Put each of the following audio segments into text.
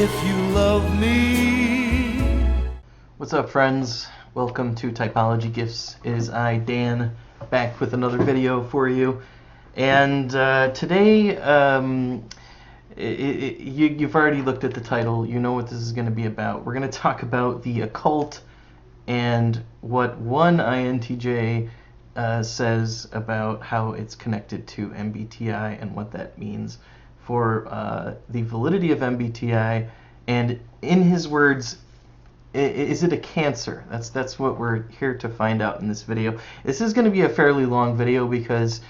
if you love me. What's up, friends? Welcome to Typology Gifts. It is I, Dan, back with another video for you. And today, you've already looked at the title. You know what this is going to be about. We're going to talk about the occult and what one INTJ says about how it's connected to MBTI and what that means for the validity of MBTI, and in his words, is it a cancer? That's what we're here to find out in this video. This is going to be a fairly long video because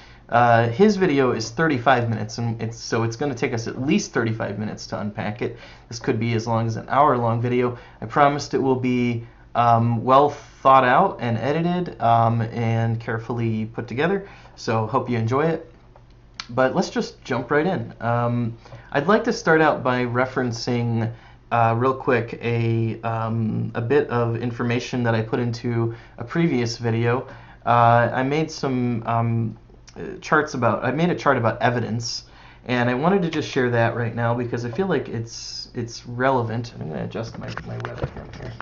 his video is 35 minutes, and so it's going to take us at least 35 minutes to unpack it. This could be as long as an hour-long video. I promised it will be well thought out and edited and carefully put together, so hope you enjoy it. But let's just jump right in. I'd like to start out by referencing real quick a bit of information that I put into a previous video. I made some charts I made a chart about evidence, and I wanted to just share that right now because I feel like it's relevant. I'm going to adjust my webcam here.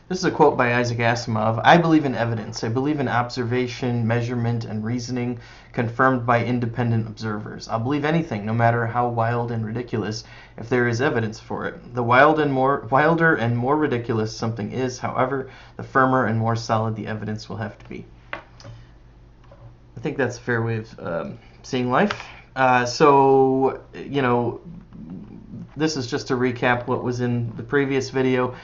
This is a quote by Isaac Asimov. "I believe in evidence. I believe in observation, measurement, and reasoning confirmed by independent observers. I'll believe anything, no matter how wild and ridiculous, if there is evidence for it. The wilder and more ridiculous something is, however, the firmer and more solid the evidence will have to be." I think that's a fair way of seeing life. So, you know, this is just to recap what was in the previous video.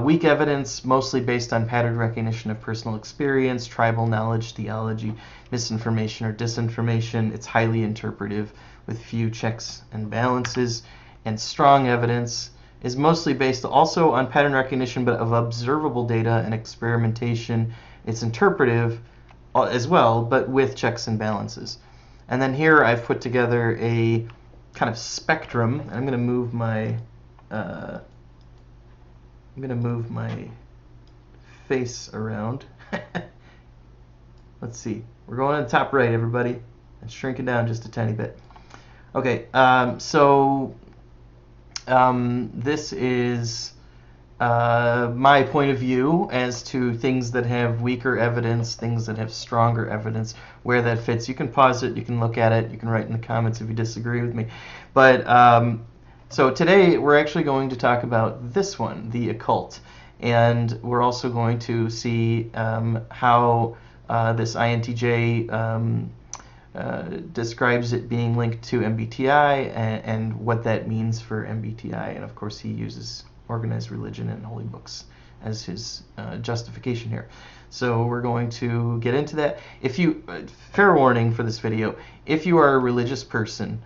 Weak evidence, mostly based on pattern recognition of personal experience, tribal knowledge, theology, misinformation or disinformation. It's highly interpretive with few checks and balances. And strong evidence is mostly based also on pattern recognition, but of observable data and experimentation. It's interpretive as well, but with checks and balances. And then here I've put together a kind of spectrum. I'm going to move my face around. Let's see. We're going to the top right, everybody. And shrink it down just a tiny bit. Okay, this is my point of view as to things that have weaker evidence, things that have stronger evidence, where that fits. You can pause it, you can look at it, you can write in the comments if you disagree with me. But so today we're actually going to talk about this one, the occult, and we're also going to see how this INTJ describes it being linked to MBTI and what that means for MBTI, and of course he uses organized religion and holy books as his justification here. So we're going to get into that. If you, fair warning for this video, if you are a religious person,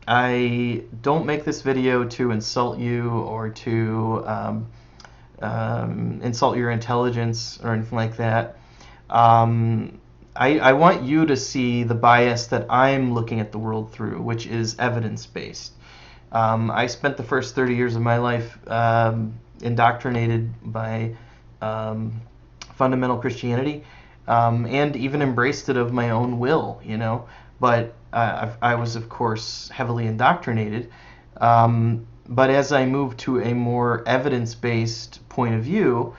I don't make this video to insult you or to insult your intelligence or anything like that. I want you to see the bias that I'm looking at the world through, which is evidence-based. I spent the first 30 years of my life indoctrinated by fundamental Christianity, and even embraced it of my own will, you know. But I was, of course, heavily indoctrinated. But as I moved to a more evidence-based point of view,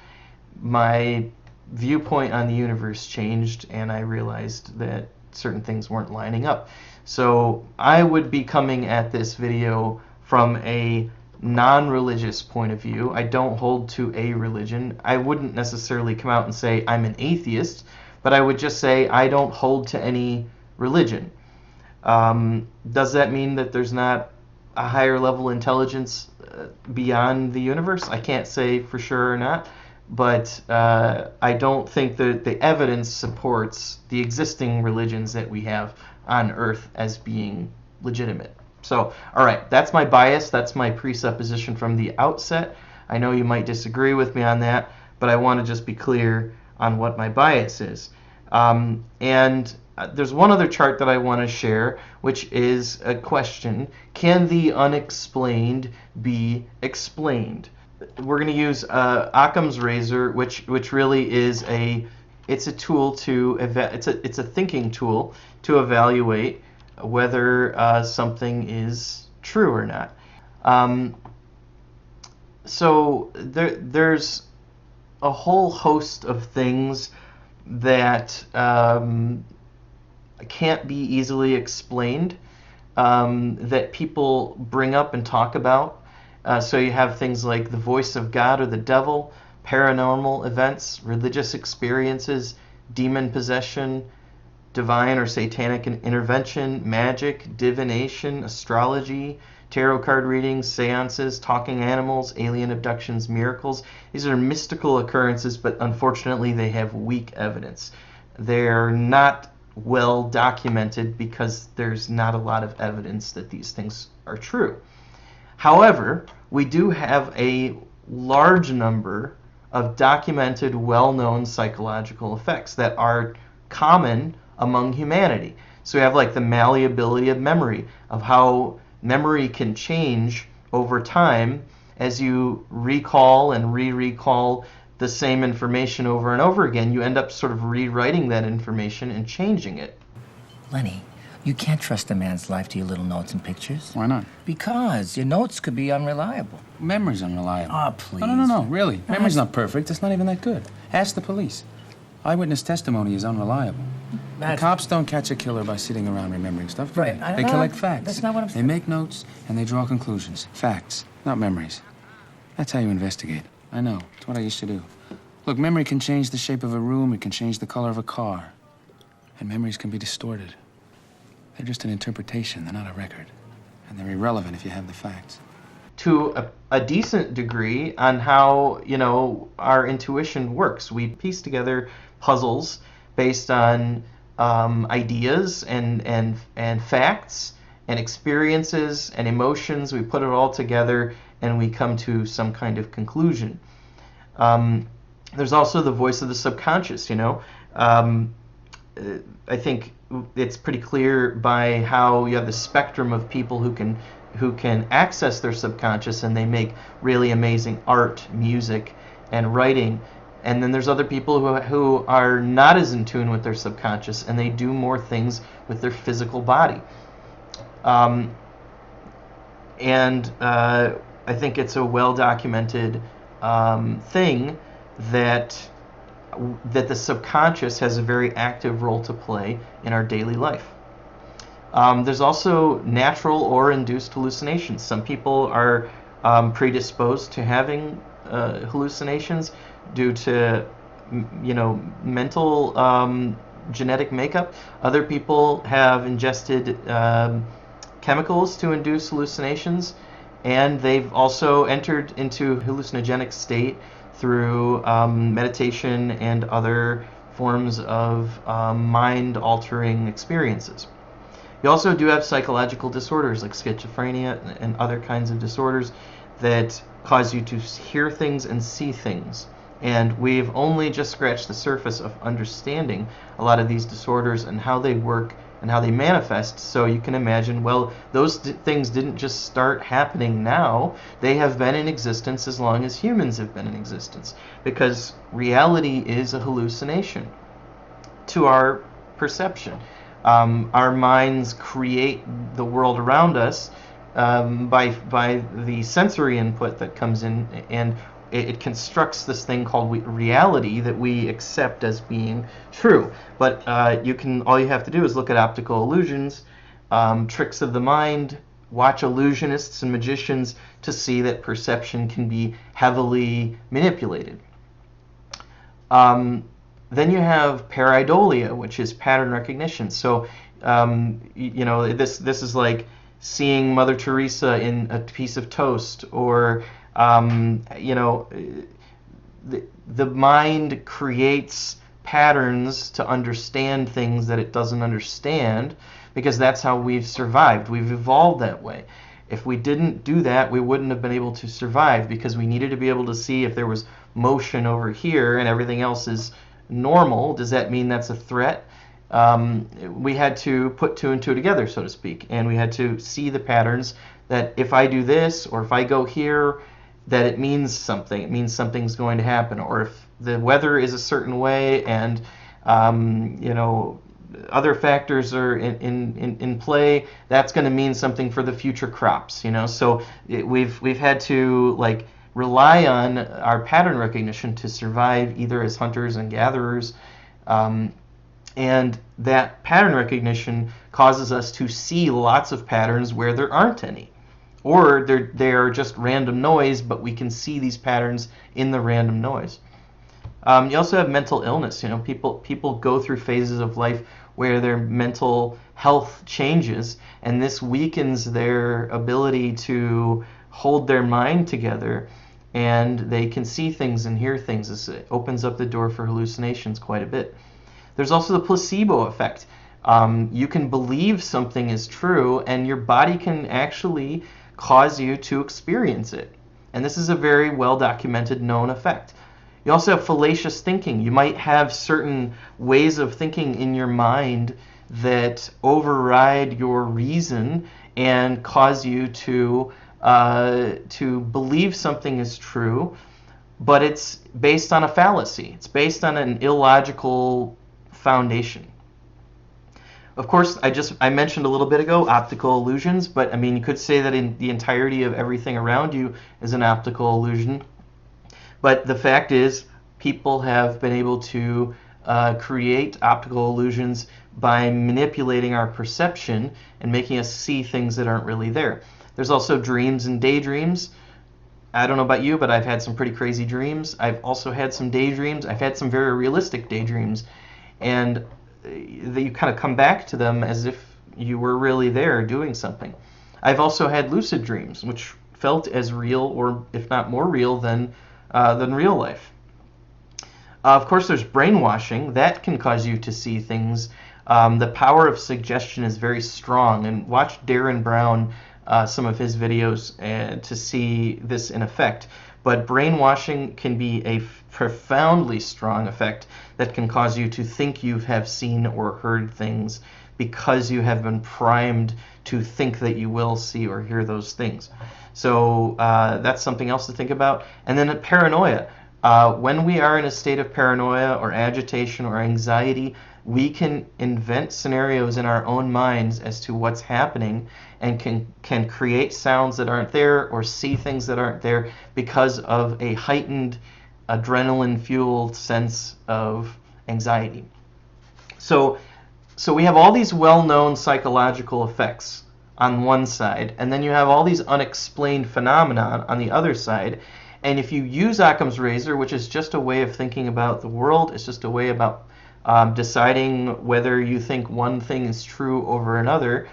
my viewpoint on the universe changed, and I realized that certain things weren't lining up. So I would be coming at this video from a non-religious point of view. I don't hold to a religion. I wouldn't necessarily come out and say I'm an atheist, but I would just say I don't hold to any religion. Does that mean that there's not a higher level intelligence beyond the universe? I can't say for sure or not, but I don't think that the evidence supports the existing religions that we have on Earth as being legitimate. So, all right, that's my bias, that's my presupposition from the outset. I know you might disagree with me on that, but I want to just be clear on what my bias is. And there's one other chart that I want to share, which is a question: can the unexplained be explained? We're going to use Occam's razor, which really is it's a tool to it's a thinking tool to evaluate whether something is true or not. Um, so there's a whole host of things that can't be easily explained, that people bring up and talk about. So you have things like the voice of God or the devil, paranormal events, religious experiences, demon possession, divine or satanic intervention, magic, divination, astrology, tarot card readings, seances, talking animals, alien abductions, miracles. These are mystical occurrences, but unfortunately they have weak evidence. They're not well documented because there's not a lot of evidence that these things are true. However, we do have a large number of documented, well-known psychological effects that are common among humanity. So we have like the malleability of memory, of how memory can change over time as you recall and re-recall the same information over and over again. You end up sort of rewriting that information and changing it. Lenny, you can't trust a man's life to your little notes and pictures. Why not? Because your notes could be unreliable. Memory's unreliable. Ah, please. No, really. Memory's not perfect. It's not even that good. Ask the police. Eyewitness testimony is unreliable. The cops don't catch a killer by sitting around remembering stuff. Right. They collect facts. That's not what I'm They saying. make notes and they draw conclusions. Facts, not memories. That's how you investigate. I know. It's what I used to do. Look, memory can change the shape of a room. It can change the color of a car. And memories can be distorted. They're just an interpretation. They're not a record. And they're irrelevant if you have the facts. To a decent degree on how, you know, our intuition works. We piece together puzzles based on ideas and facts and experiences and emotions. We put it all together and we come to some kind of conclusion. There's also the voice of the subconscious, you know. I think it's pretty clear by how you have the spectrum of people who can access their subconscious, and they make really amazing art, music, and writing. And then there's other people who are not as in tune with their subconscious, and they do more things with their physical body. I think it's a well-documented thing that the subconscious has a very active role to play in our daily life. There's also natural or induced hallucinations. Some people are predisposed to having hallucinations due to, you know, mental genetic makeup. Other people have ingested chemicals to induce hallucinations, and they've also entered into hallucinogenic state through meditation and other forms of mind-altering experiences. You also do have psychological disorders like schizophrenia and other kinds of disorders that cause you to hear things and see things. And we've only just scratched the surface of understanding a lot of these disorders and how they work and how they manifest. So you can imagine, well, those things didn't just start happening now. They have been in existence as long as humans have been in existence, because reality is a hallucination to our perception. Our minds create the world around us by the sensory input that comes in, and it constructs this thing called reality that we accept as being true. But all you have to do is look at optical illusions, tricks of the mind, watch illusionists and magicians to see that perception can be heavily manipulated. Then you have pareidolia, which is pattern recognition. So, you know, this is like seeing Mother Teresa in a piece of toast, or you know, the mind creates patterns to understand things that it doesn't understand, because that's how we've survived. We've evolved that way. If we didn't do that, we wouldn't have been able to survive, because we needed to be able to see if there was motion over here and everything else is normal. Does that mean that's a threat? We had to put two and two together, so to speak, and we had to see the patterns that if I do this or if I go here, that it means something. It means something's going to happen. Or if the weather is a certain way and you know, other factors are in play, that's going to mean something for the future crops, So we've had to like rely on our pattern recognition to survive either as hunters and gatherers. And that pattern recognition causes us to see lots of patterns where there aren't any. Or they're just random noise, but we can see these patterns in the random noise. You also have mental illness. People go through phases of life where their mental health changes, and this weakens their ability to hold their mind together, and they can see things and hear things. It opens up the door for hallucinations quite a bit. There's also the placebo effect. You can believe something is true, and your body can actually cause you to experience it. And this is a very well documented, known effect. You also have fallacious thinking. You might have certain ways of thinking in your mind that override your reason and cause you to believe something is true, but it's based on a fallacy. It's based on an illogical foundation. Of course, I mentioned a little bit ago optical illusions, but I mean, you could say that in the entirety of everything around you is an optical illusion. But the fact is, people have been able to create optical illusions by manipulating our perception and making us see things that aren't really there. There's also dreams and daydreams. I don't know about you, but I've had some pretty crazy dreams. I've also had some daydreams. I've had some very realistic daydreams. And you kind of come back to them as if you were really there doing something. I've also had lucid dreams, which felt as real, or if not more real, than real life. Of course, there's brainwashing. That can cause you to see things. The power of suggestion is very strong, and watch Darren Brown, some of his videos to see this in effect. But brainwashing can be a profoundly strong effect that can cause you to think you have seen or heard things because you have been primed to think that you will see or hear those things. So that's something else to think about. And then paranoia. When we are in a state of paranoia or agitation or anxiety, we can invent scenarios in our own minds as to what's happening and can create sounds that aren't there or see things that aren't there because of a heightened adrenaline-fueled sense of anxiety. So we have all these well-known psychological effects on one side, and then you have all these unexplained phenomena on the other side. And if you use Occam's razor, which is just a way of thinking about the world, it's just a way about deciding whether you think one thing is true over another,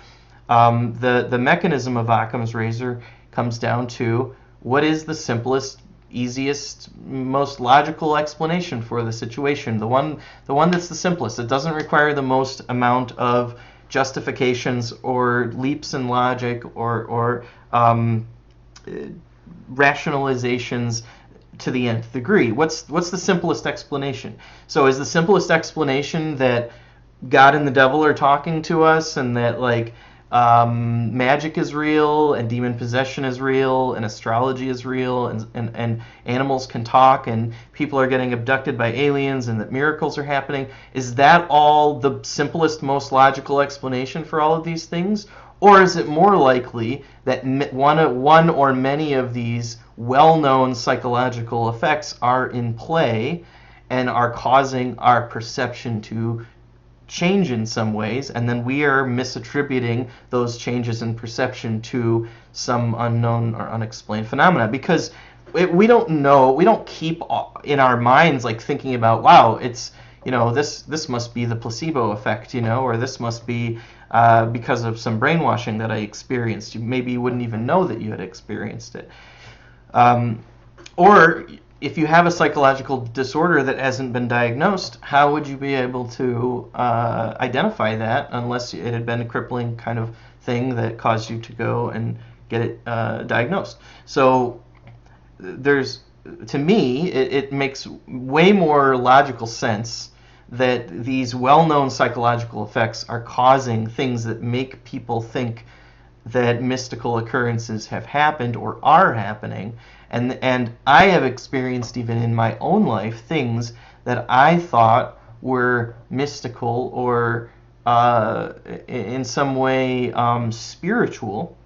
the mechanism of Occam's razor comes down to what is the simplest, easiest, most logical explanation for the situation, the one that's the simplest. It doesn't require the most amount of justifications or leaps in logic or rationalizations to the nth degree. What's the simplest explanation? So is the simplest explanation that God and the devil are talking to us, and that like magic is real, and demon possession is real, and astrology is real, and animals can talk, and people are getting abducted by aliens, and that miracles are happening? Is that all the simplest, most logical explanation for all of these things? Or is it more likely that one or many of these well-known psychological effects are in play and are causing our perception to change in some ways, and then we are misattributing those changes in perception to some unknown or unexplained phenomena? Because we don't know, we don't keep in our minds like thinking about, wow, it's, this must be the placebo effect, or this must be because of some brainwashing that I experienced. Maybe you wouldn't even know that you had experienced it. Or if you have a psychological disorder that hasn't been diagnosed, how would you be able to identify that unless it had been a crippling kind of thing that caused you to go and get it diagnosed? So to me, it makes way more logical sense that these well-known psychological effects are causing things that make people think that mystical occurrences have happened or are happening. And I have experienced, even in my own life, things that I thought were mystical or in some way spiritual,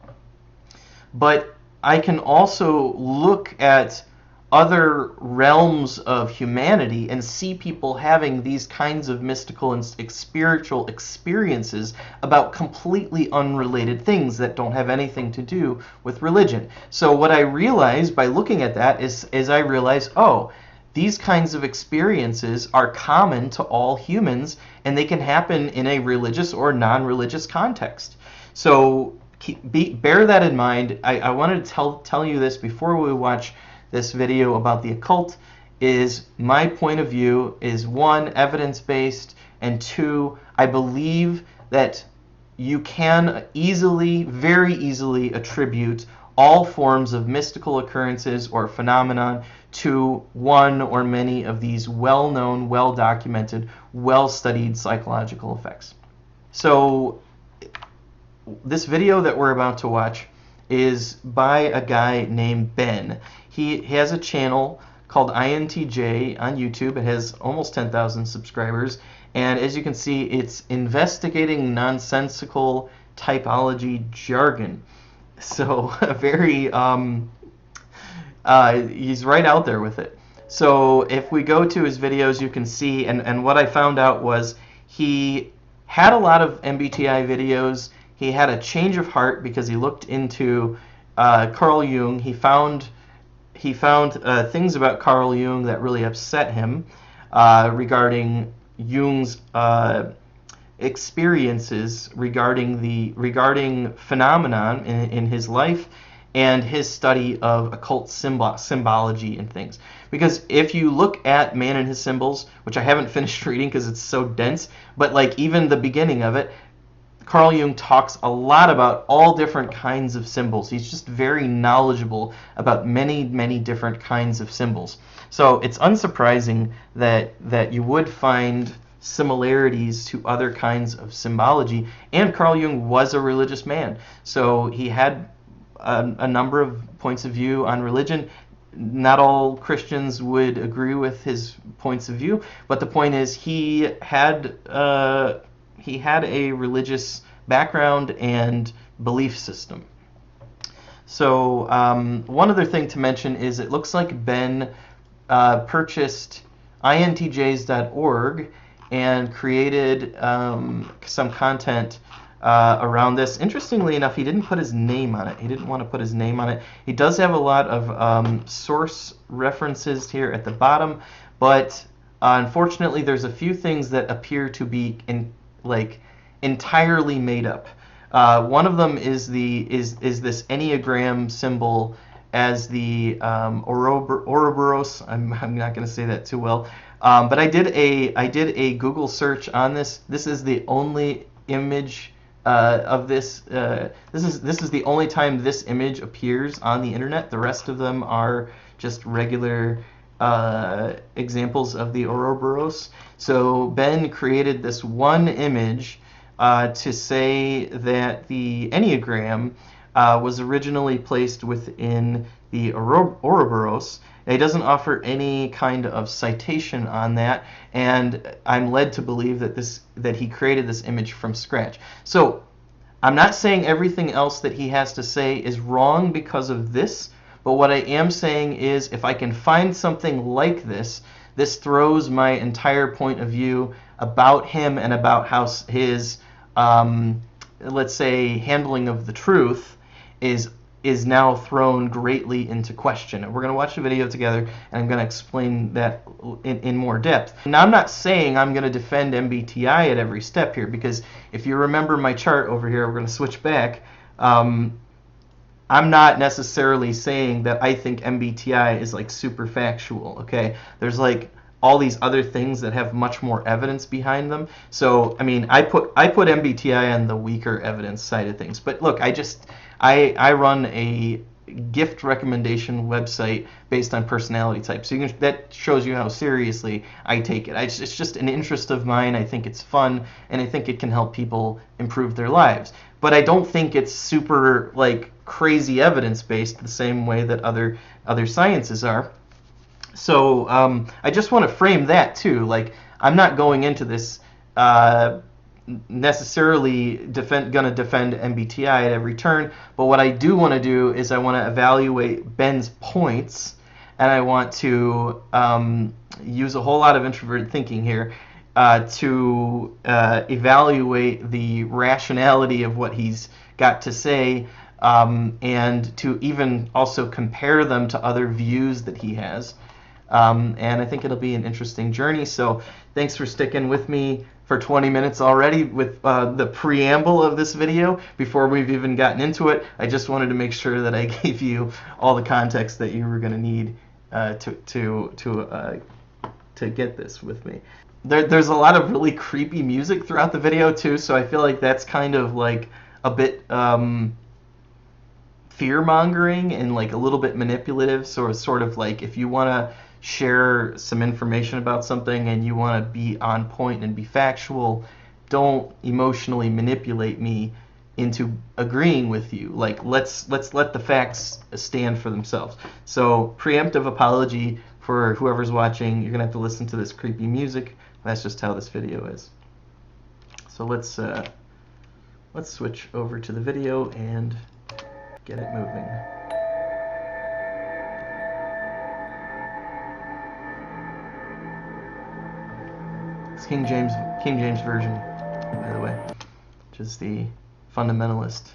but I can also look at other realms of humanity and see people having these kinds of mystical and spiritual experiences about completely unrelated things that don't have anything to do with religion. So what I realize by looking at that is I realize, oh, these kinds of experiences are common to all humans, and they can happen in a religious or non-religious context. So bear that in mind. I wanted to tell you this before we watch this video about the occult. Is my point of view is, one, evidence-based, and two, I believe that you can easily, very easily attribute all forms of mystical occurrences or phenomenon to one or many of these well-known, well-documented, well-studied psychological effects. So this video that we're about to watch is by a guy named Ben. He has a channel called INTJ on YouTube. It has almost 10,000 subscribers, and as you can see, it's investigating nonsensical typology jargon. So very he's right out there with it. So if we go to his videos, you can see, and what I found out was he had a lot of MBTI videos. He had a change of heart because he looked into Carl Jung. He found things about Carl Jung that really upset him regarding Jung's experiences regarding phenomenon in his life and his study of occult symbology and things. Because if you look at Man and His Symbols, which I haven't finished reading because it's so dense, but like even the beginning of it, Carl Jung talks a lot about all different kinds of symbols. He's just very knowledgeable about many, many different kinds of symbols. So it's unsurprising that you would find similarities to other kinds of symbology. And Carl Jung was a religious man, so he had a number of points of view on religion. Not all Christians would agree with his points of view, but the point is he had a religious background and belief system. So one other thing to mention is it looks like Ben purchased intjs.org and created some content around this. Interestingly enough, he didn't put his name on it. He didn't want to put his name on it. He does have a lot of source references here at the bottom, but unfortunately there's a few things that appear to be entirely made up. One of them is this Enneagram symbol as the Ouroboros. I'm not going to say that too well, but I did a Google search on this. This is the only image of this. This is the only time this image appears on the internet. The rest of them are just regular examples of the Ouroboros. So Ben created this one image to say that the Enneagram was originally placed within the Ouroboros. He doesn't offer any kind of citation on that, and I'm led to believe that he created this image from scratch. So I'm not saying everything else that he has to say is wrong because of this, but what I am saying is if I can find something like this, this throws my entire point of view about him and about how his, let's say, handling of the truth is now thrown greatly into question. And we're going to watch the video together, and I'm going to explain that in more depth. Now, I'm not saying I'm going to defend MBTI at every step here, because if you remember my chart over here, we're going to switch back. I'm not necessarily saying that I think MBTI is like super factual, okay? There's like all these other things that have much more evidence behind them. So, I mean, I put MBTI on the weaker evidence side of things. But look, I run a gift recommendation website based on personality type. So that shows you how seriously I take it. It's just an interest of mine. I think it's fun, and I think it can help people improve their lives. But I don't think it's super like crazy evidence based the same way that other sciences are. So I just want to frame that too. Like, I'm not going into this necessarily going to defend MBTI at every turn, but what I do want to do is I want to evaluate Ben's points, and I want to use a whole lot of introverted thinking here to evaluate the rationality of what he's got to say, and to even also compare them to other views that he has. And I think it'll be an interesting journey. So thanks for sticking with me for 20 minutes already with the preamble of this video before we've even gotten into it. I just wanted to make sure that I gave you all the context that you were going to need to get this with me. There's a lot of really creepy music throughout the video too, so I feel like that's kind of like a bit fear-mongering and like a little bit manipulative. So it's sort of like if you want to share some information about something and you want to be on point and be factual, don't emotionally manipulate me into agreeing with you. Like let's let the facts stand for themselves. So preemptive apology for whoever's watching. You're gonna have to listen to this creepy music. That's just how this video is. So let's switch over to the video and get it moving. It's King James Version, by the way, which is the fundamentalist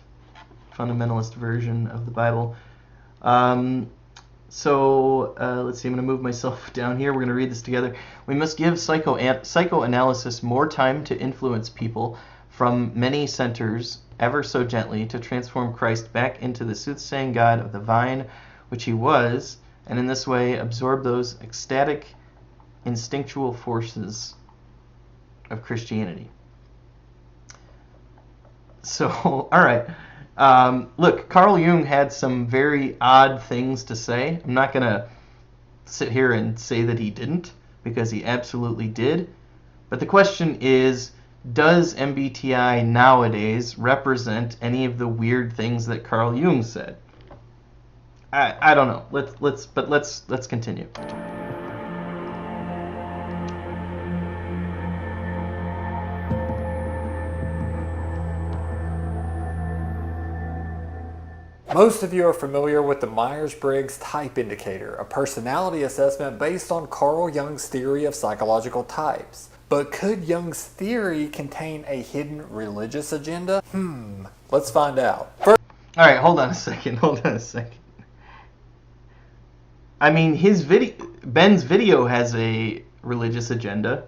version of the Bible. So let's see, I'm going to move myself down here. We're going to read this together. We must give psychoanalysis more time to influence people from many centers ever so gently to transform Christ back into the soothsaying God of the vine which he was, and in this way absorb those ecstatic, instinctual forces of Christianity. So, all right. Look, Carl Jung had some very odd things to say. I'm not going to sit here and say that he didn't, because he absolutely did. But the question is, does MBTI nowadays represent any of the weird things that Carl Jung said? I don't know. Let's continue. Most of you are familiar with the Myers-Briggs Type Indicator, a personality assessment based on Carl Jung's theory of psychological types. But could Jung's theory contain a hidden religious agenda? Let's find out. First, all right, hold on a second. I mean, Ben's video has a religious agenda,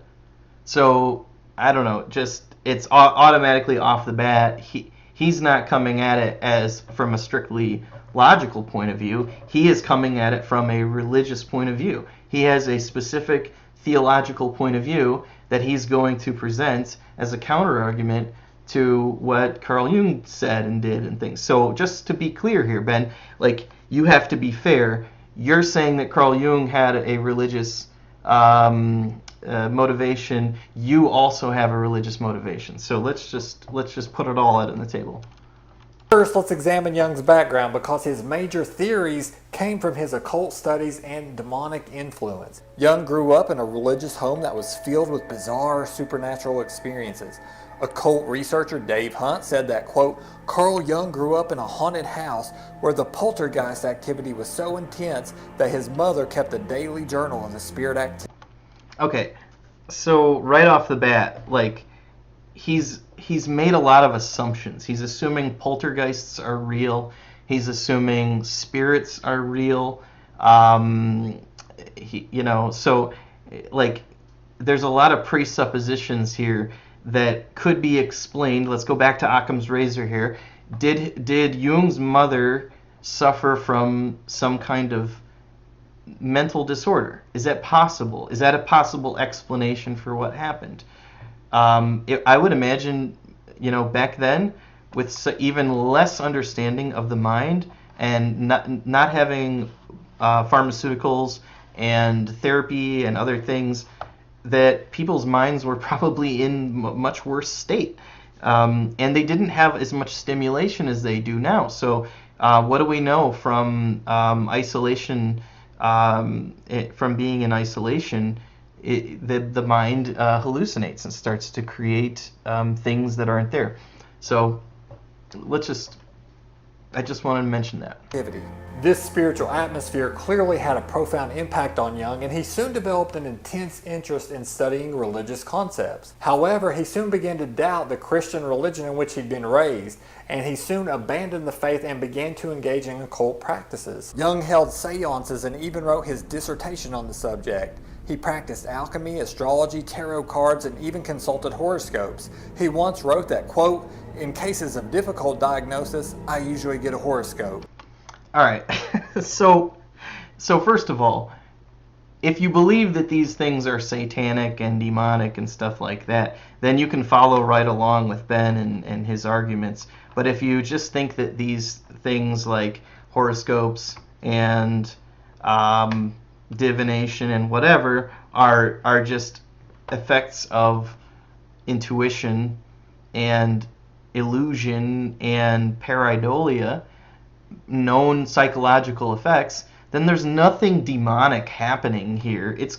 so I don't know. Just it's automatically off the bat. He's not coming at it as from a strictly logical point of view. He is coming at it from a religious point of view. He has a specific theological point of view that he's going to present as a counter-argument to what Carl Jung said and did and things. So just to be clear here, Ben, like, you have to be fair. You're saying that Carl Jung had a religious motivation. You also have a religious motivation. So let's just put it all out on the table. First, let's examine Jung's background, because his major theories came from his occult studies and demonic influence. Jung grew up in a religious home that was filled with bizarre supernatural experiences. Occult researcher Dave Hunt said that, quote, Carl Jung grew up in a haunted house where the poltergeist activity was so intense that his mother kept a daily journal of the spirit activity. Okay, so right off the bat, like, he's made a lot of assumptions. He's assuming poltergeists are real. He's assuming spirits are real. So like, there's a lot of presuppositions here that could be explained. Let's go back to Occam's razor here. Did Jung's mother suffer from some kind of mental disorder? Is that possible? Is that a possible explanation for what happened? I would imagine, back then, with even less understanding of the mind and not having pharmaceuticals and therapy and other things, that people's minds were probably in much worse state. And they didn't have as much stimulation as they do now. So what do we know from isolation, from being in isolation the mind hallucinates and starts to create things that aren't there. So I just wanted to mention that. This spiritual atmosphere clearly had a profound impact on Jung, and he soon developed an intense interest in studying religious concepts. However, he soon began to doubt the Christian religion in which he'd been raised, and he soon abandoned the faith and began to engage in occult practices. Jung held seances and even wrote his dissertation on the subject. He practiced alchemy, astrology, tarot cards, and even consulted horoscopes. He once wrote that, quote, "In cases of difficult diagnosis, I usually get a horoscope." All right. So first of all, if you believe that these things are satanic and demonic and stuff like that, then you can follow right along with Ben and his arguments. But if you just think that these things like horoscopes and divination and whatever are just effects of intuition and illusion and pareidolia, known psychological effects, then there's nothing demonic happening here. It's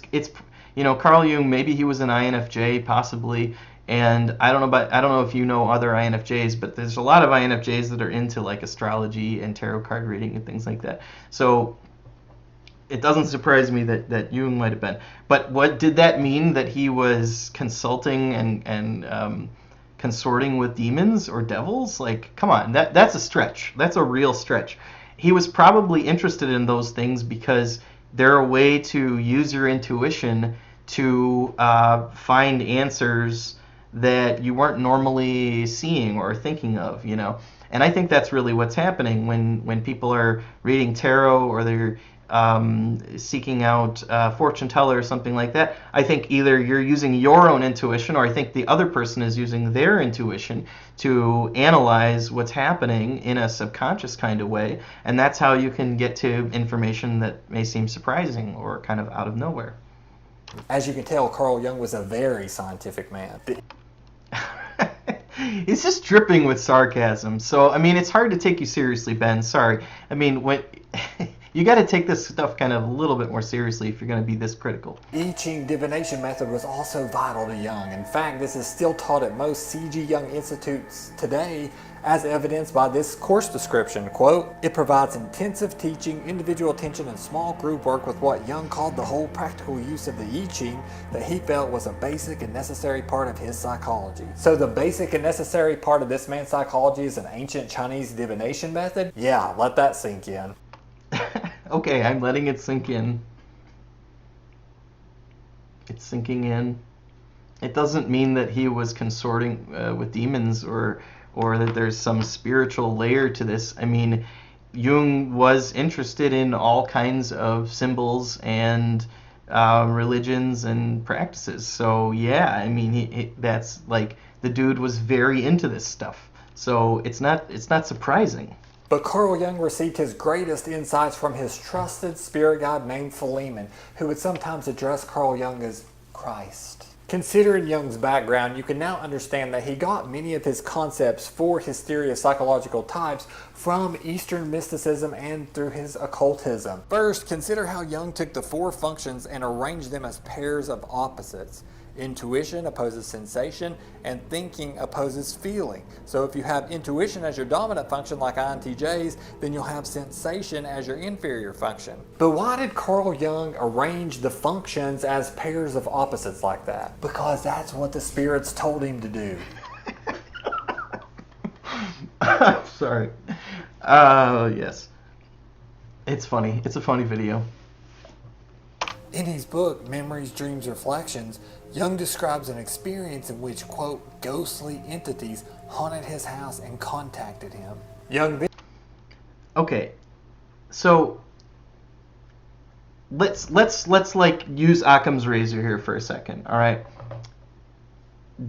Carl Jung, maybe he was an INFJ possibly, and I don't know if you know other INFJs, but there's a lot of INFJs that are into like astrology and tarot card reading and things like that. So it doesn't surprise me that Jung might have been. But what did that mean, that he was consulting and consorting with demons or devils? Like, come on, that's a stretch. That's a real stretch. He was probably interested in those things because they're a way to use your intuition to find answers that you weren't normally seeing or thinking of, And I think that's really what's happening when people are reading tarot or they're seeking out fortune teller or something like that. I think either you're using your own intuition, or I think the other person is using their intuition to analyze what's happening in a subconscious kind of way, and that's how you can get to information that may seem surprising or kind of out of nowhere. As you can tell, Carl Jung was a very scientific man. It's just dripping with sarcasm. So, I mean, it's hard to take you seriously, Ben. Sorry. I mean, when you got to take this stuff kind of a little bit more seriously if you're going to be this critical. I Ching divination method was also vital to Jung. In fact, this is still taught at most C.G. Jung institutes today, as evidenced by this course description. Quote, "It provides intensive teaching, individual attention, and small group work with what Jung called the whole practical use of the I Ching that he felt was a basic and necessary part of his psychology." So the basic and necessary part of this man's psychology is an ancient Chinese divination method? Yeah, let that sink in. Okay, I'm letting it sink in. It's sinking in. It doesn't mean that he was consorting with demons or that there's some spiritual layer to this. I mean, Jung was interested in all kinds of symbols and religions and practices. So yeah, I mean, that's like, the dude was very into this stuff. So it's not surprising. But Carl Jung received his greatest insights from his trusted spirit guide named Philemon, who would sometimes address Carl Jung as Christ. Considering Jung's background, you can now understand that he got many of his concepts for his theory of psychological types from Eastern mysticism and through his occultism. First, consider how Jung took the four functions and arranged them as pairs of opposites. Intuition opposes sensation, and thinking opposes feeling. So if you have intuition as your dominant function like INTJs, then you'll have sensation as your inferior function. But why did Carl Jung arrange the functions as pairs of opposites like that? Because that's what the spirits told him to do. I'm sorry. Yes. It's funny. It's a funny video. In his book, Memories, Dreams, Reflections, Jung describes an experience in which, quote, ghostly entities haunted his house and contacted him. Jung. Okay, so let's like use Occam's razor here for a second. All right.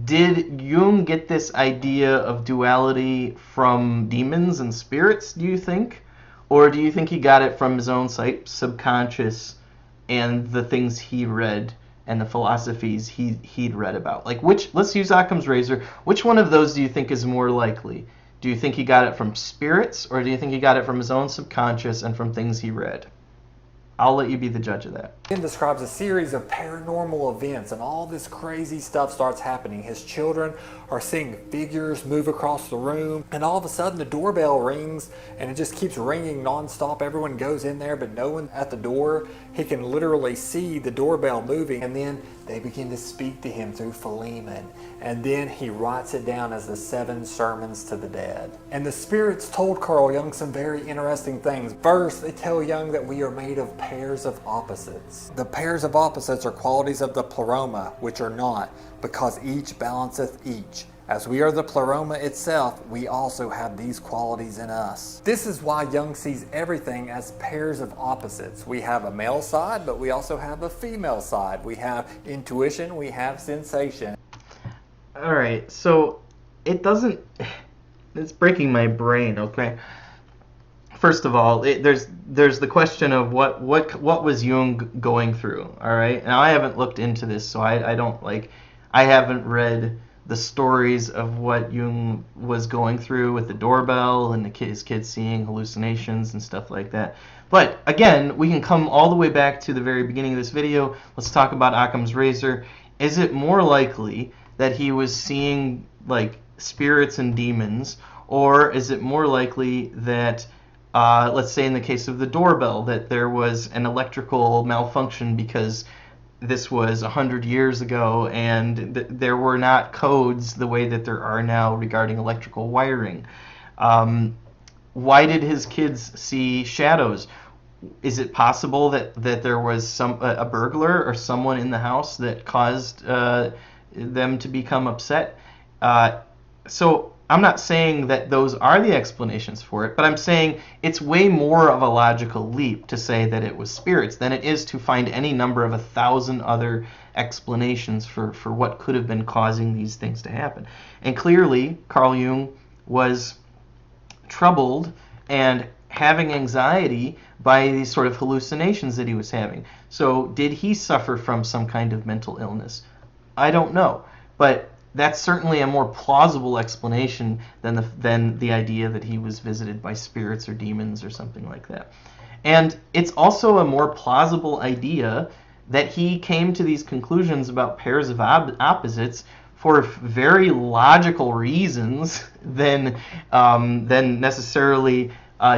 Did Jung get this idea of duality from demons and spirits, do you think? Or do you think he got it from his own subconscious and the things he read and the philosophies he'd read about? Like, let's use Occam's razor. Which one of those do you think is more likely? Do you think he got it from spirits, or do you think he got it from his own subconscious and from things he read? I'll let you be the judge of that. Describes a series of paranormal events, and all this crazy stuff starts happening. His children are seeing figures move across the room, and all of a sudden the doorbell rings, and it just keeps ringing nonstop. Everyone goes in there, but no one at the door. He can literally see the doorbell moving, and then they begin to speak to him through Philemon, and then he writes it down as the 7 sermons to the dead. And the spirits told Carl Jung some very interesting things. First, they tell Jung that we are made of pairs of opposites. The pairs of opposites are qualities of the pleroma, which are not, because each balanceth each. As we are the pleroma itself, we also have these qualities in us. This is why Jung sees everything as pairs of opposites. We have a male side, but we also have a female side. We have intuition, we have sensation. All right, so it doesn't. It's breaking my brain. Okay. First of all, there's the question of what was Jung going through. All right. Now I haven't looked into this, so I don't I haven't read the stories of what Jung was going through with the doorbell and his kids seeing hallucinations and stuff like that. But again, we can come all the way back to the very beginning of this video. Let's talk about Occam's razor. Is it more likely that he was seeing like spirits and demons, or is it more likely that let's say in the case of the doorbell, that there was an electrical malfunction because this was 100 years ago and there were not codes the way that there are now regarding electrical wiring? Why did his kids see shadows? Is it possible that there was a burglar or someone in the house that caused them to become upset? So I'm not saying that those are the explanations for it, but I'm saying it's way more of a logical leap to say that it was spirits than it is to find any number of 1,000 other explanations for what could have been causing these things to happen. And clearly, Carl Jung was troubled and having anxiety by these sort of hallucinations that he was having. So did he suffer from some kind of mental illness? I don't know, but that's certainly a more plausible explanation than the idea that he was visited by spirits or demons or something like that. And it's also a more plausible idea that he came to these conclusions about pairs of opposites for very logical reasons than necessarily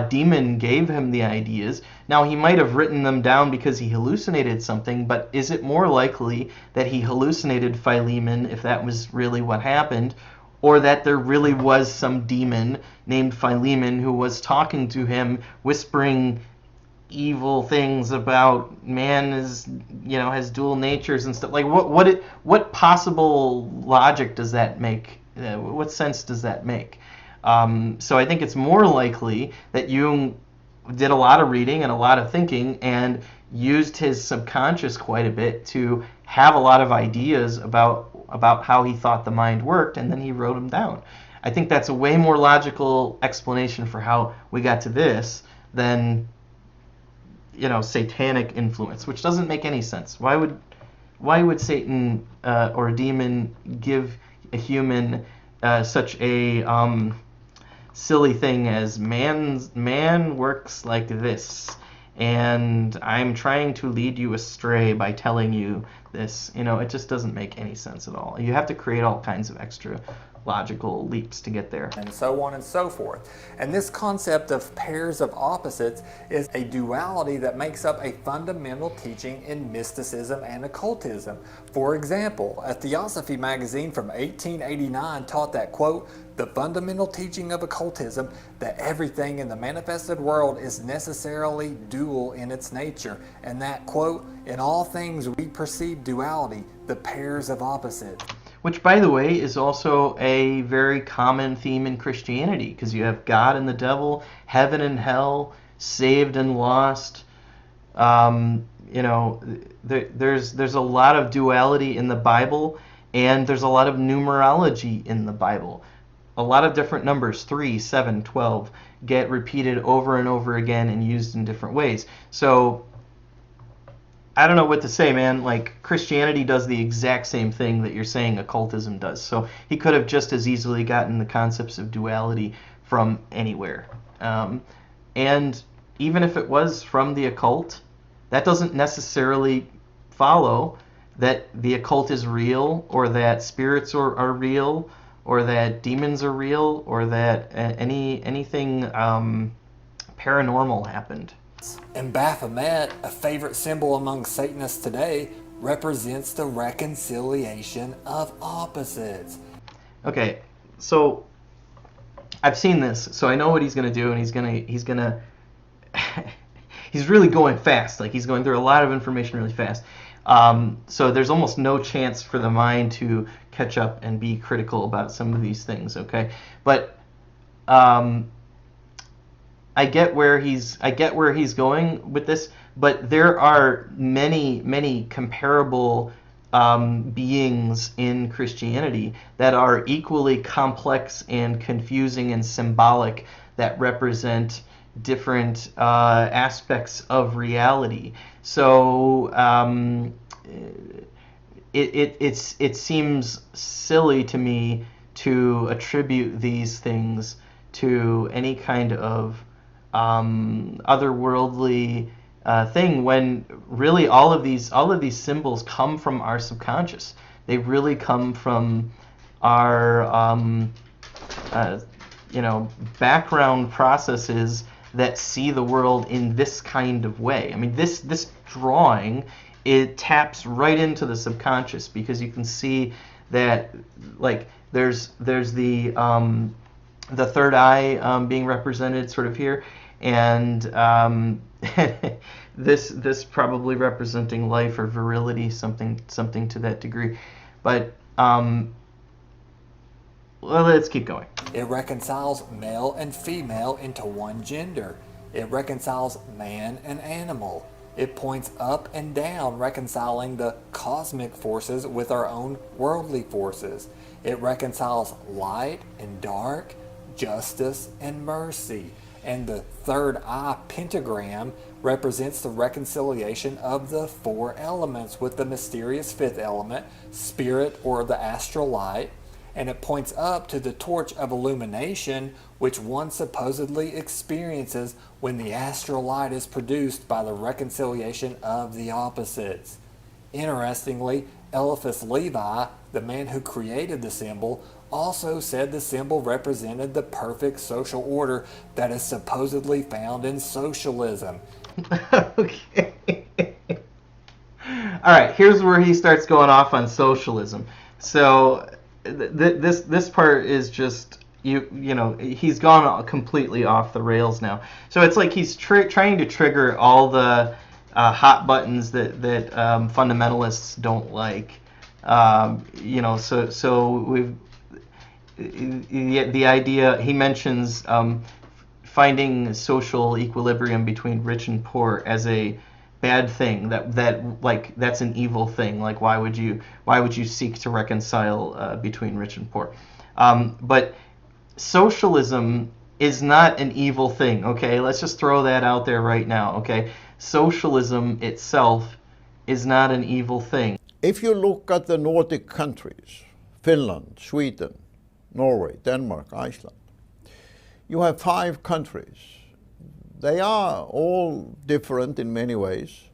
demon gave him the ideas. Now, he might have written them down because he hallucinated something, but is it more likely that he hallucinated Philemon, if that was really what happened, or that there really was some demon named Philemon who was talking to him, whispering evil things about man is, has dual natures and stuff? Like, what possible logic does that make? What sense does that make? So I think it's more likely that Jung did a lot of reading and a lot of thinking and used his subconscious quite a bit to have a lot of ideas about how he thought the mind worked, and then he wrote them down. I think that's a way more logical explanation for how we got to this than satanic influence, which doesn't make any sense. Why would Satan or a demon give a human such a silly thing as man works like this, and I'm trying to lead you astray by telling you this? It just doesn't make any sense at all. You have to create all kinds of extra logical leaps to get there. And so on and so forth. And this concept of pairs of opposites is a duality that makes up a fundamental teaching in mysticism and occultism. For example, a Theosophy magazine from 1889 taught that, quote, the fundamental teaching of occultism, that everything in the manifested world is necessarily dual in its nature, and that, quote, in all things we perceive duality, the pairs of opposites. Which, by the way, is also a very common theme in Christianity, because you have God and the devil, heaven and hell, saved and lost. There's a lot of duality in the Bible, and there's a lot of numerology in the Bible. A lot of different numbers, 3, 7, 12, get repeated over and over again and used in different ways. So I don't know what to say, man. Like, Christianity does the exact same thing that you're saying occultism does. So he could have just as easily gotten the concepts of duality from anywhere. And even if it was from the occult, that doesn't necessarily follow that the occult is real, or that spirits are real, or that demons are real, or that anything paranormal happened. And Baphomet, a favorite symbol among Satanists today, represents the reconciliation of opposites. Okay, so I've seen this, so I know what he's gonna do, and he's gonna he's really going fast. Like, he's going through a lot of information really fast. So there's almost no chance for the mind to catch up and be critical about some of these things. Okay, but I get where he's going with this. But there are many comparable beings in Christianity that are equally complex and confusing and symbolic, that represent different aspects of reality. So it seems silly to me to attribute these things to any kind of otherworldly thing, when really all of these symbols come from our subconscious. They really come from our background processes that see the world in this kind of way. I mean, this drawing, it taps right into the subconscious, because you can see that, like, there's the third eye being represented sort of here, and this probably representing life or virility, something to that degree. But well, let's keep going. It reconciles male and female into one gender. It reconciles man and animal. It points up and down, reconciling the cosmic forces with our own worldly forces. It reconciles light and dark, justice and mercy. And the third eye pentagram represents the reconciliation of the four elements with the mysterious fifth element, spirit or the astral light. And it points up to the torch of illumination, which one supposedly experiences when the astral light is produced by the reconciliation of the opposites. Interestingly, Eliphas Levi, the man who created the symbol, also said the symbol represented the perfect social order that is supposedly found in socialism. Okay. All right, here's where he starts going off on socialism. So this part is just, you know, he's gone completely off the rails now. So it's like he's trying to trigger all the hot buttons that fundamentalists don't like. You know, so we've the idea, he mentions finding social equilibrium between rich and poor as a bad thing, that's an evil thing. Like, why would you seek to reconcile between rich and poor? But socialism is not an evil thing, okay? Let's just throw that out there right now, okay? Socialism itself is not an evil thing. If you look at the Nordic countries, Finland, Sweden, Norway, Denmark, Iceland, you have 5 countries. They are all different in many ways,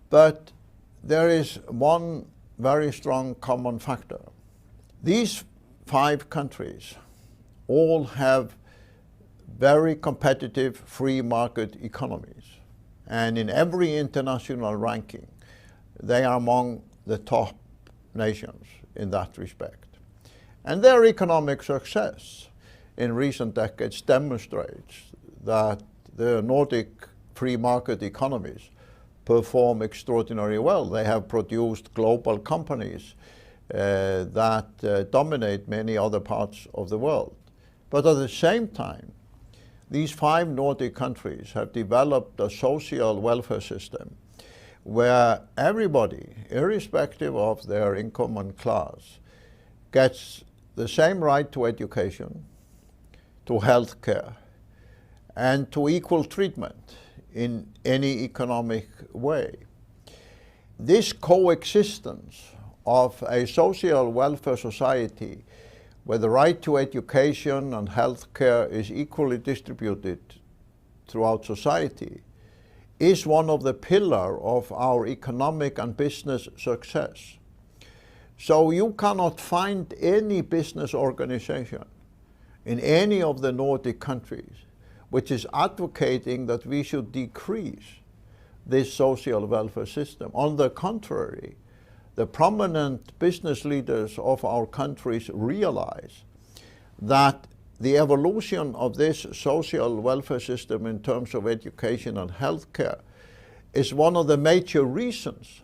but there is one very strong common factor. These 5 countries all have very competitive free market economies, and in every international ranking, they are among the top nations in that respect. And their economic success in recent decades demonstrates that the Nordic free market economies perform extraordinarily well. They have produced global companies that dominate many other parts of the world. But at the same time, these 5 Nordic countries have developed a social welfare system where everybody, irrespective of their income and class, gets the same right to education, to health care, and to equal treatment in any economic way. This coexistence of a social welfare society where the right to education and health care is equally distributed throughout society is one of the pillars of our economic and business success. So you cannot find any business organization in any of the Nordic countries which is advocating that we should decrease this social welfare system. On the contrary, the prominent business leaders of our countries realize that the evolution of this social welfare system in terms of education and healthcare is one of the major reasons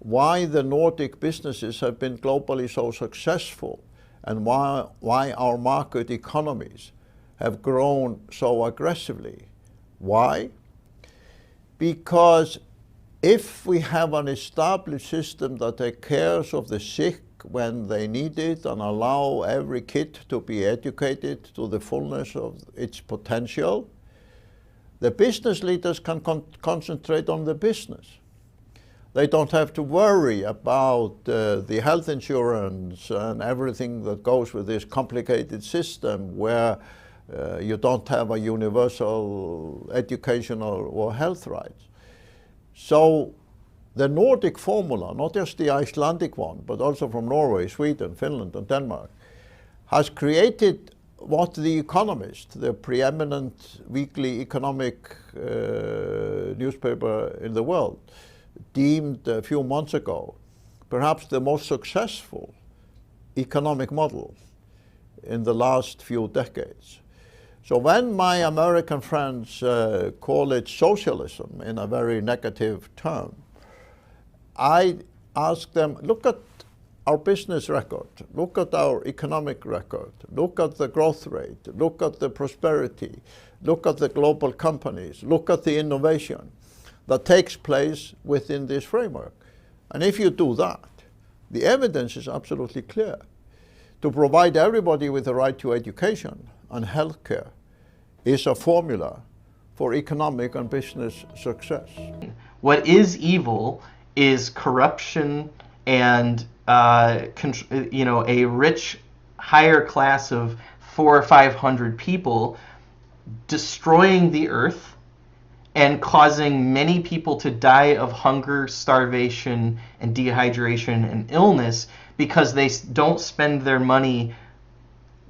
why the Nordic businesses have been globally so successful and why our market economies have grown so aggressively. Why? Because if we have an established system that takes care of the sick when they need it and allow every kid to be educated to the fullness of its potential, the business leaders can concentrate on the business. They don't have to worry about the health insurance and everything that goes with this complicated system where you don't have a universal educational or health rights. So the Nordic formula, not just the Icelandic one, but also from Norway, Sweden, Finland, and Denmark, has created what The Economist, the preeminent weekly economic newspaper in the world, deemed a few months ago perhaps the most successful economic model in the last few decades. So when my American friends call it socialism in a very negative term, I ask them, look at our business record, look at our economic record, look at the growth rate, look at the prosperity, look at the global companies, look at the innovation that takes place within this framework. And if you do that, the evidence is absolutely clear. To provide everybody with the right to education and healthcare is a formula for economic and business success. What is evil is corruption and a rich higher class of 400 or 500 people destroying the earth and causing many people to die of hunger, starvation, and dehydration and illness because they don't spend their money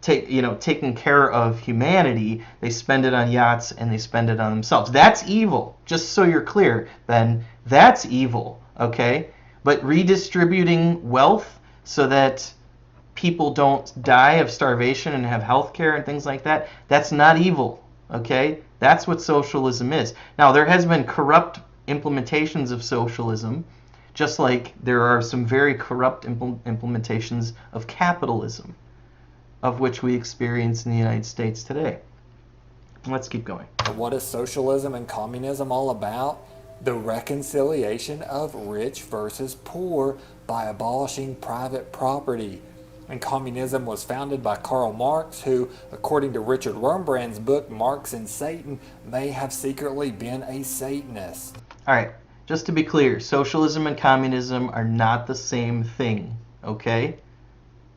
taking care of humanity. They spend it on yachts and they spend it on themselves. That's evil. Just so you're clear, then that's evil, okay? But redistributing wealth so that people don't die of starvation and have health care and things like that, that's not evil, okay? That's what socialism is. Now, there has been corrupt implementations of socialism, just like there are some very corrupt implementations of capitalism, of which we experience in the United States today. Let's keep going. What is socialism and communism all about? The reconciliation of rich versus poor by abolishing private property. And communism was founded by Karl Marx, who, according to Richard Wurmbrand's book, Marx and Satan, may have secretly been a Satanist. All right, just to be clear, socialism and communism are not the same thing, okay?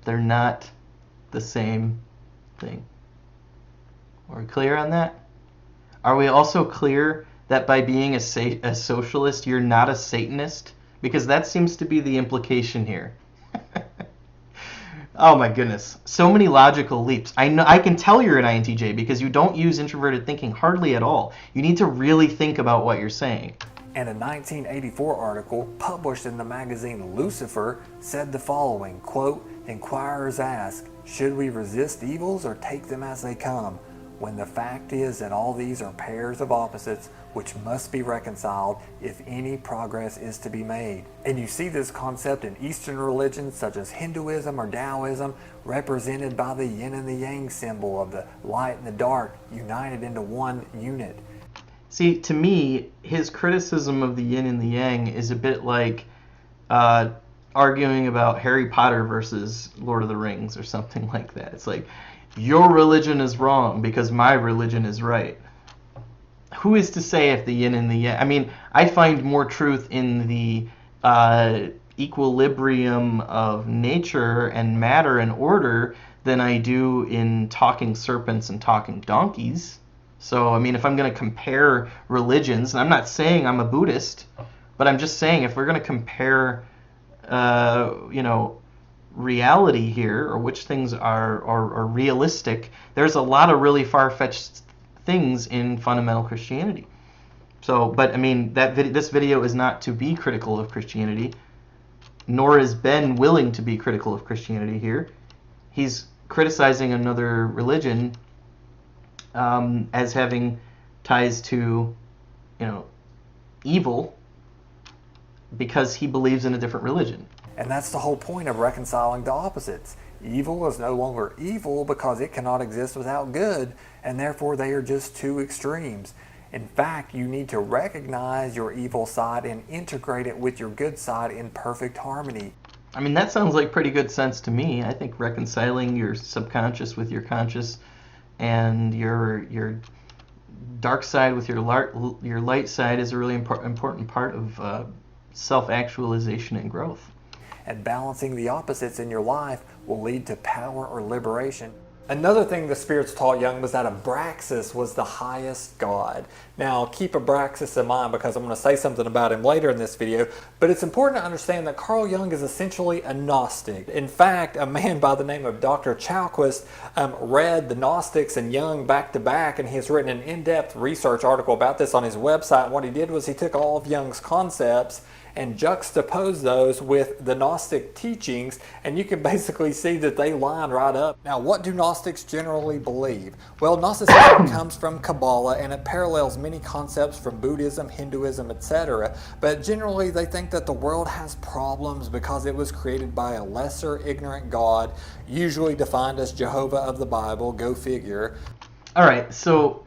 They're not the same thing. Are we clear on that? Are we also clear that by being a socialist, you're not a Satanist? Because that seems to be the implication here. Oh my goodness, so many logical leaps. I can tell you're an INTJ because you don't use introverted thinking hardly at all. You need to really think about what you're saying. And a 1984 article published in the magazine Lucifer said the following, quote, "Inquirers ask, should we resist evils or take them as they come? When the fact is that all these are pairs of opposites which must be reconciled if any progress is to be made." And you see this concept in Eastern religions such as Hinduism or Taoism, represented by the yin and the yang symbol of the light and the dark united into one unit. See, to me, his criticism of the yin and the yang is a bit like arguing about Harry Potter versus Lord of the Rings or something like that. It's like, your religion is wrong because my religion is right. Who is to say if the yin and the yang... I mean, I find more truth in the equilibrium of nature and matter and order than I do in talking serpents and talking donkeys. So, I mean, if I'm going to compare religions, and I'm not saying I'm a Buddhist, but I'm just saying if we're going to compare, reality here, or which things are realistic, there's a lot of really far-fetched things in fundamental Christianity. So, but I mean, this video is not to be critical of Christianity, nor is Ben willing to be critical of Christianity here. He's criticizing another religion as having ties to, evil, because he believes in a different religion. And that's the whole point of reconciling the opposites. Evil is no longer evil because it cannot exist without good, and therefore they are just two extremes. In fact, you need to recognize your evil side and integrate it with your good side in perfect harmony. I mean, that sounds like pretty good sense to me. I think reconciling your subconscious with your conscious, and your dark side with your light side, is a really important part of self-actualization and growth. And balancing the opposites in your life will lead to power or liberation. Another thing the spirits taught Jung was that Abraxas was the highest god. Now, keep Abraxas in mind because I'm going to say something about him later in this video, but it's important to understand that Carl Jung is essentially a Gnostic. In fact, a man by the name of Dr. Chalquist read the Gnostics and Jung back to back, and he has written an in-depth research article about this on his website. And what he did was he took all of Jung's concepts and juxtapose those with the Gnostic teachings, and you can basically see that they line right up. Now, what do Gnostics generally believe? Well, Gnosticism comes from Kabbalah, and it parallels many concepts from Buddhism, Hinduism, etc. But generally, they think that the world has problems because it was created by a lesser ignorant God, usually defined as Jehovah of the Bible, go figure. All right, so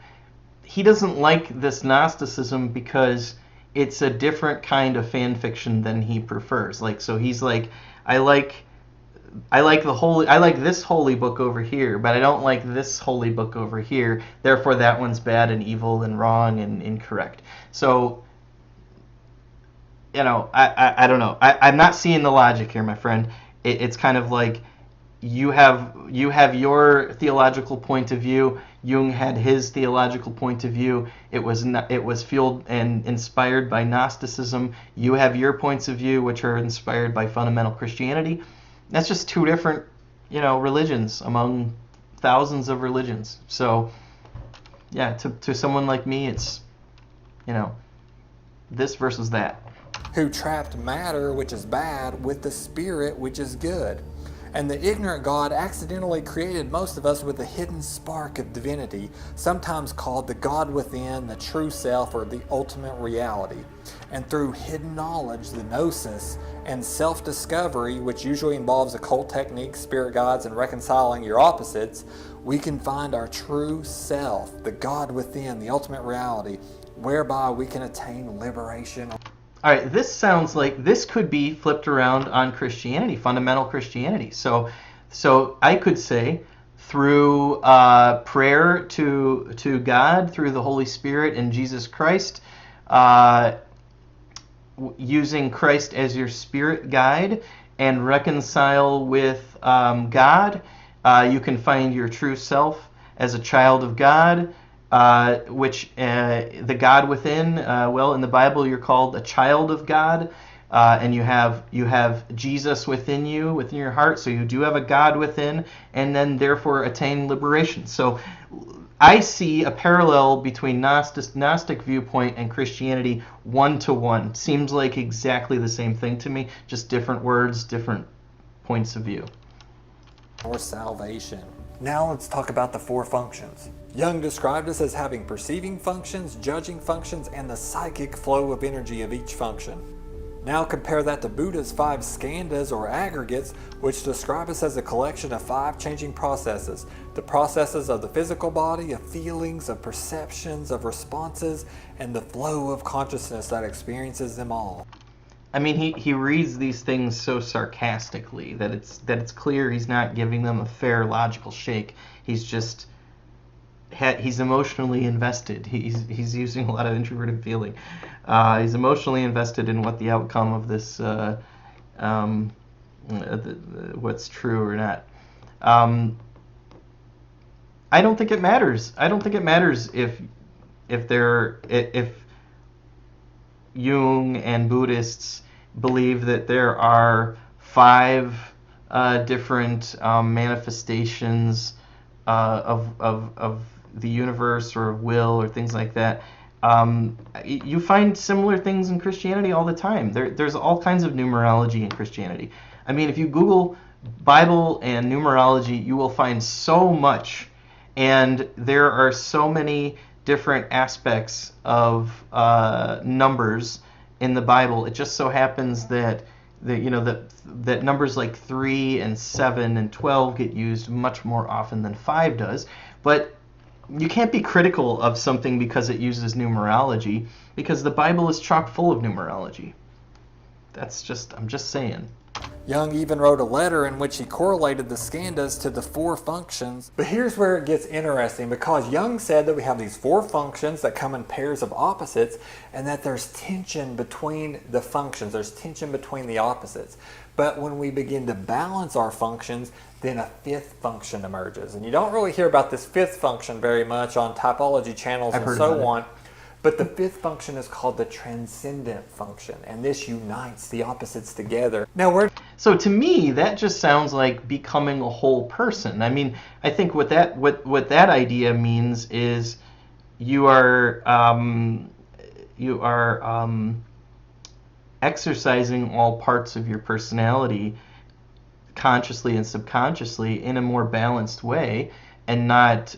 he doesn't like this Gnosticism because it's a different kind of fan fiction than he prefers. So he's like, I like this holy book over here, but I don't like this holy book over here. Therefore, that one's bad and evil and wrong and incorrect. So, I don't know. I'm not seeing the logic here, my friend. It's kind of like you have your theological point of view. Jung had his theological point of view. It was fueled and inspired by Gnosticism. You have your points of view, which are inspired by fundamental Christianity. That's just two different, religions among thousands of religions. So, yeah, to someone like me, it's, this versus that. Who trapped matter, which is bad, with the spirit, which is good. And the ignorant God accidentally created most of us with a hidden spark of divinity, sometimes called the God within, the true self, or the ultimate reality. And through hidden knowledge, the gnosis, and self-discovery, which usually involves occult techniques, spirit guides, and reconciling your opposites, we can find our true self, the God within, the ultimate reality, whereby we can attain liberation. All right, this sounds like this could be flipped around on Christianity, fundamental Christianity. So I could say through prayer to God, through the Holy Spirit and Jesus Christ, using Christ as your spirit guide, and reconcile with God, you can find your true self as a child of God. Which the God within, in the Bible you're called a child of God, and you have Jesus within you, within your heart, so you do have a God within, and then therefore attain liberation. So I see a parallel between Gnostic viewpoint and Christianity 1-to-1. Seems like exactly the same thing to me, just different words, different points of view. Or salvation. Now let's talk about the four functions. Jung described us as having perceiving functions, judging functions, and the psychic flow of energy of each function. Now compare that to Buddha's 5 skandhas or aggregates, which describe us as a collection of 5 changing processes. The processes of the physical body, of feelings, of perceptions, of responses, and the flow of consciousness that experiences them all. I mean, he reads these things so sarcastically that it's clear he's not giving them a fair logical shake. He's just he's emotionally invested. He's using a lot of introverted feeling. He's emotionally invested in what the outcome of this what's true or not. I don't think it matters. I don't think it matters if Jung and Buddhists believe that there are 5 different manifestations of the universe or of will or things like that. You find similar things in Christianity all the time. There's all kinds of numerology in Christianity. I mean, if you Google Bible and numerology, you will find so much, and there are so many different aspects of numbers in the Bible. It just so happens that that numbers like 3 and 7 and 12 get used much more often than 5 does. But you can't be critical of something because it uses numerology, because the Bible is chock full of numerology. I'm just saying. Jung even wrote a letter in which he correlated the skandhas to the 4 functions. But here's where it gets interesting, because Jung said that we have these 4 functions that come in pairs of opposites, and that there's tension between the functions, there's tension between the opposites. But when we begin to balance our functions, then a 5th function emerges. And you don't really hear about this 5th function very much on typology channels and so on. But the 5th function is called the transcendent function, and this unites the opposites together. Now, so to me, that just sounds like becoming a whole person. I mean, I think what that idea means is you are exercising all parts of your personality consciously and subconsciously in a more balanced way, and not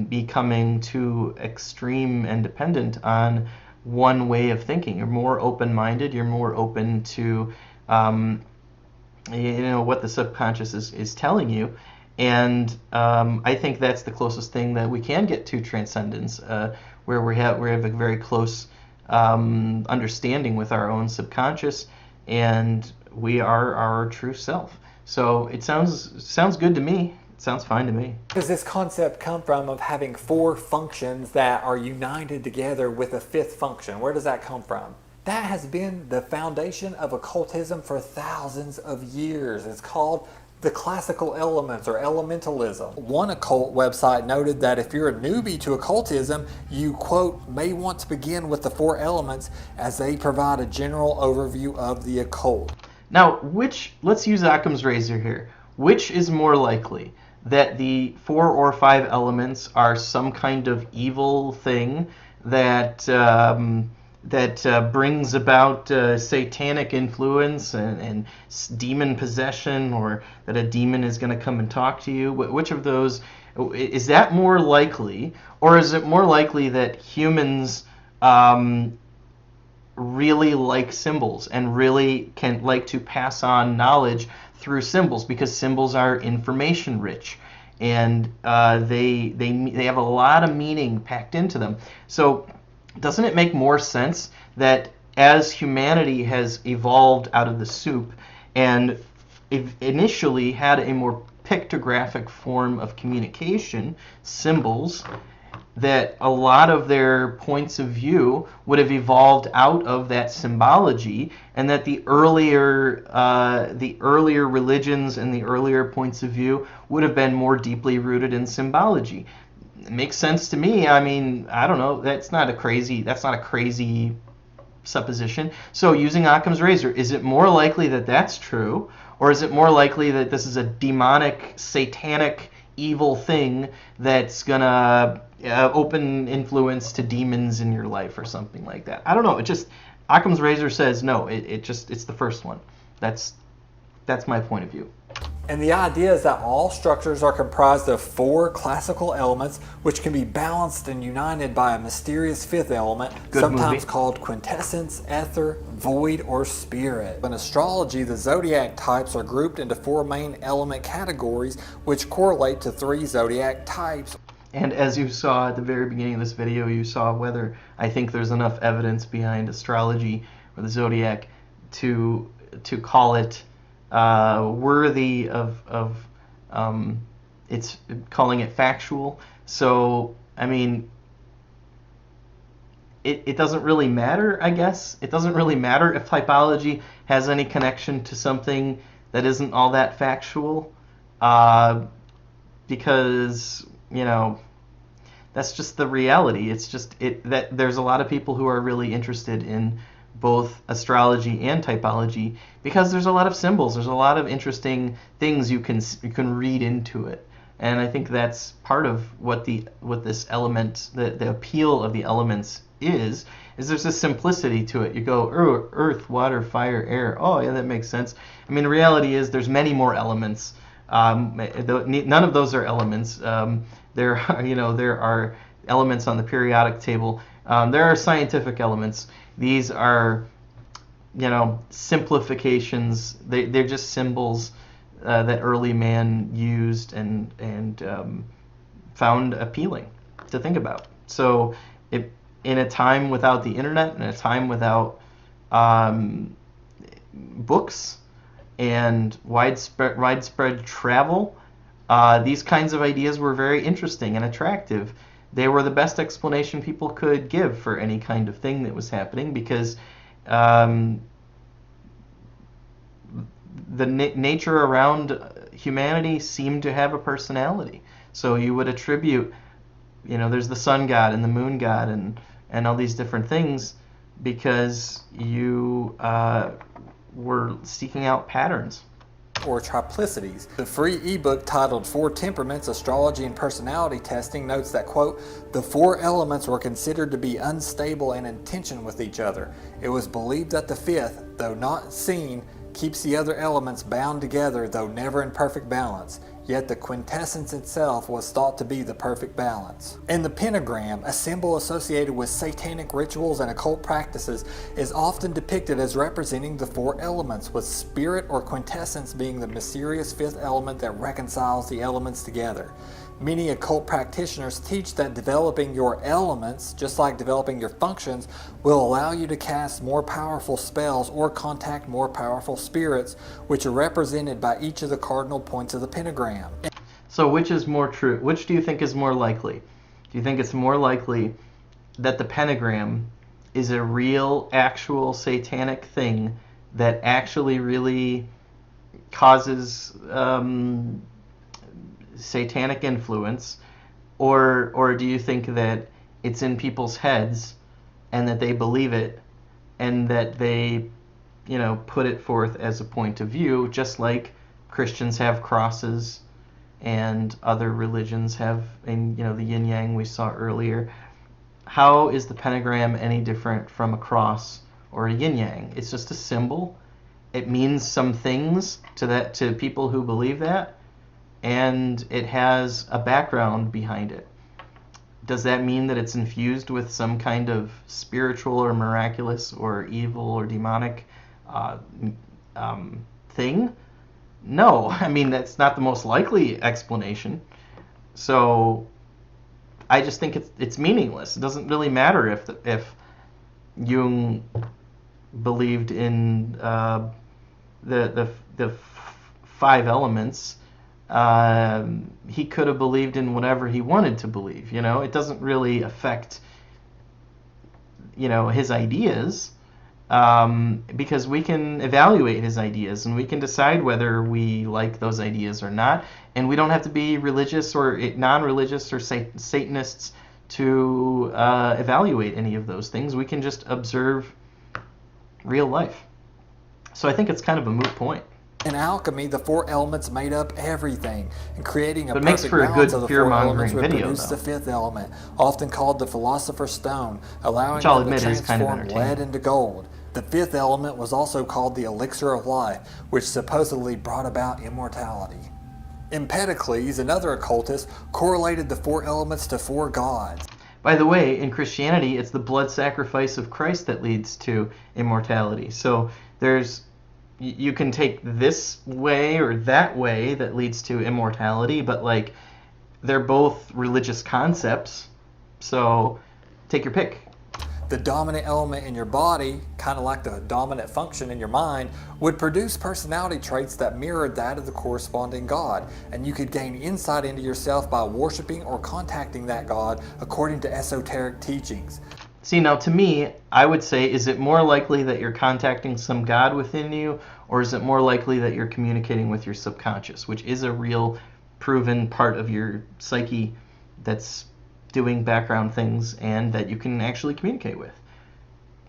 becoming too extreme and dependent on one way of thinking. You're more open-minded. You're more open to what the subconscious is telling you, and I think that's the closest thing that we can get to transcendence, where we have a very close understanding with our own subconscious, and we are our true self. So it sounds good to me. It sounds fine to me. Where does this concept come from of having 4 functions that are united together with a 5th function? Where does that come from? That has been the foundation of occultism for thousands of years. It's called the classical elements, or elementalism. One occult website noted that if you're a newbie to occultism, you, quote, may want to begin with the 4 elements, as they provide a general overview of the occult. Now, let's use Occam's razor here. Which is more likely? That the 4 or 5 elements are some kind of evil thing that brings about satanic influence and demon possession, or that a demon is going to come and talk to you? Which of those is that more likely, or is it more likely that humans really like symbols and really can like to pass on knowledge through symbols, because symbols are information rich, and they have a lot of meaning packed into them? So doesn't it make more sense that as humanity has evolved out of the soup and initially had a more pictographic form of communication, symbols, that a lot of their points of view would have evolved out of that symbology, and that the earlier religions and the earlier points of view would have been more deeply rooted in symbology? It makes sense to me. I mean, I don't know. That's not a crazy supposition. So using Occam's razor, is it more likely that that's true, or is it more likely that this is a demonic, satanic, evil thing that's gonna open influence to demons in your life or something like that? I don't know. It just, Occam's razor says no. It's the first one. That's my point of view. And the idea is that all structures are comprised of 4 classical elements, which can be balanced and united by a mysterious 5th element, sometimes called quintessence, ether, void, or spirit. In astrology, the zodiac types are grouped into 4 main element categories, which correlate to 3 zodiac types. And as you saw at the very beginning of this video, you saw whether I think there's enough evidence behind astrology or the zodiac to call it worthy of it's calling it factual. So I mean, it doesn't really matter, I guess. It doesn't really matter if typology has any connection to something that isn't all that factual, because you know, that's just the reality. It's just that there's a lot of people who are really interested in both astrology and typology because there's a lot of symbols. There's a lot of interesting things you can read into it. And I think that's part of what this element, the appeal of the elements is there's a simplicity to it. You go earth, water, fire, air. Oh yeah, that makes sense. I mean, the reality is there's many more elements. None of those are elements. There are elements on the periodic table. There are scientific elements. These are, simplifications. They're just symbols that early man used and found appealing to think about. So, in a time without the internet, in a time without books and widespread travel, these kinds of ideas were very interesting and attractive. They were the best explanation people could give for any kind of thing that was happening because the nature around humanity seemed to have a personality. So you would attribute, there's the sun god and the moon god and all these different things because you were seeking out patterns. Or triplicities. The free ebook titled 4 Temperaments, Astrology and Personality Testing notes that, quote, the 4 elements were considered to be unstable and in tension with each other. It was believed that the 5th, though not seen, keeps the other elements bound together, though never in perfect balance. Yet the quintessence itself was thought to be the perfect balance. And the pentagram, a symbol associated with satanic rituals and occult practices, is often depicted as representing the 4 elements, with spirit or quintessence being the mysterious 5th element that reconciles the elements together. Many occult practitioners teach that developing your elements, just like developing your functions, will allow you to cast more powerful spells or contact more powerful spirits, which are represented by each of the cardinal points of the pentagram. So which is more true? Which do you think is more likely? Do you think it's more likely that the pentagram is a real, actual satanic thing that actually really causes satanic influence, or do you think that it's in people's heads and that they believe it and that they put it forth as a point of view, just like Christians have crosses and other religions have, and the yin yang we saw earlier? How is the pentagram any different from a cross or a yin yang? It's just a symbol. It means some things to people who believe that, and it has a background behind it. Does that mean that it's infused with some kind of spiritual or miraculous or evil or demonic thing? No, I mean, that's not the most likely explanation. So I just think it's meaningless. It doesn't really matter if Jung believed in the 5 elements. He could have believed in whatever he wanted to believe. It doesn't really affect his ideas, because we can evaluate his ideas and we can decide whether we like those ideas or not, and we don't have to be religious or non-religious or Satanists to evaluate any of those things. We can just observe real life. So I think it's kind of a moot point. In alchemy, the 4 elements made up everything, and creating a But it makes perfect for a balance good of the 4 fear-mongering elements would video, produce though. the 5th element, often called the Philosopher's Stone, allowing Which I'll them to admit is kind of transform entertaining. lead into gold. The 5th element was also called the Elixir of Life, which supposedly brought about immortality. Empedocles, another occultist, correlated the 4 elements to 4 gods. By the way, in Christianity, it's the blood sacrifice of Christ that leads to immortality. So you can take this way or that way that leads to immortality, but they're both religious concepts. So take your pick. The dominant element in your body, kind of like the dominant function in your mind, would produce personality traits that mirrored that of the corresponding god, and you could gain insight into yourself by worshiping or contacting that god according to esoteric teachings. See, now to me, I would say, is it more likely that you're contacting some god within you, or is it more likely that you're communicating with your subconscious, which is a real proven part of your psyche that's doing background things and that you can actually communicate with.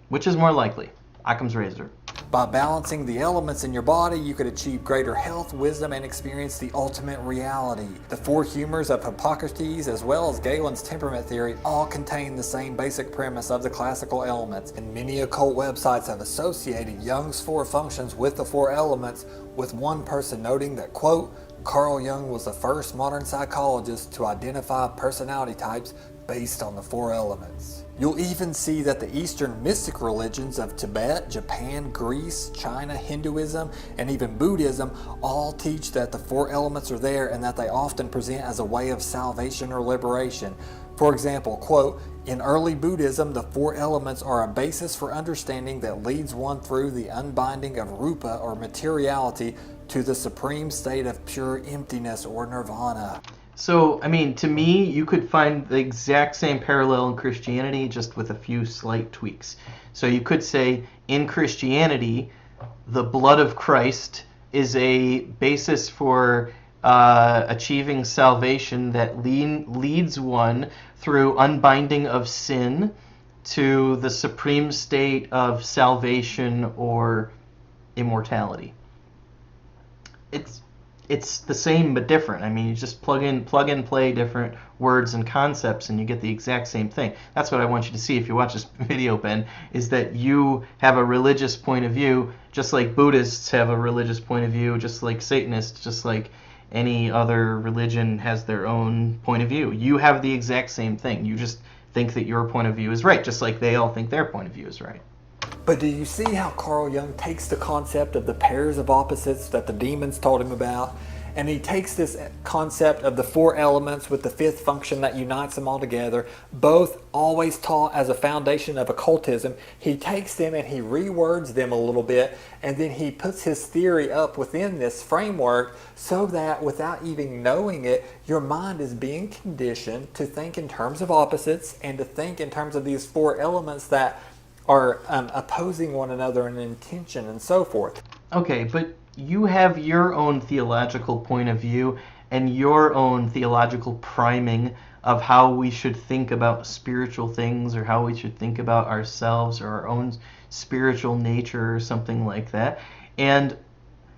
Which is more likely? Occam's razor. By balancing the elements in your body, you could achieve greater health, wisdom, and experience the ultimate reality. The four humors of Hippocrates, as well as Galen's temperament theory, all contain the same basic premise of the classical elements, and many occult websites have associated Jung's four functions with the four elements, with one person noting that, quote, Carl Jung was the first modern psychologist to identify personality types based on the four elements. You'll even see that the Eastern mystic religions of Tibet, Japan, Greece, China, Hinduism, and even Buddhism all teach that the four elements are there and that they often present as a way of salvation or liberation. For example, quote, in early Buddhism, the four elements are a basis for understanding that leads one through the unbinding of rupa or materiality to the supreme state of pure emptiness or nirvana. So, I mean, to me, you could find the exact same parallel in Christianity, just with a few slight tweaks. So you could say, in Christianity, the blood of Christ is a basis for achieving salvation that leads one through unbinding of sin to the supreme state of salvation or immortality. It's the same but different. I mean, you just plug and play different words and concepts and you get the exact same thing. That's what I want you to see if you watch this video, Ben, is that you have a religious point of view, just like Buddhists have a religious point of view, just like Satanists, just like any other religion has their own point of view. You have the exact same thing. You just think that your point of view is right, just like they all think their point of view is right. But do you see how Carl Jung takes the concept of the pairs of opposites that the demons told him about, and he takes this concept of the four elements with the fifth function that unites them all together, both always taught as a foundation of occultism. He takes them and he rewords them a little bit, and then he puts his theory up within this framework so that without even knowing it, your mind is being conditioned to think in terms of opposites and to think in terms of these four elements that are opposing one another in intention and so forth. Okay, but you have your own theological point of view and your own theological priming of how we should think about spiritual things or how we should think about ourselves or our own spiritual nature or something like that. And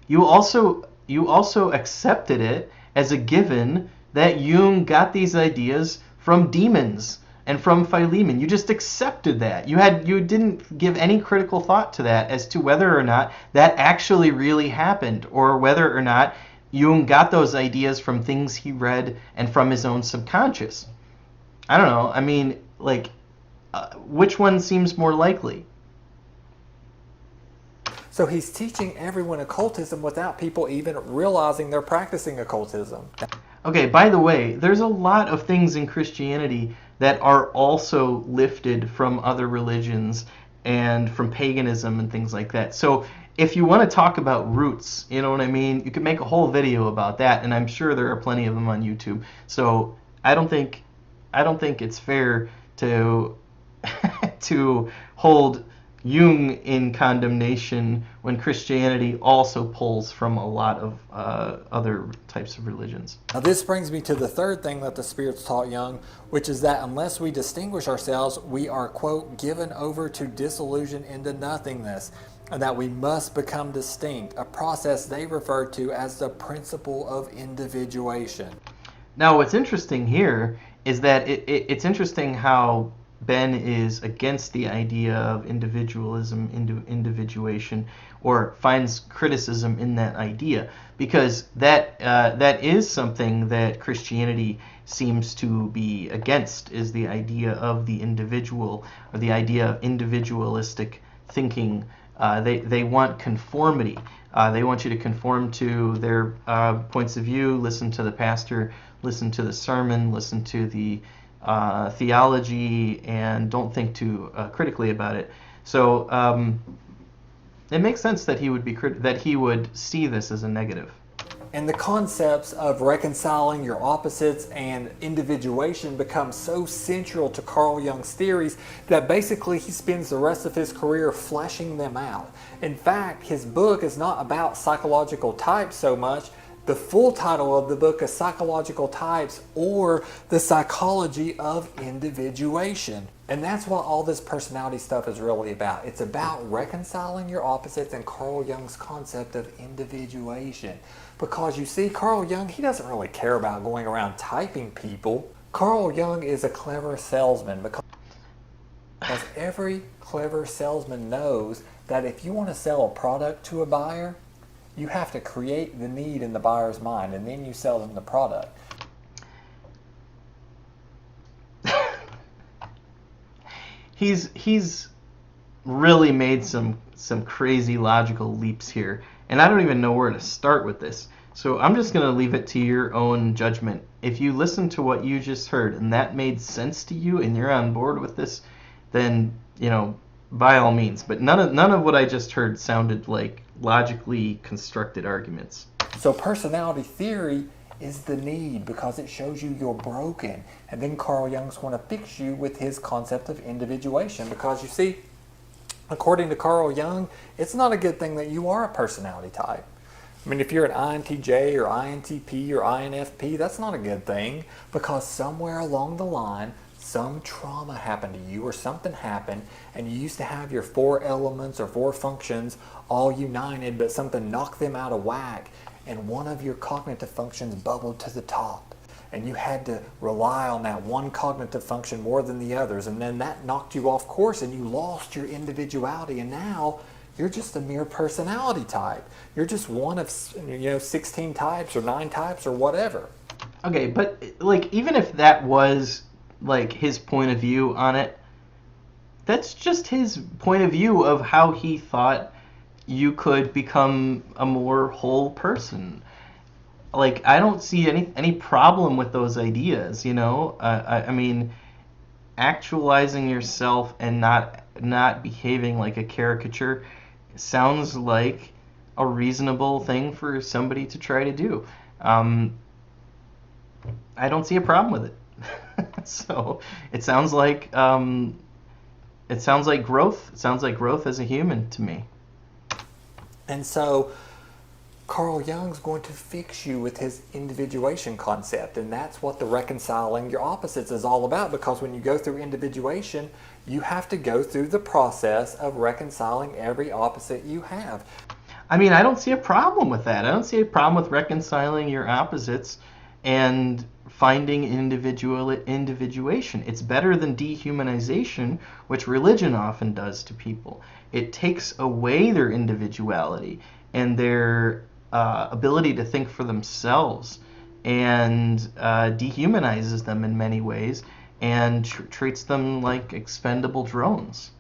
you also accepted it as a given that Jung got these ideas from demons and from Philemon. You just accepted that. You didn't give any critical thought to that as to whether or not that actually really happened or whether or not Jung got those ideas from things he read and from his own subconscious. I don't know. I mean, like, which one seems more likely? So he's teaching everyone occultism without people even realizing they're practicing occultism. Okay, by the way, there's a lot of things in Christianity that are also lifted from other religions and from paganism and things like that. So if you want to talk about roots, you know what I mean, you could make a whole video about that, and I'm sure there are plenty of them on YouTube. So I don't think it's fair to to hold Jung in condemnation when Christianity also pulls from a lot of other types of religions. Now this brings me to the third thing that the spirits taught Jung, which is that unless we distinguish ourselves, we are, quote, given over to disillusion into nothingness, and that we must become distinct, a process they refer to as the principle of individuation. Now what's interesting here is that it's interesting how Ben is against the idea of individualism, individuation, or finds criticism in that idea, because that is something that Christianity seems to be against, is the idea of the individual, or the idea of individualistic thinking. They want conformity. They want you to conform to their points of view, listen to the pastor, listen to the sermon, listen to the theology, and don't think too critically about it. So it makes sense that he would see this as a negative. And the concepts of reconciling your opposites and individuation become so central to Carl Jung's theories that basically he spends the rest of his career fleshing them out. In fact, his book is not about psychological types so much The full title of the book is Psychological Types, or The Psychology of Individuation. And that's what all this personality stuff is really about. It's about reconciling your opposites and Carl Jung's concept of individuation. Because you see, Carl Jung, he doesn't really care about going around typing people. Carl Jung is a clever salesman because every clever salesman knows that if you want to sell a product to a buyer, you have to create the need in the buyer's mind, and then you sell them the product. He's really made some crazy logical leaps here, and I don't even know where to start with this. So I'm just going to leave it to your own judgment. If you listen to what you just heard and that made sense to you and you're on board with this, then, by all means. But none of what I just heard sounded like logically constructed arguments. So personality theory is the need because it shows you you're broken. And then Carl Jung's going to fix you with his concept of individuation, because you see, according to Carl Jung, it's not a good thing that you are a personality type. I mean, if you're an INTJ or INTP or INFP, that's not a good thing, because somewhere along the line, some trauma happened to you or something happened, and you used to have your 4 elements or 4 functions all united, but something knocked them out of whack, and one of your cognitive functions bubbled to the top, and you had to rely on that one cognitive function more than the others, and then that knocked you off course and you lost your individuality, and now you're just a mere personality type. You're just one of 16 types or 9 types or whatever. Okay, but even if that was his point of view on it, that's just his point of view of how he thought you could become a more whole person. I don't see any problem with those ideas, I mean, actualizing yourself and not behaving like a caricature sounds like a reasonable thing for somebody to try to do. I don't see a problem with it. So it sounds like growth. It sounds like growth as a human to me. And so Carl Jung's going to fix you with his individuation concept, and that's what the reconciling your opposites is all about, because when you go through individuation, you have to go through the process of reconciling every opposite you have. I mean, I don't see a problem with that. I don't see a problem with reconciling your opposites and finding individuation. It's better than dehumanization, which religion often does to people. It takes away their individuality and their ability to think for themselves, and dehumanizes them in many ways, and treats them like expendable drones.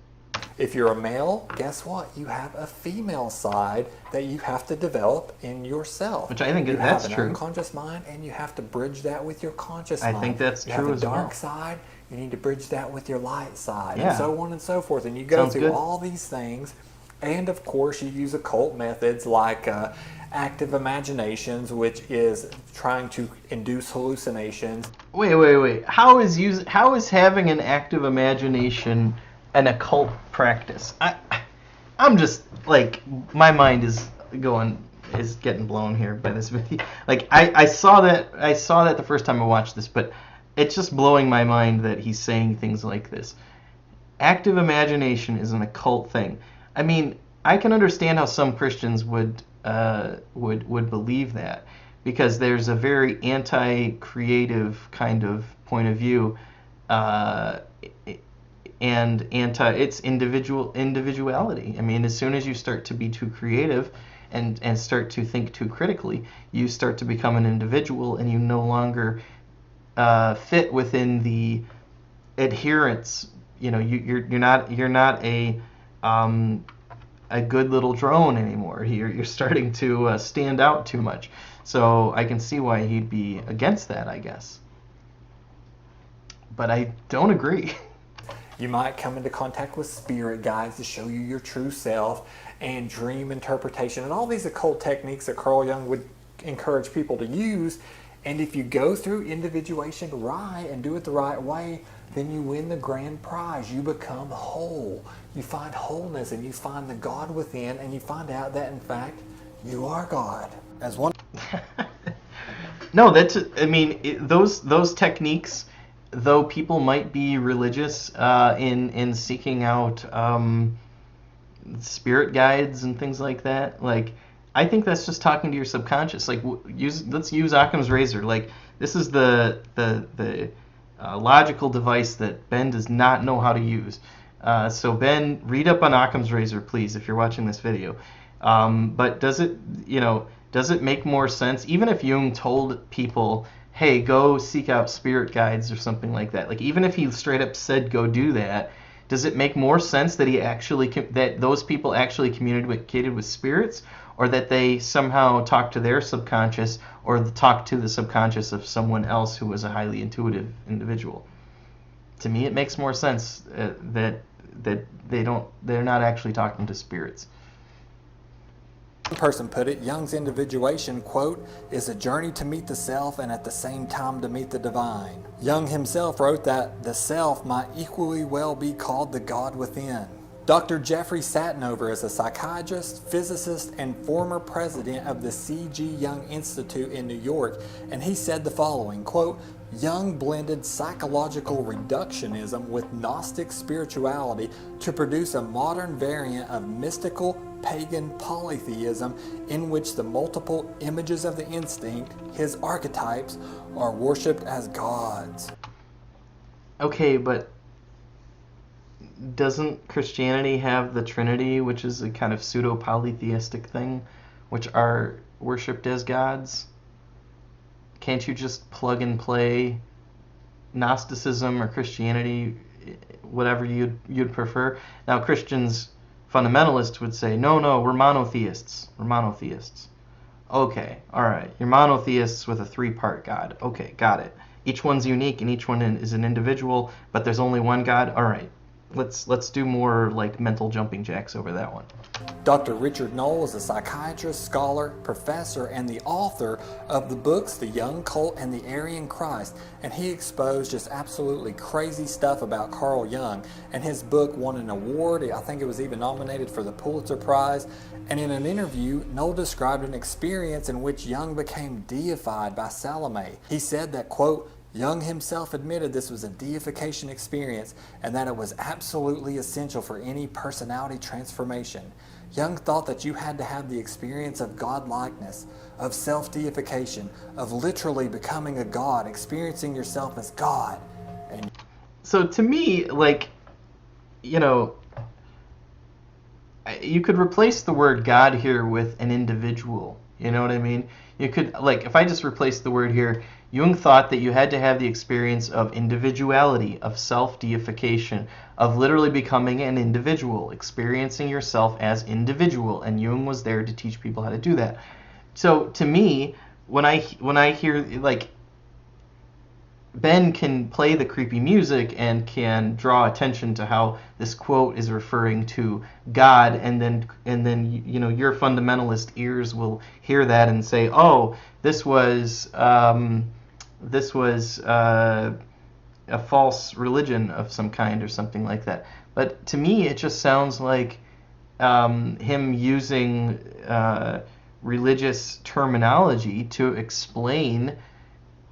If you're a male, guess what? You have a female side that you have to develop in yourself. Which I think you that's have an true. Unconscious mind, and you have to bridge that with your conscious mind. I think that's you true have a as dark well. side, you need to bridge that with your light side, Yeah. and so on and so forth. And you go Sounds through good. all these things, and of course you use occult methods like active imaginations, which is trying to induce hallucinations. Wait. How is having an active imagination an occult practice? I'm just my mind is getting blown here by this video. I saw that the first time I watched this, but it's just blowing my mind that he's saying things like this. Active imagination is an occult thing. I mean, I can understand how some Christians would believe that, because there's a very anti-creative kind of point of view, and it's individuality. I mean, as soon as you start to be too creative and start to think too critically, you start to become an individual, and you no longer fit within the adherence. You're not a good little drone anymore. You're starting to stand out too much. So I can see why he'd be against that, I guess. But I don't agree. You might come into contact with spirit guides to show you your true self, and dream interpretation, and all these occult techniques that Carl Jung would encourage people to use. And if you go through individuation right and do it the right way, then you win the grand prize. You become whole. You find wholeness, and you find the God within, and you find out that in fact you are God. As one No, that's, I mean, those techniques, though people might be religious in seeking out spirit guides and things like that, like, I think that's just talking to your subconscious. Like, let's use Occam's razor. Like, this is the logical device that Ben does not know how to use. So Ben, read up on Occam's razor, please, if you're watching this video. But does it make more sense, even if Jung told people, hey, go seek out spirit guides or something like that? Like, even if he straight up said go do that, does it make more sense that that those people actually communicated with spirits, or that they somehow talked to their subconscious, or talked to the subconscious of someone else who was a highly intuitive individual? To me, it makes more sense that they're not actually talking to spirits. One person put it, Jung's individuation, quote, is a journey to meet the self and at the same time to meet the divine. Jung himself wrote that the self might equally well be called the God within. Dr. Jeffrey Satinover is a psychiatrist, physicist, and former president of the C.G. Jung Institute in New York, and he said the following, quote, Jung blended psychological reductionism with Gnostic spirituality to produce a modern variant of mystical pagan polytheism in which the multiple images of the instinct, his archetypes, are worshipped as gods. Okay, but doesn't Christianity have the Trinity, which is a kind of pseudo-polytheistic thing, which are worshipped as gods? Can't you just plug and play Gnosticism or Christianity, whatever you'd prefer? Now, Christians, fundamentalists would say, no, we're monotheists. We're monotheists. Okay, all right. You're monotheists with a three-part God. Okay, got it. Each one's unique and each one is an individual, but there's only one God. All right. Let's do more like mental jumping jacks over that one. Dr. Richard Knoll is a psychiatrist, scholar, professor, and the author of the books The Young Cult and The Aryan Christ, and he exposed just absolutely crazy stuff about Carl Jung, and his book won an award. I think it was even nominated for the Pulitzer Prize, and in an interview, Knoll described an experience in which Jung became deified by Salome. He said that, quote, Jung himself admitted this was a deification experience and that it was absolutely essential for any personality transformation. Jung thought that you had to have the experience of godlikeness, of self-deification, of literally becoming a god, experiencing yourself as God. And so to me, like, you could replace the word God here with an individual. You know what I mean? You could, like, if I just replace the word here, Jung thought that you had to have the experience of individuality, of self-deification, of literally becoming an individual, experiencing yourself as individual, and Jung was there to teach people how to do that. So to me, when I hear, like, Ben can play the creepy music and can draw attention to how this quote is referring to God, and then your fundamentalist ears will hear that and say, oh, this was a false religion of some kind or something like that. But to me, it just sounds like him using religious terminology to explain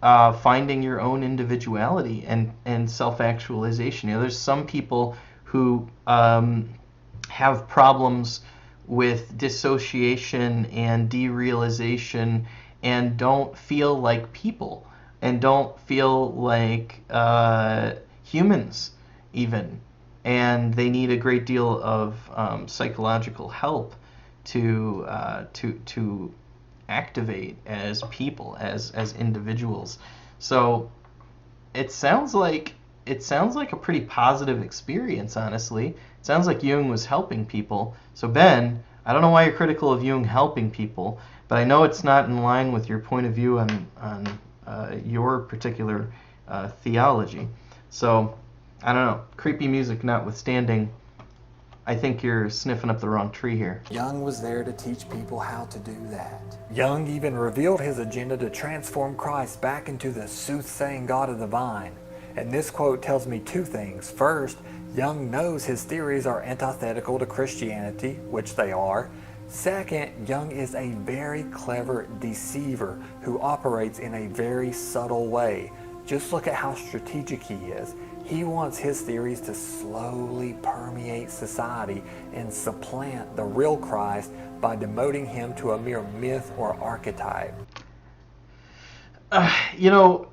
finding your own individuality and self-actualization. There's some people who have problems with dissociation and derealization and don't feel like people and don't feel like humans even, and they need a great deal of psychological help to activate as people, as individuals. So it sounds like a pretty positive experience, honestly. It sounds like Jung was helping people. So Ben, I don't know why you're critical of Jung helping people, but I know it's not in line with your point of view on your particular theology. So I don't know, creepy music notwithstanding, I think you're sniffing up the wrong tree here. Jung was there to teach people how to do that. Jung even revealed his agenda to transform Christ back into the soothsaying God of the vine. And this quote tells me two things. First, Jung knows his theories are antithetical to Christianity, which they are. Second, Jung is a very clever deceiver who operates in a very subtle way. Just look at how strategic he is. He wants his theories to slowly permeate society and supplant the real Christ by demoting him to a mere myth or archetype. You know,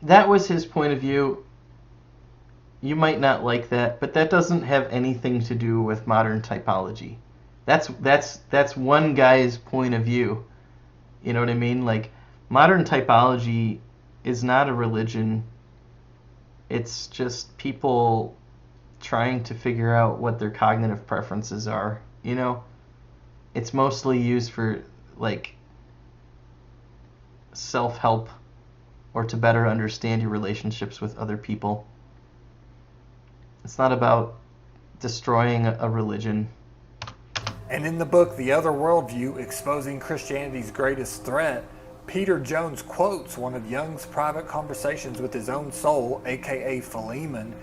that was his point of view. You might not like that, but that doesn't have anything to do with modern typology. That's one guy's point of view. You know what I mean? Like, modern typology is not a religion. It's just people trying to figure out what their cognitive preferences are, you know? It's mostly used for, like, self-help or to better understand your relationships with other people. It's not about destroying a religion. And in the book, The Other Worldview, Exposing Christianity's Greatest Threat, Peter Jones quotes one of Jung's private conversations with his own soul, aka Philemon.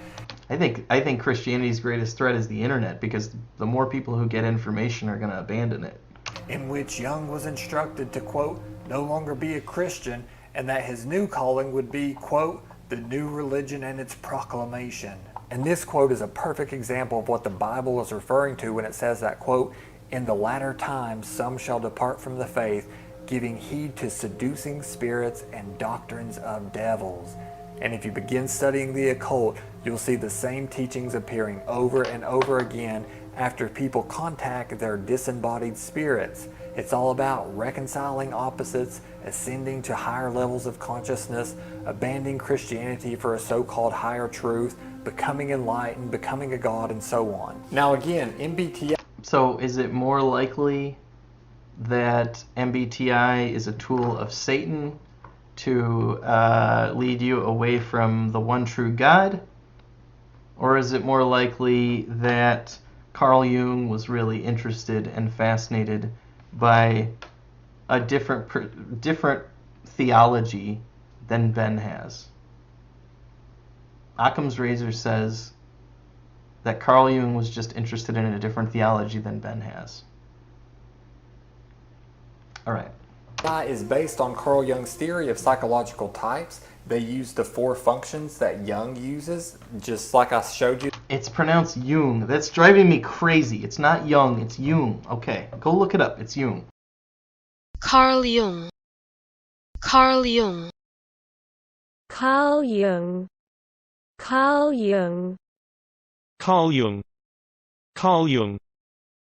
I think Christianity's greatest threat is the internet, because the more people who get information are going to abandon it. In which Jung was instructed to, quote, no longer be a Christian, and that his new calling would be, quote, the new religion and its proclamation. And this quote is a perfect example of what the Bible is referring to when it says that, quote, in the latter times some shall depart from the faith, giving heed to seducing spirits and doctrines of devils. And if you begin studying the occult, you'll see the same teachings appearing over and over again after people contact their disembodied spirits. It's all about reconciling opposites, ascending to higher levels of consciousness, abandoning Christianity for a so-called higher truth, becoming enlightened, becoming a god, and so on. Now again, MBTI... So is it more likely that MBTI is a tool of Satan to lead you away from the one true God? Or is it more likely that Carl Jung was really interested and fascinated by a different theology than Ben has? Occam's razor says that Carl Jung was just interested in a different theology than Ben has. All right. Is based on Carl Jung's theory of psychological types. They use the 4 functions that Jung uses, just like I showed you. It's pronounced Jung. That's driving me crazy. It's not Jung, it's Jung. Okay, go look it up. It's Jung. Carl Jung. Carl Jung. Carl Jung. Carl Jung. Carl Jung. Carl Jung.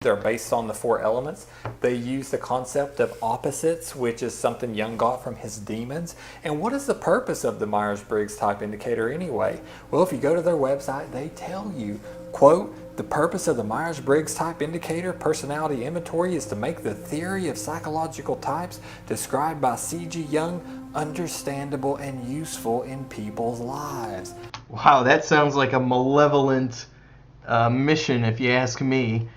They're based on the 4 elements. They use the concept of opposites, which is something Jung got from his demons. And what is the purpose of the Myers-Briggs type indicator anyway? Well, if you go to their website, they tell you, quote, the purpose of the Myers-Briggs type indicator personality inventory is to make the theory of psychological types described by C.G. Jung understandable and useful in people's lives. Wow, that sounds like a malevolent mission, if you ask me.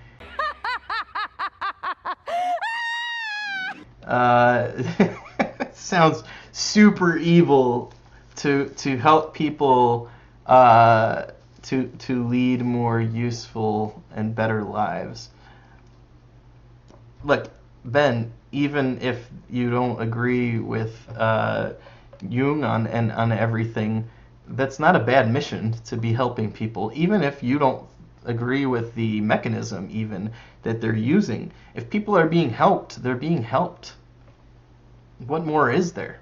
Sounds super evil to help people to lead more useful and better lives. Look, Ben, even if you don't agree with Jung on everything, that's not a bad mission to be helping people, even if you don't agree with the mechanism even that they're using. If people are being helped, they're being helped. What more is there?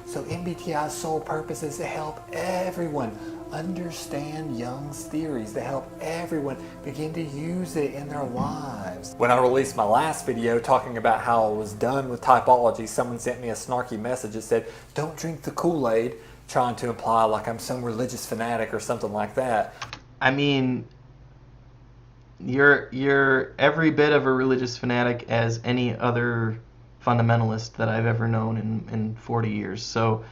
So MBTI's sole purpose is to help everyone understand Jung's theories, to help everyone begin to use it in their lives. When I released my last video talking about how I was done with typology, someone sent me a snarky message that said, don't drink the Kool-Aid, trying to imply like I'm some religious fanatic or something like that. I mean, you're every bit of a religious fanatic as any other fundamentalist that I've ever known in 40 years. So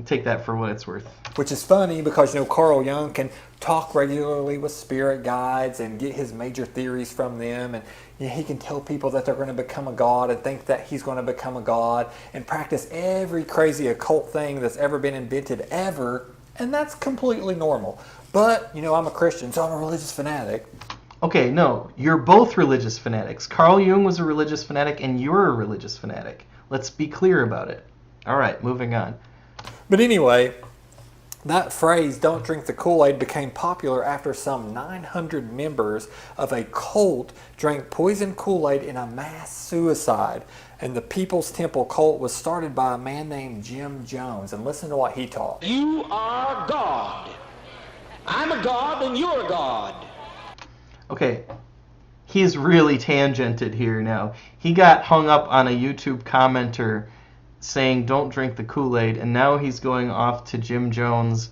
take that for what it's worth. Which is funny because, you know, Carl Jung can talk regularly with spirit guides and get his major theories from them, and you know, he can tell people that they're going to become a god and think that he's going to become a god and practice every crazy occult thing that's ever been invented ever, and that's completely normal. But, you know, I'm a Christian, so I'm a religious fanatic. Okay, no, you're both religious fanatics. Carl Jung was a religious fanatic, and you're a religious fanatic. Let's be clear about it. All right, moving on. But anyway, that phrase, "don't drink the Kool-Aid," became popular after some 900 members of a cult drank poison Kool-Aid in a mass suicide. And the People's Temple cult was started by a man named Jim Jones. And listen to what he taught. You are God. I'm a God and you're a God. Okay, he's really tangented here now. He got hung up on a YouTube commenter saying don't drink the Kool-Aid, and now he's going off to Jim Jones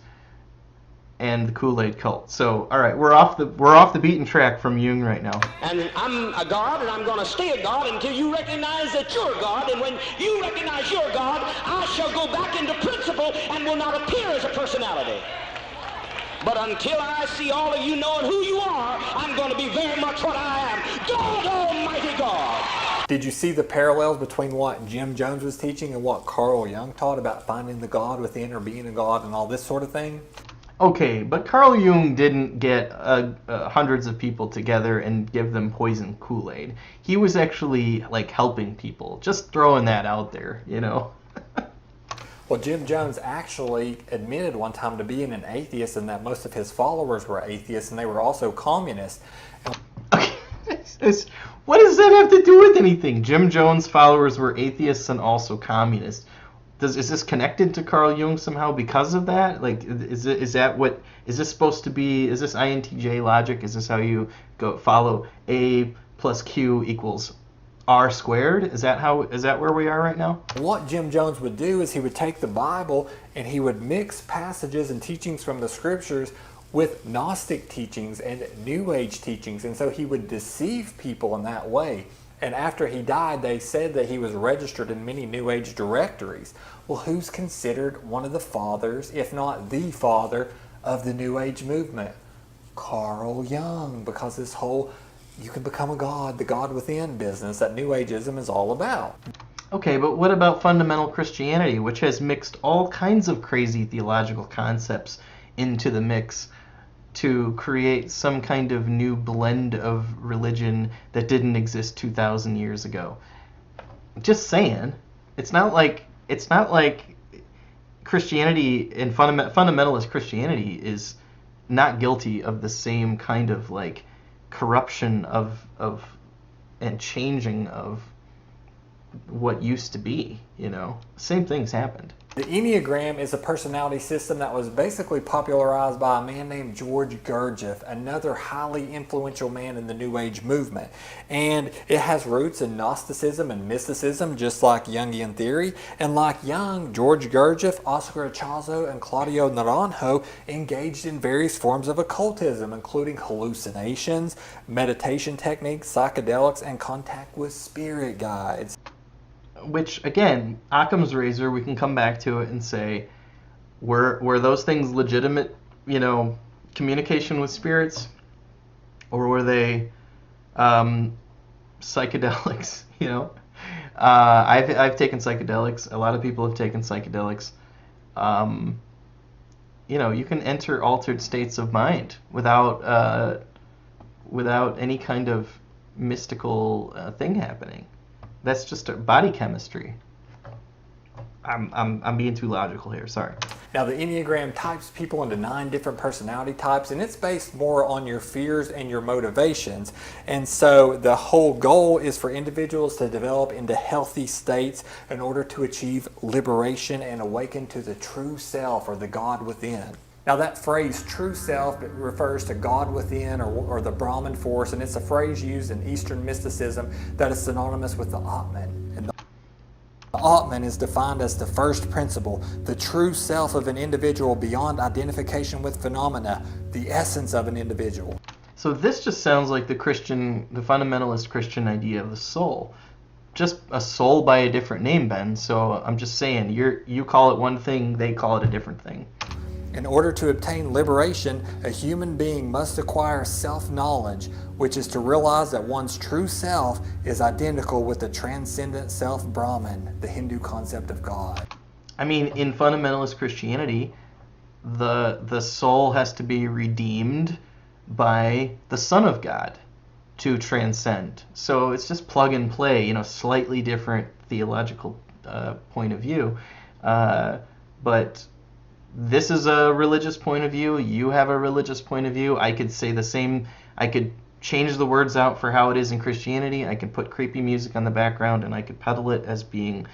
and the Kool-Aid cult. So, all right, we're off the beaten track from Jung right now. And I'm a God, and I'm going to stay a God until you recognize that you're God. And when you recognize you're God, I shall go back into principle and will not appear as a personality. But until I see all of you knowing who you are, I'm going to be very much what I am. God Almighty God. Did you see the parallels between what Jim Jones was teaching and what Carl Jung taught about finding the God within or being a God and all this sort of thing? Okay, but Carl Jung didn't get hundreds of people together and give them poison Kool-Aid. He was actually, like, helping people. Just throwing that out there, you know? Well, Jim Jones actually admitted one time to being an atheist and that most of his followers were atheists and they were also communists. What does that have to do with anything? Jim Jones' followers were atheists and also communists. Is this connected to Carl Jung somehow because of that? Like, is this supposed to be? Is this INTJ logic? Is this how you go follow A plus Q equals R squared? Is that where we are right now? What Jim Jones would do is he would take the Bible and he would mix passages and teachings from the scriptures with Gnostic teachings and New Age teachings, and so he would deceive people in that way. And after he died, they said that he was registered in many New Age directories. Well, who's considered one of the fathers, if not the father, of the New Age movement? Carl Jung, because this whole you can become a God, the God within business that New Ageism is all about. Okay, but what about fundamental Christianity, which has mixed all kinds of crazy theological concepts into the mix to create some kind of new blend of religion that didn't exist 2,000 years ago? Just saying. It's not like Christianity and fundamentalist Christianity is not guilty of the same kind of like corruption of and changing of what used to be, you know. Same things happened. The Enneagram is a personality system that was basically popularized by a man named George Gurdjieff, another highly influential man in the New Age movement. And it has roots in Gnosticism and mysticism, just like Jungian theory. And like Jung, George Gurdjieff, Oscar Ichazo, and Claudio Naranjo engaged in various forms of occultism, including hallucinations, meditation techniques, psychedelics, and contact with spirit guides. Which, again, Occam's razor, we can come back to it and say, were those things legitimate, you know, communication with spirits? Or were they psychedelics, you know? I've taken psychedelics. A lot of people have taken psychedelics. You know, you can enter altered states of mind without any kind of mystical thing happening. That's just body chemistry. I'm being too logical here, sorry. Now the Enneagram types people into 9 different personality types, and it's based more on your fears and your motivations. And so the whole goal is for individuals to develop into healthy states in order to achieve liberation and awaken to the true self or the God within. Now that phrase, true self, it refers to God within or the Brahman force, and it's a phrase used in Eastern mysticism that is synonymous with the Atman. And the Atman is defined as the first principle, the true self of an individual beyond identification with phenomena, the essence of an individual. So this just sounds like the fundamentalist Christian idea of the soul. Just a soul by a different name, Ben. So I'm just saying, you call it one thing, they call it a different thing. In order to obtain liberation, a human being must acquire self-knowledge, which is to realize that one's true self is identical with the transcendent self Brahman, the Hindu concept of God. I mean, in fundamentalist Christianity, the soul has to be redeemed by the Son of God to transcend. So it's just plug and play, slightly different theological point of view. But this is a religious point of view. You have a religious point of view. I could say the same. I could change the words out for how it is in Christianity. I could put creepy music on the background and I could peddle it as being,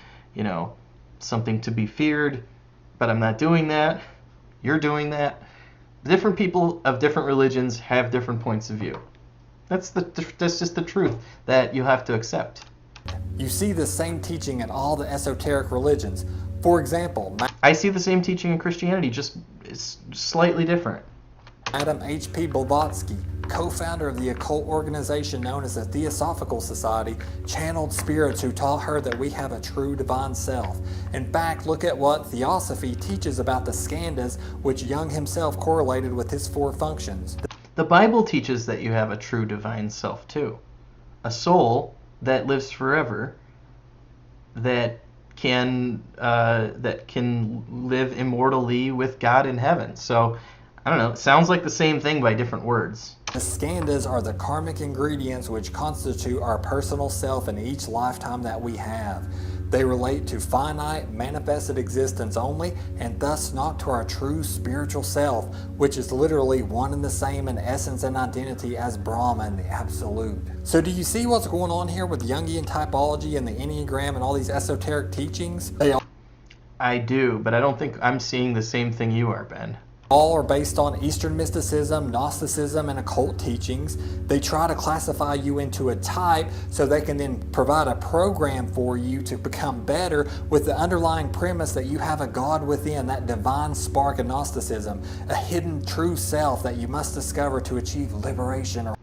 something to be feared. But I'm not doing that. You're doing that. Different people of different religions have different points of view. That's just the truth that you have to accept. You see the same teaching in all the esoteric religions. For example, I see the same teaching in Christianity, just it's slightly different. Madam H.P. Blavatsky, co-founder of the occult organization known as the Theosophical Society, channeled spirits who taught her that we have a true divine self. In fact, look at what Theosophy teaches about the skandhas, which Jung himself correlated with his 4 functions. The Bible teaches that you have a true divine self too. A soul that lives forever, that can live immortally with God in heaven. So, I don't know, it sounds like the same thing by different words. The skandhas are the karmic ingredients which constitute our personal self in each lifetime that we have. They relate to finite, manifested existence only, and thus not to our true spiritual self, which is literally one and the same in essence and identity as Brahman, the Absolute. So do you see what's going on here with Jungian typology and the Enneagram and all these esoteric teachings? I do, but I don't think I'm seeing the same thing you are, Ben. All are based on Eastern mysticism, Gnosticism, and occult teachings. They try to classify you into a type so they can then provide a program for you to become better with the underlying premise that you have a God within, that divine spark of Gnosticism, a hidden true self that you must discover to achieve liberation or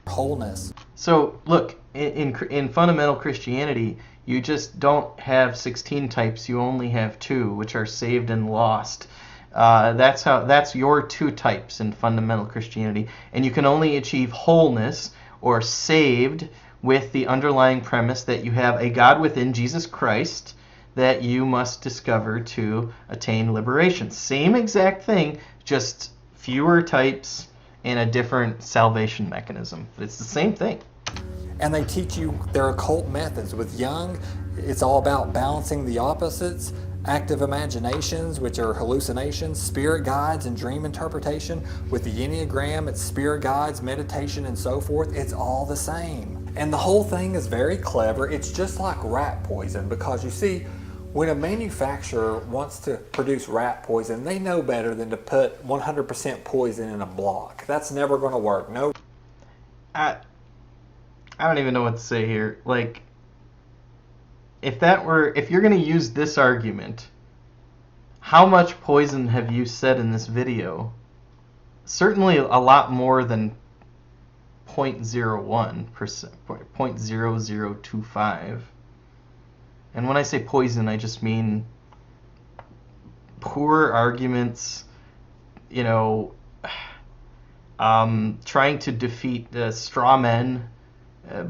wholeness. So, look, in fundamental Christianity, you just don't have 16 types, you only have 2, which are saved and lost. That's your 2 types in fundamental Christianity, and you can only achieve wholeness or saved with the underlying premise that you have a God within, Jesus Christ, that you must discover to attain liberation. Same exact thing, just fewer types and a different salvation mechanism. But it's the same thing. And they teach you their occult methods. With Jung, it's all about balancing the opposites. Active imaginations, which are hallucinations, spirit guides, and dream interpretation. With the Enneagram, it's spirit guides, meditation, and so forth. It's all the same. And the whole thing is very clever. It's just like rat poison, because you see, when a manufacturer wants to produce rat poison, they know better than to put 100% poison in a block. That's never going to work. No. I don't even know what to say here. Like, if you're going to use this argument, how much poison have you said in this video? Certainly a lot more than 0.01%, 0.0025. And when I say poison, I just mean poor arguments, trying to defeat straw men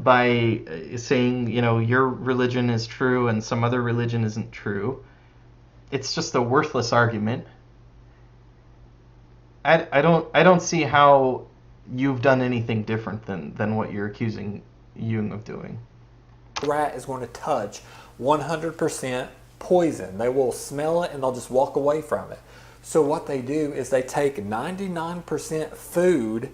by saying, your religion is true and some other religion isn't true. It's just a worthless argument. I don't see how you've done anything different than what you're accusing Jung of doing. The rat is going to touch 100% poison. They will smell it and they'll just walk away from it. So what they do is they take 99% food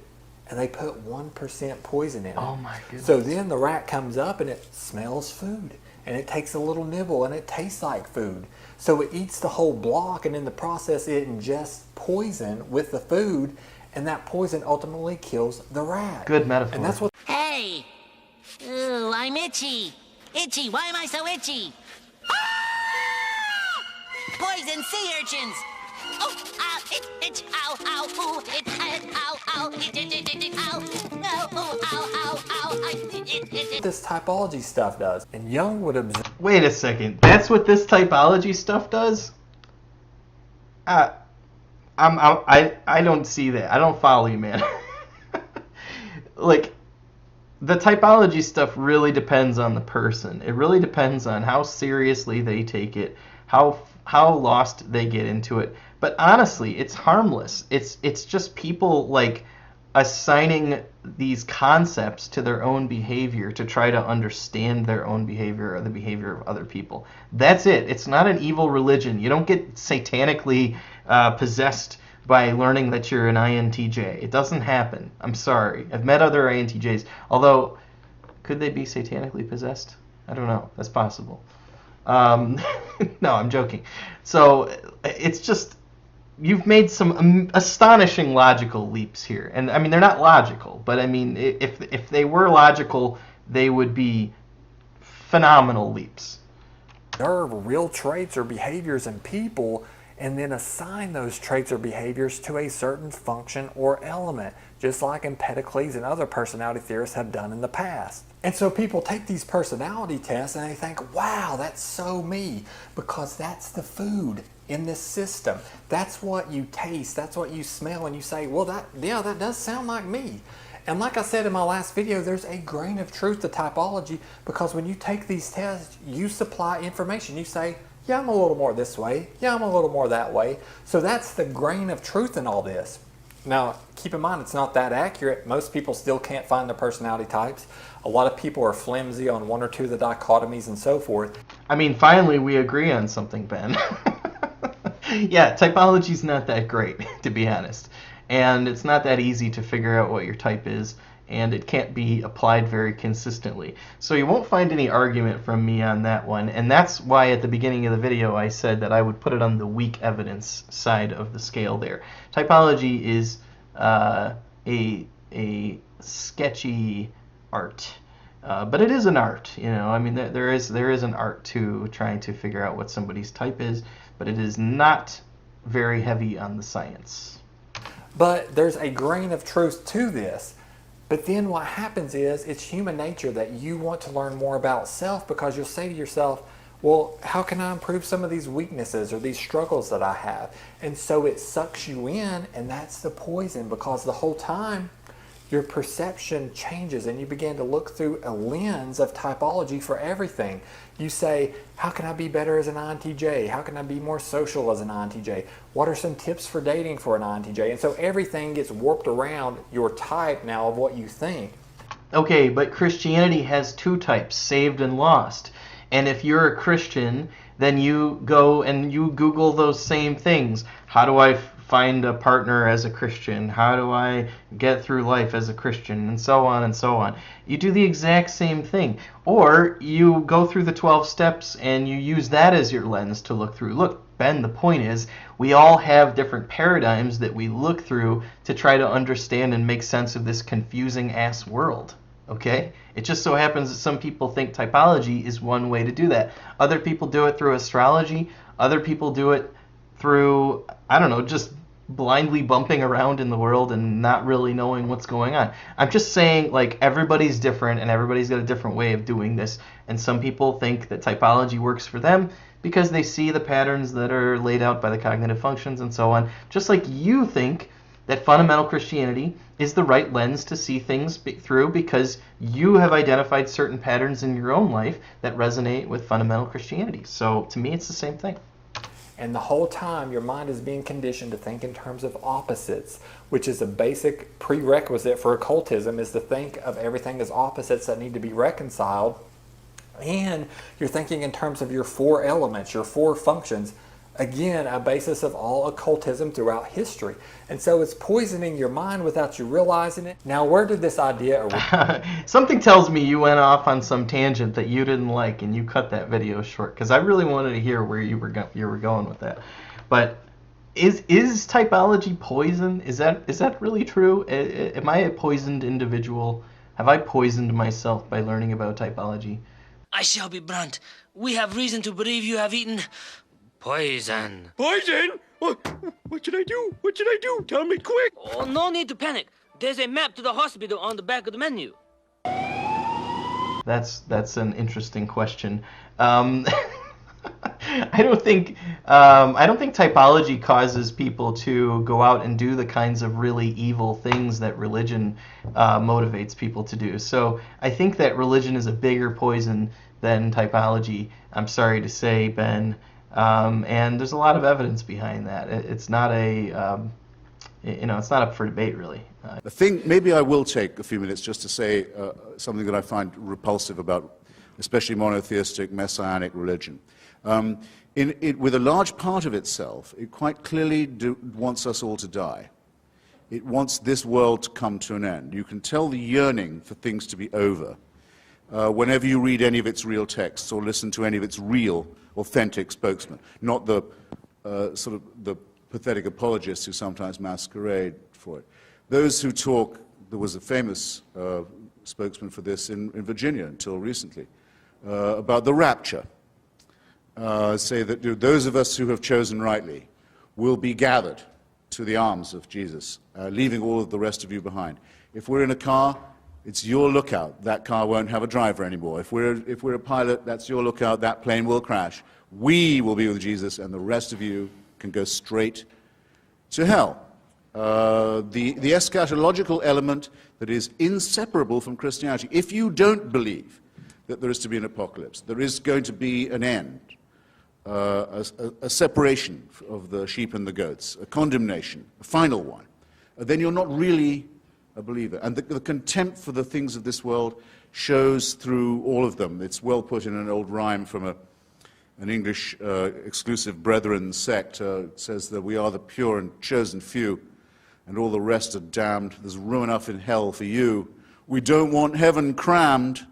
and they put 1% poison in it. Oh my goodness. So then the rat comes up and it smells food. And it takes a little nibble and it tastes like food. So it eats the whole block, and in the process it ingests poison with the food, and that poison ultimately kills the rat. Good metaphor. And that's what... Hey! Ooh, I'm itchy. Itchy, why am I so itchy? Ah! Poison sea urchins! Oh, ow, itch, ow, ow, ooh, it, ow, ow, it, ow, no, ooh, ow, ow, ow, it. This typology stuff does. And Jung would observe... Wait a second. That's what this typology stuff does? I don't see that. I don't follow you, man. Like, the typology stuff really depends on the person. It really depends on how seriously they take it, how lost they get into it. But honestly, it's harmless. It's just people like assigning these concepts to their own behavior to try to understand their own behavior or the behavior of other people. That's it. It's not an evil religion. You don't get satanically possessed by learning that you're an INTJ. It doesn't happen. I'm sorry. I've met other INTJs. Although, could they be satanically possessed? I don't know. That's possible. No, I'm joking. So it's just, you've made some astonishing logical leaps here. And I mean, they're not logical, but I mean, if they were logical, they would be phenomenal leaps. Observe real traits or behaviors in people and then assign those traits or behaviors to a certain function or element, just like Empedocles and other personality theorists have done in the past. And so people take these personality tests and they think, wow, that's so me, because that's the food in this system. That's what you taste, that's what you smell, and you say, well, that does sound like me. And like I said in my last video, there's a grain of truth to typology, because when you take these tests, you supply information. You say, yeah, I'm a little more this way. Yeah, I'm a little more that way. So that's the grain of truth in all this. Now, keep in mind, it's not that accurate. Most people still can't find their personality types. A lot of people are flimsy on one or two of the dichotomies and so forth. I mean, finally, we agree on something, Ben. Yeah, typology's not that great, to be honest. And it's not that easy to figure out what your type is, and it can't be applied very consistently. So you won't find any argument from me on that one, and that's why at the beginning of the video I said that I would put it on the weak evidence side of the scale there. Typology is a sketchy art, but it is an art. You know, I mean, there is an art to trying to figure out what somebody's type is, but it is not very heavy on the science. But there's a grain of truth to this. But then what happens is, it's human nature that you want to learn more about self, because you'll say to yourself, well, how can I improve some of these weaknesses or these struggles that I have? And so it sucks you in, and that's the poison, because the whole time your perception changes and you begin to look through a lens of typology for everything. You say, how can I be better as an INTJ? How can I be more social as an INTJ? What are some tips for dating for an INTJ? And so everything gets warped around your type now of what you think. Okay, but Christianity has two types, saved and lost. And if you're a Christian, then you go and you Google those same things. How do I find a partner as a Christian? How do I get through life as a Christian? And so on and so on. You do the exact same thing. Or you go through the 12 steps and you use that as your lens to look through. Look, Ben, the point is, we all have different paradigms that we look through to try to understand and make sense of this confusing ass world. Okay? It just so happens that some people think typology is one way to do that. Other people do it through astrology. Other people do it through, I don't know, just blindly bumping around in the world and not really knowing what's going on. I'm just saying, like, everybody's different and everybody's got a different way of doing this. And some people think that typology works for them because they see the patterns that are laid out by the cognitive functions and so on. Just like you think that fundamental Christianity is the right lens to see things through because you have identified certain patterns in your own life that resonate with fundamental Christianity. So to me, it's the same thing. And the whole time your mind is being conditioned to think in terms of opposites, which is a basic prerequisite for occultism, is to think of everything as opposites that need to be reconciled. And you're thinking in terms of your four elements, your four functions. Again, a basis of all occultism throughout history. And so it's poisoning your mind without you realizing it. Now, where did this idea originate? Something tells me you went off on some tangent that you didn't like and you cut that video short, because I really wanted to hear where you were going with that. But is typology poison? Is that really true? Am I a poisoned individual? Have I poisoned myself by learning about typology? I shall be blunt. We have reason to believe you have eaten poison. Poison? What should I do? What should I do? Tell me quick. Oh, no need to panic. There's a map to the hospital on the back of the menu. That's an interesting question. I don't think typology causes people to go out and do the kinds of really evil things that religion motivates people to do. So I think that religion is a bigger poison than typology. I'm sorry to say, Ben. And there's a lot of evidence behind that. It's not a it's not up for debate, really. I think maybe I will take a few minutes just to say something that I find repulsive about especially monotheistic messianic religion. With a large part of itself, it quite clearly wants us all to die. It wants this world to come to an end. You can tell the yearning for things to be over whenever you read any of its real texts or listen to any of its real, authentic spokesmen, not the sort of the pathetic apologists who sometimes masquerade for it. Those who talk, there was a famous spokesman for this in Virginia until recently, about the rapture. Say that those of us who have chosen rightly will be gathered to the arms of Jesus, leaving all of the rest of you behind. If we're in a car, it's your lookout. That car won't have a driver anymore. If we're a pilot, that's your lookout. That plane will crash. We will be with Jesus, and the rest of you can go straight to hell. The eschatological element that is inseparable from Christianity. If you don't believe that there is to be an apocalypse, there is going to be an end, a separation of the sheep and the goats, a condemnation, a final one, then you're not really a believer. And the contempt for the things of this world shows through all of them. It's well put in an old rhyme from an English exclusive brethren sect. It says that we are the pure and chosen few, and all the rest are damned. There's room enough in hell for you. We don't want heaven crammed.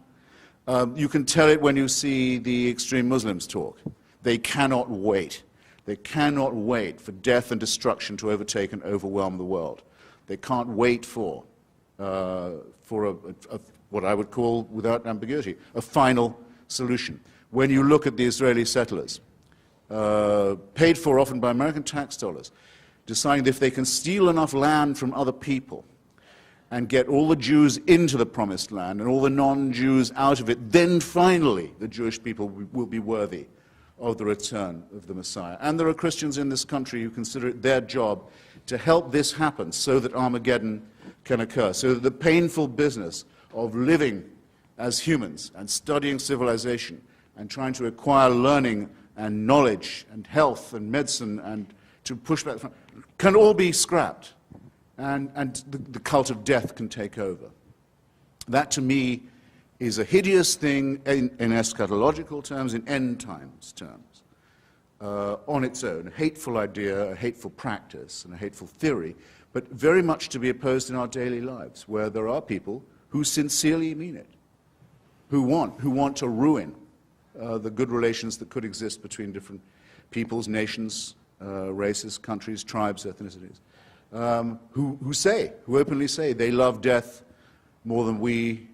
You can tell it when you see the extreme Muslims talk. They cannot wait. They cannot wait for death and destruction to overtake and overwhelm the world. They can't wait for what I would call, without ambiguity, a final solution. When you look at the Israeli settlers, paid for often by American tax dollars, deciding that if they can steal enough land from other people and get all the Jews into the promised land and all the non-Jews out of it, then finally the Jewish people will be worthy of the return of the Messiah. And there are Christians in this country who consider it their job to help this happen so that Armageddon can occur, so that the painful business of living as humans and studying civilization and trying to acquire learning and knowledge and health and medicine and to push back can all be scrapped, and the cult of death can take over. That, to me, is a hideous thing in eschatological terms, in end times terms, on its own. A hateful idea, a hateful practice, and a hateful theory, but very much to be opposed in our daily lives, where there are people who sincerely mean it, who want to ruin the good relations that could exist between different peoples, nations, races, countries, tribes, ethnicities, who openly say they love death more than we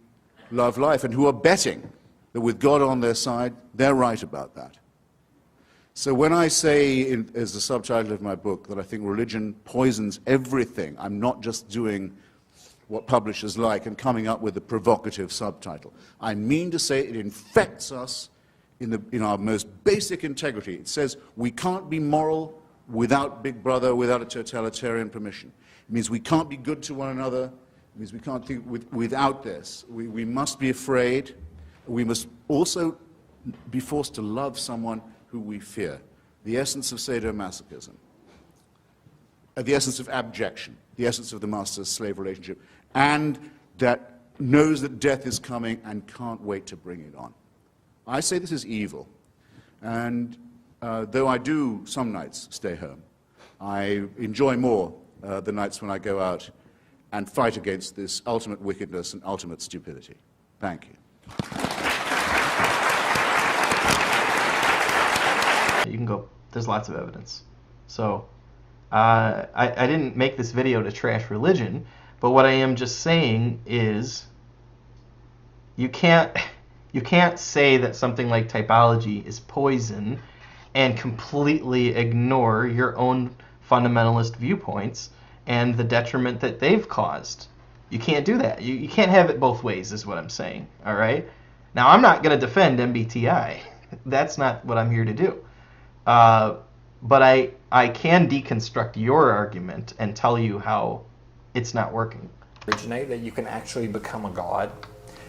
love life, and who are betting that with God on their side, they're right about that. So when I say, as the subtitle of my book, that I think religion poisons everything, I'm not just doing what publishers like and coming up with a provocative subtitle. I mean to say it infects us in our most basic integrity. It says we can't be moral without Big Brother, without a totalitarian permission. It means we can't be good to one another. It means we can't think without this. We must be afraid. We must also be forced to love someone who we fear. The essence of sadomasochism. The essence of abjection. The essence of the master-slave relationship. And that knows that death is coming and can't wait to bring it on. I say this is evil. And though I do some nights stay home, I enjoy more the nights when I go out and fight against this ultimate wickedness and ultimate stupidity. Thank you. You can go, there's lots of evidence. So I didn't make this video to trash religion, but what I am just saying is you can't say that something like typology is poison and completely ignore your own fundamentalist viewpoints and the detriment that they've caused. You can't do that. You can't have it both ways, is what I'm saying. All right? Now, I'm not going to defend MBTI. That's not what I'm here to do. But I can deconstruct your argument and tell you how it's not working. Originate that you can actually become a god.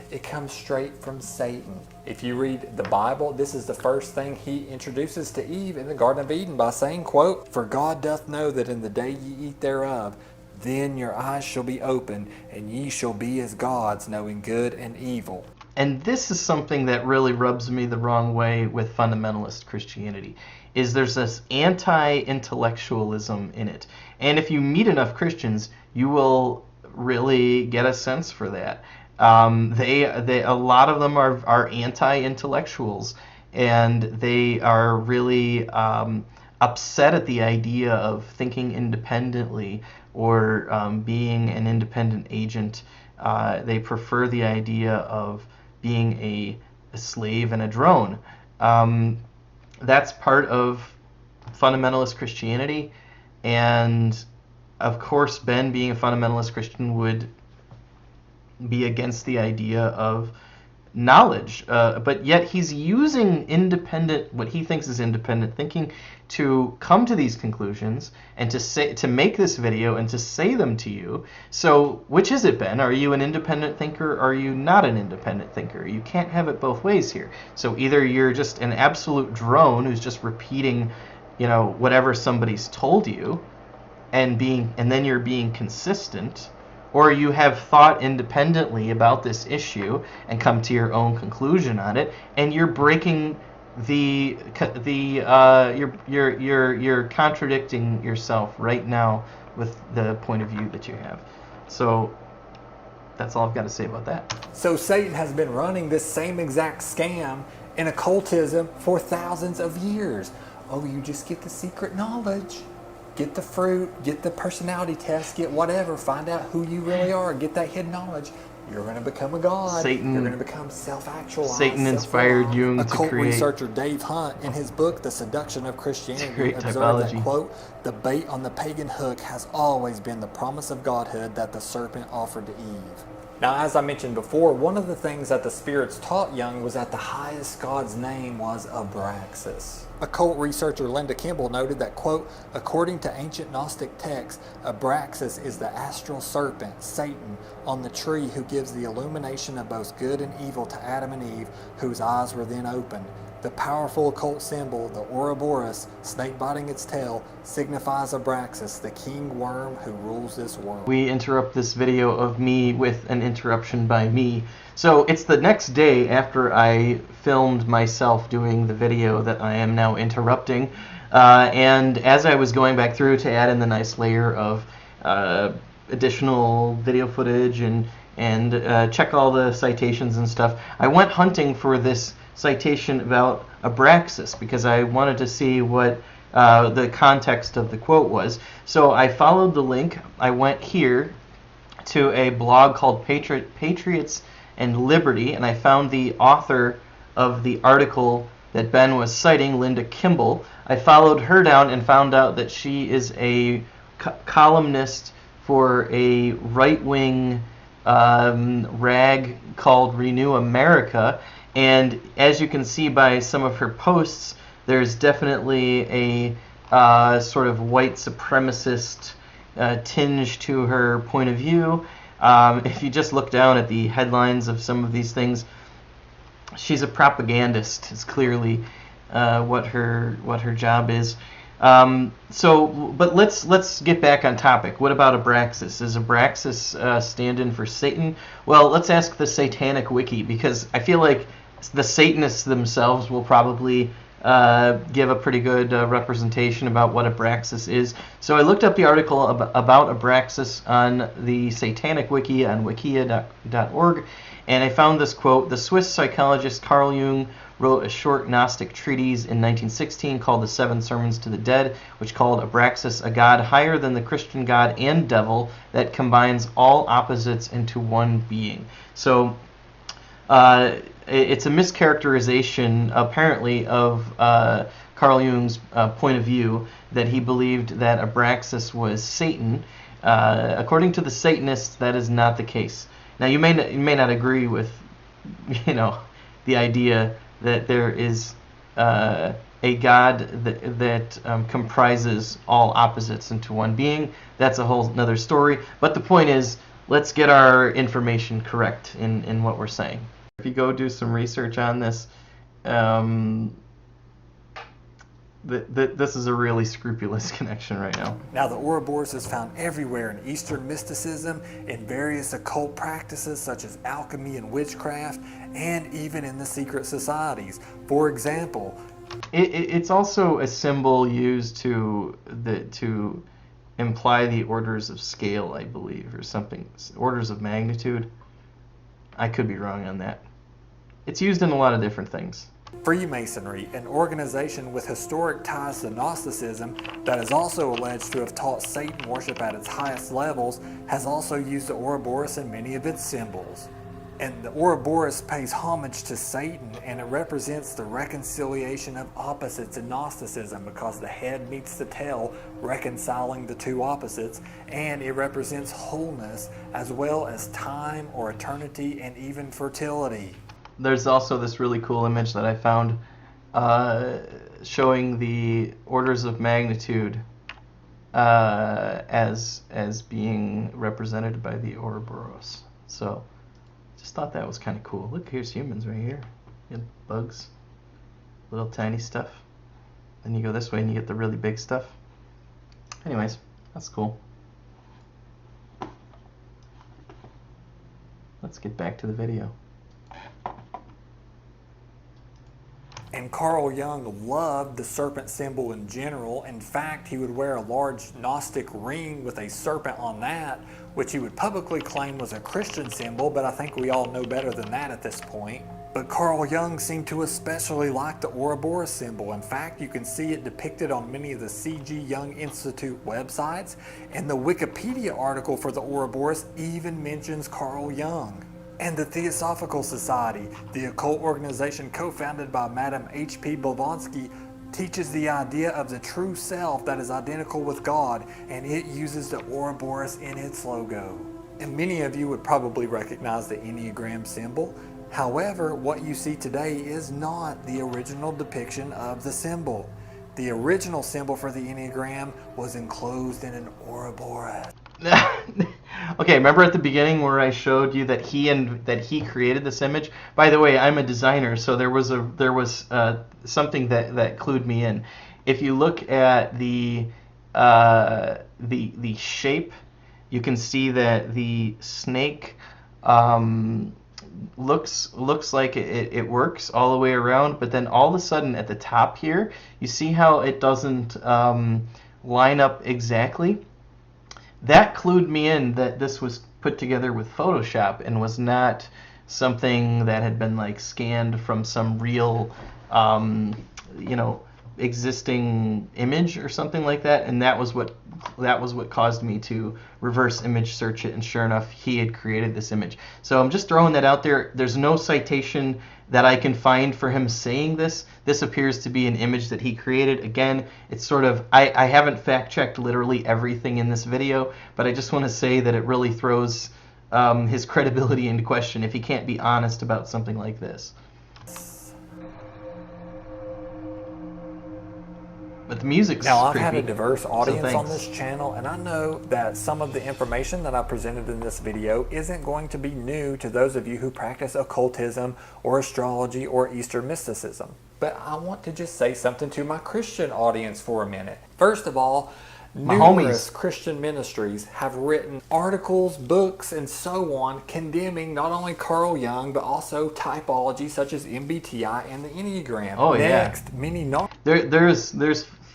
It comes straight from Satan. If you read the Bible, this is the first thing he introduces to Eve in the Garden of Eden by saying, quote, "For God doth know that in the day ye eat thereof, Then your eyes shall be opened, and ye shall be as gods, knowing good and evil. And this is something that really rubs me the wrong way with fundamentalist Christianity, is there's this anti-intellectualism in it. And if you meet enough Christians, you will really get a sense for that. A lot of them are anti-intellectuals, and they are really upset at the idea of thinking independently or being an independent agent. They prefer the idea of being a slave and a drone. That's part of fundamentalist Christianity, and of course Ben, being a fundamentalist Christian, would be against the idea of knowledge, but yet he's using independent, what he thinks is independent thinking, to come to these conclusions and to make this video and to say them to you. So which is it, Ben? Are you an independent thinker or are you not an independent thinker? You can't have it both ways here. So either you're just an absolute drone who's just repeating, whatever somebody's told you, and then you're being consistent, or you have thought independently about this issue and come to your own conclusion on it, and you're breaking you're contradicting yourself right now with the point of view that you have. So that's all I've got to say about that. So Satan has been running this same exact scam in occultism for thousands of years. Oh, you just get the secret knowledge. Get the fruit, get the personality test, get whatever, find out who you really are, get that hidden knowledge. You're going to become a god. You're going to become self-actualized. Satan inspired Jung to Occult create. researcher Dave Hunt, in his book, The Seduction of Christianity, observed that, quote, the bait on the pagan hook has always been the promise of godhood that the serpent offered to Eve. Now, as I mentioned before, one of the things that the spirits taught Jung was that the highest god's name was Abraxas. Occult researcher Linda Kimball noted that, quote, according to ancient Gnostic texts, Abraxas is the astral serpent, Satan, on the tree who gives the illumination of both good and evil to Adam and Eve, whose eyes were then opened. The powerful occult symbol, the Ouroboros, snake biting its tail, signifies Abraxas, the king worm who rules this world. We interrupt this video of me with an interruption by me. So it's the next day after I filmed myself doing the video that I am now interrupting. And as I was going back through to add in the nice layer of additional video footage and check all the citations and stuff, I went hunting for this citation about Abraxas because I wanted to see what the context of the quote was. So I followed the link. I went here to a blog called Patriots and Liberty, and I found the author of the article that Ben was citing, Linda Kimball. I followed her down and found out that she is a columnist for a right-wing rag called Renew America. And as you can see by some of her posts, there's definitely a sort of white supremacist tinge to her point of view. If you just look down at the headlines of some of these things, she's a propagandist. Is clearly what her job is. But let's get back on topic. What about Abraxas? Is Abraxas stand-in for Satan? Well, let's ask the Satanic Wiki, because I feel like the Satanists themselves will probably give a pretty good representation about what Abraxas is. So I looked up the article about Abraxas on the Satanic Wiki on wikia.org, and I found this quote: the Swiss psychologist Carl Jung wrote a short Gnostic treatise in 1916 called The Seven Sermons to the Dead, which called Abraxas a god higher than the Christian god and devil that combines all opposites into one being. So it's a mischaracterization, apparently, of Carl Jung's point of view, that he believed that Abraxas was Satan. According to the Satanists, that is not the case. Now, you may not agree with, the idea that there is a God that comprises all opposites into one being. That's a whole another story. But the point is, let's get our information correct in what we're saying. If you go do some research on this, This is a really scrupulous connection right now. Now, the Ouroboros is found everywhere in Eastern mysticism, in various occult practices such as alchemy and witchcraft, and even in the secret societies. For example, it's also a symbol used to imply the orders of scale, I believe, or something, orders of magnitude. I could be wrong on that. It's used in a lot of different things. Freemasonry, an organization with historic ties to Gnosticism that is also alleged to have taught Satan worship at its highest levels, has also used the Ouroboros in many of its symbols. And the Ouroboros pays homage to Satan, and it represents the reconciliation of opposites in Gnosticism because the head meets the tail, reconciling the two opposites, and it represents wholeness as well as time or eternity and even fertility. There's also this really cool image that I found showing the orders of magnitude as being represented by the Ouroboros. So just thought that was kind of cool. Look, here's humans right here. You get bugs, little tiny stuff. Then you go this way and you get the really big stuff. Anyways, that's cool. Let's get back to the video. And Carl Jung loved the serpent symbol in general. In fact, he would wear a large Gnostic ring with a serpent on that, which he would publicly claim was a Christian symbol, but I think we all know better than that at this point. But Carl Jung seemed to especially like the Ouroboros symbol. In fact, you can see it depicted on many of the C.G. Jung Institute websites, and the Wikipedia article for the Ouroboros even mentions Carl Jung. And the Theosophical Society, the occult organization co-founded by Madame H.P. Blavatsky, teaches the idea of the true self that is identical with God, and it uses the Ouroboros in its logo. And many of you would probably recognize the Enneagram symbol. However, what you see today is not the original depiction of the symbol. The original symbol for the Enneagram was enclosed in an Ouroboros. Okay, remember at the beginning where I showed you that he created this image? By the way, I'm a designer, so there was something that clued me in. If you look at the shape, you can see that the snake looks like it works all the way around, but then all of a sudden at the top here, you see how it doesn't line up exactly? That clued me in that this was put together with Photoshop and was not something that had been like scanned from some real, existing image or something like that. And that was what caused me to reverse image search it. And sure enough, he had created this image. So I'm just throwing that out there. There's no citation that I can find for him saying this. This appears to be an image that he created. Again, it's sort of, I haven't fact-checked literally everything in this video, but I just want to say that it really throws his credibility into question if he can't be honest about something like this. But the music's Now, I've creepy, had a diverse audience so on this channel, and I know that some of the information that I presented in this video isn't going to be new to those of you who practice occultism or astrology or Eastern mysticism. But I want to just say something to my Christian audience for a minute. First of all, numerous Christian ministries have written articles, books, and so on condemning not only Carl Jung, but also typology such as MBTI and the Enneagram. Oh, Next, yeah. many There's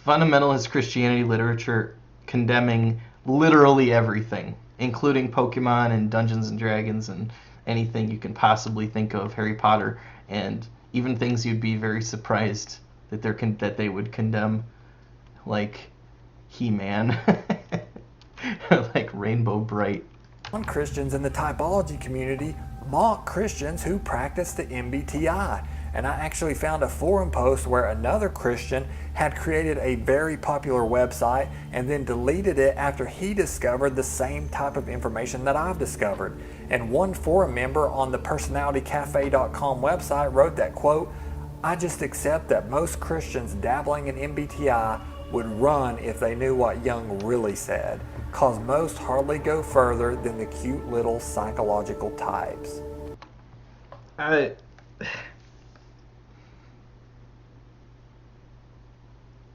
fundamentalist Christianity literature condemning literally everything, including Pokemon and Dungeons and Dragons and anything you can possibly think of, Harry Potter, and even things you'd be very surprised that they would condemn, like He-Man, like Rainbow Bright. Some Christians in the typology community mock Christians who practice the MBTI. And I actually found a forum post where another Christian had created a very popular website and then deleted it after he discovered the same type of information that I've discovered. And one forum member on the personalitycafe.com website wrote that, quote, "I just accept that most Christians dabbling in MBTI would run if they knew what Jung really said, cause most hardly go further than the cute little psychological types."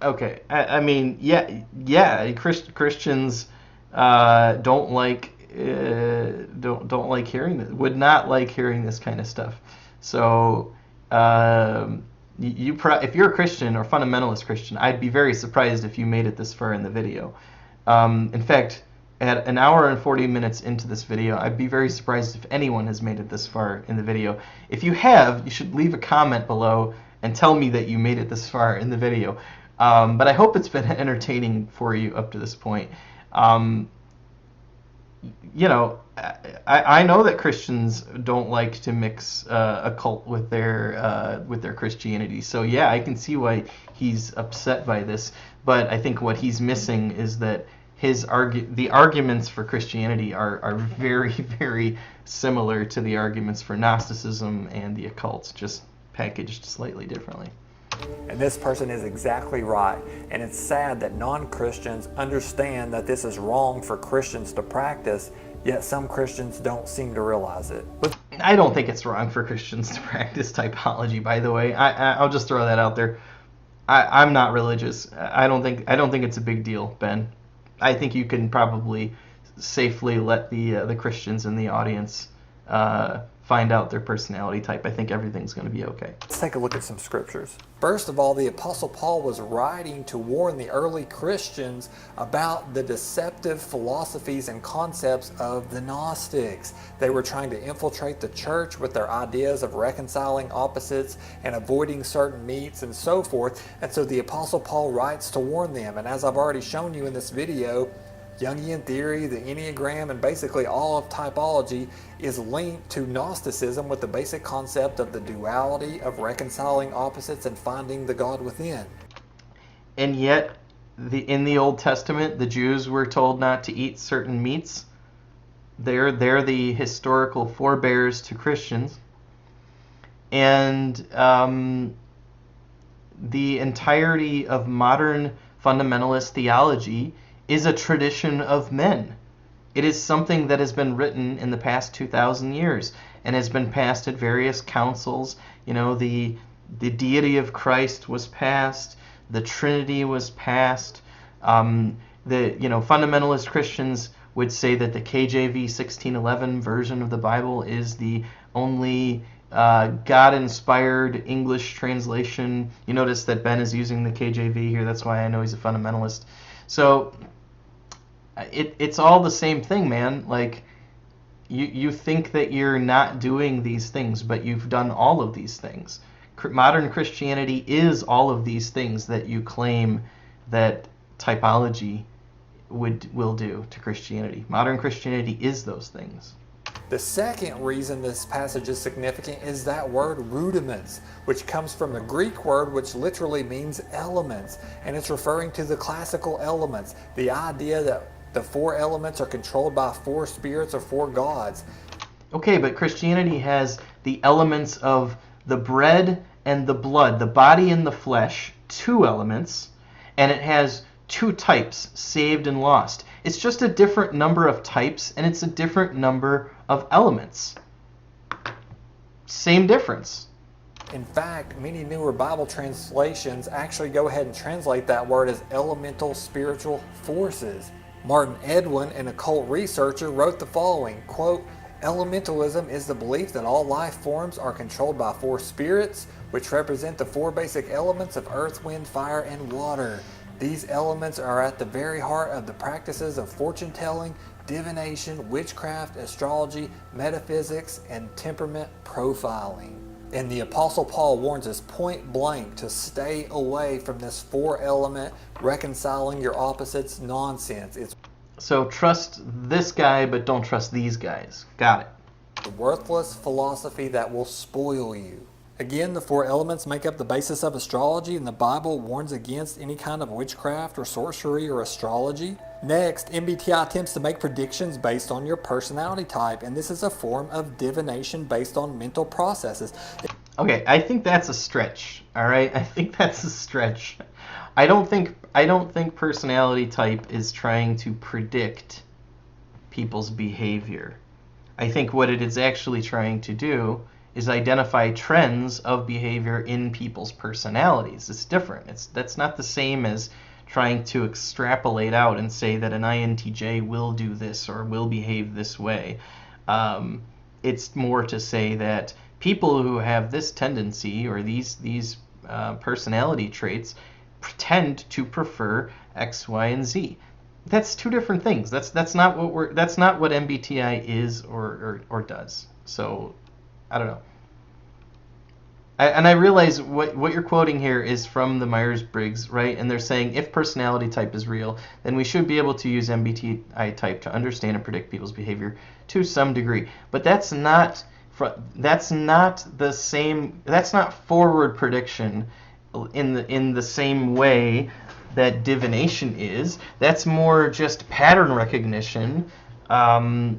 Okay, I mean, yeah. Christians don't like don't like hearing this. Would not like hearing this kind of stuff. So, if you're a Christian or fundamentalist Christian, I'd be very surprised if you made it this far in the video. In fact, at an hour and 40 minutes into this video, I'd be very surprised if anyone has made it this far in the video. If you have, you should leave a comment below and tell me that you made it this far in the video. But I hope it's been entertaining for you up to this point. You know, I know that Christians don't like to mix a cult with their Christianity. So yeah, I can see why he's upset by this. But I think what he's missing is that the arguments for Christianity are very, very similar to the arguments for Gnosticism and the occult, just packaged slightly differently. And this person is exactly right. And it's sad that non-Christians understand that this is wrong for Christians to practice, yet some Christians don't seem to realize it. I don't think it's wrong for Christians to practice typology, by the way. I'll just throw that out there. I'm not religious. I don't think it's a big deal, Ben. I think you can probably safely let the Christians in the audience find out their personality type. I think everything's going to be okay. Let's take a look at some scriptures. First of all, the Apostle Paul was writing to warn the early Christians about the deceptive philosophies and concepts of the Gnostics. They were trying to infiltrate the church with their ideas of reconciling opposites and avoiding certain meats and so forth. And so the Apostle Paul writes to warn them. And as I've already shown you in this video, Jungian theory, the Enneagram, and basically all of typology is linked to Gnosticism with the basic concept of the duality of reconciling opposites and finding the God within. And yet, in the Old Testament, the Jews were told not to eat certain meats. They're the historical forebears to Christians. And the entirety of modern fundamentalist theology is a tradition of men. It is something that has been written in the past 2,000 years and has been passed at various councils. You know, the deity of Christ was passed, the Trinity was passed. Fundamentalist Christians would say that the KJV 1611 version of the Bible is the only God-inspired English translation. You notice that Ben is using the KJV here. That's why I know he's a fundamentalist. So it's all the same thing, man. Like, you think that you're not doing these things, but you've done all of these things. Modern Christianity is all of these things that you claim that typology will do to Christianity. Modern Christianity is those things. The second reason this passage is significant is that word rudiments, which comes from the Greek word which literally means elements, and it's referring to the classical elements, the idea that the four elements are controlled by four spirits or four gods. Okay, but Christianity has the elements of the bread and the blood, the body and the flesh, two elements, and it has two types, saved and lost. It's just a different number of types, and it's a different number of elements. Same difference. In fact, many newer Bible translations actually go ahead and translate that word as elemental spiritual forces. Martin Edwin, an occult researcher, wrote the following, quote, "Elementalism is the belief that all life forms are controlled by four spirits, which represent the four basic elements of earth, wind, fire, and water. These elements are at the very heart of the practices of fortune telling, divination, witchcraft, astrology, metaphysics, and temperament profiling." And the Apostle Paul warns us point blank to stay away from this four element, reconciling your opposites nonsense. It's So trust this guy, but don't trust these guys. Got it. a worthless philosophy that will spoil you. Again, the four elements make up the basis of astrology, and the Bible warns against any kind of witchcraft or sorcery or astrology. Next, MBTI attempts to make predictions based on your personality type, and this is a form of divination based on mental processes. Okay, I think that's a stretch. All right, I think that's a stretch. I don't think personality type is trying to predict people's behavior. I think what it is actually trying to do is identify trends of behavior in people's personalities. It's different. That's not the same as trying to extrapolate out and say that an INTJ will do this or will behave this way. It's more to say that people who have this tendency or these personality traits tend to prefer X, Y, and Z. That's two different things. That's not what MBTI is or does. So I don't know. I realize what you're quoting here is from the Myers-Briggs, right? And they're saying if personality type is real, then we should be able to use MBTI type to understand and predict people's behavior to some degree. But that's not the same. That's not forward prediction in the same way that divination is. That's more just pattern recognition. Like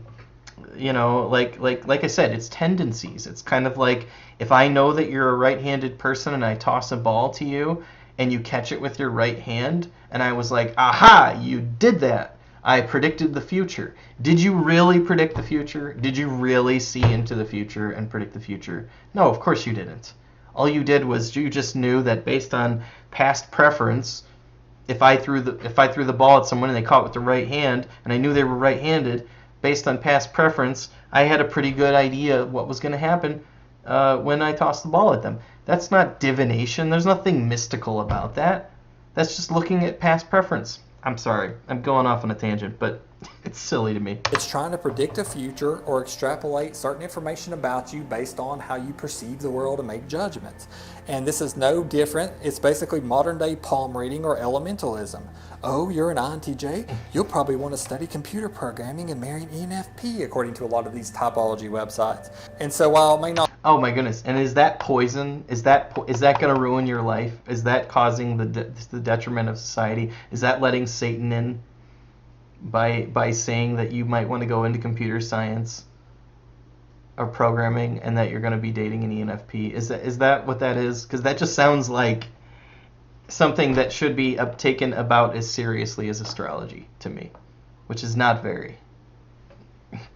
I said, it's tendencies. It's kind of like if I know that you're a right-handed person and I toss a ball to you and you catch it with your right hand and I was like, aha, you did that. I predicted the future. Did you really predict the future? Did you really see into the future and predict the future? No, of course you didn't. All you did was you just knew that based on past preference, if I threw the ball at someone and they caught it with the right hand and I knew they were right-handed, based on past preference, I had a pretty good idea of what was going to happen when I tossed the ball at them. That's not divination. There's nothing mystical about that. That's just looking at past preference. I'm sorry, I'm going off on a tangent, but it's silly to me. It's trying to predict the future or extrapolate certain information about you based on how you perceive the world and make judgments. And this is no different. It's basically modern day palm reading or elementalism. Oh, you're an INTJ? You'll probably want to study computer programming and marry an ENFP, according to a lot of these typology websites. And so while it may not... Oh my goodness. And is that poison? Is that going to ruin your life? Is that causing the detriment of society? Is that letting Satan in by saying that you might want to go into computer science or programming and that you're going to be dating an ENFP? Is that what that is? Because that just sounds like something that should be taken about as seriously as astrology to me, which is not very.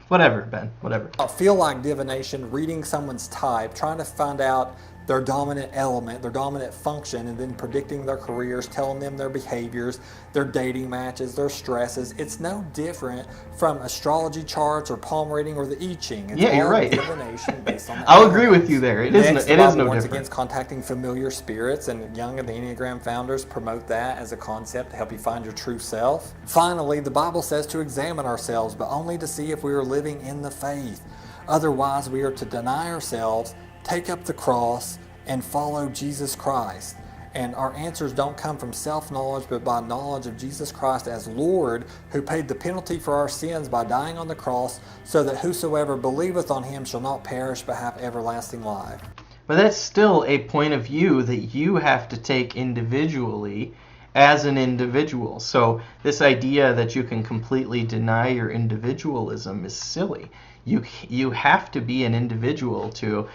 Whatever, Ben, whatever. I feel like divination, reading someone's type, trying to find out their dominant element, their dominant function, and then predicting their careers, telling them their behaviors, their dating matches, their stresses. It's no different from astrology charts or palm reading or the I Ching. It's yeah, you're all right. divination based on I'll agree with you there. It is no warns different. against contacting familiar spirits, and Jung and the Enneagram founders promote that as a concept to help you find your true self. Finally, the Bible says to examine ourselves, but only to see if we are living in the faith. Otherwise, we are to deny ourselves, take up the cross, and follow Jesus Christ. And our answers don't come from self-knowledge, but by knowledge of Jesus Christ as Lord, who paid the penalty for our sins by dying on the cross, so that whosoever believeth on him shall not perish but have everlasting life. But that's still a point of view that you have to take individually as an individual. So this idea that you can completely deny your individualism is silly. You have to be an individual to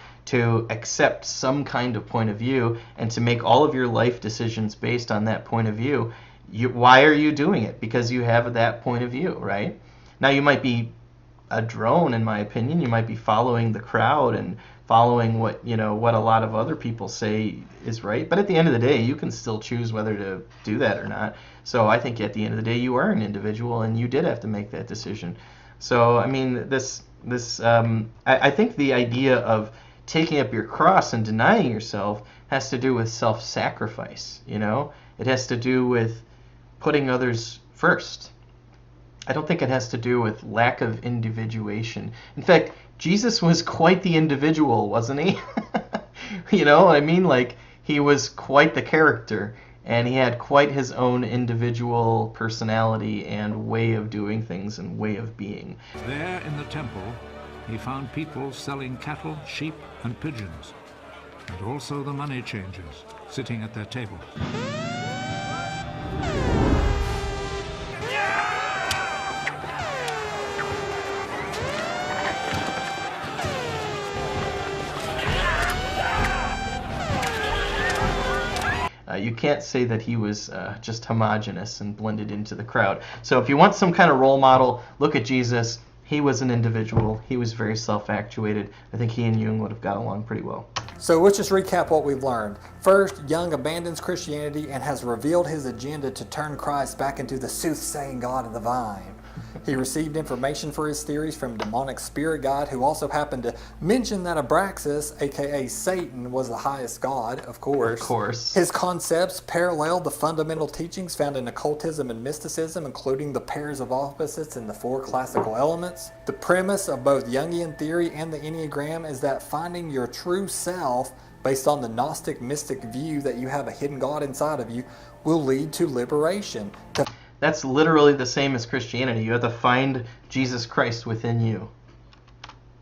accept some kind of point of view and to make all of your life decisions based on that point of view. Why are you doing it? Because you have that point of view, right? Now you might be a drone, in my opinion. You might be following the crowd and following what a lot of other people say is right. But at the end of the day, you can still choose whether to do that or not. So I think at the end of the day, you are an individual and you did have to make that decision. So I mean, I think the idea of taking up your cross and denying yourself has to do with self-sacrifice. It has to do with putting others first. I don't think it has to do with lack of individuation. In fact, Jesus was quite the individual, wasn't he? He was quite the character, and he had quite his own individual personality and way of doing things and way of being. There in the temple, he found people selling cattle, sheep, and pigeons, and also the money changers sitting at their tables. You can't say that he was just homogenous and blended into the crowd. So if you want some kind of role model, look at Jesus. He was an individual. He was very self-actuated. I think he and Jung would have got along pretty well. So let's just recap what we've learned. First, Jung abandons Christianity and has revealed his agenda to turn Christ back into the soothsaying God of the vine. He received information for his theories from demonic spirit guide, who also happened to mention that Abraxas, aka Satan, was the highest god, of course. Of course. His concepts paralleled the fundamental teachings found in occultism and mysticism, including the pairs of opposites and the four classical elements. The premise of both Jungian theory and the Enneagram is that finding your true self, based on the Gnostic mystic view that you have a hidden God inside of you, will lead to liberation. That's literally the same as Christianity. You have to find Jesus Christ within you.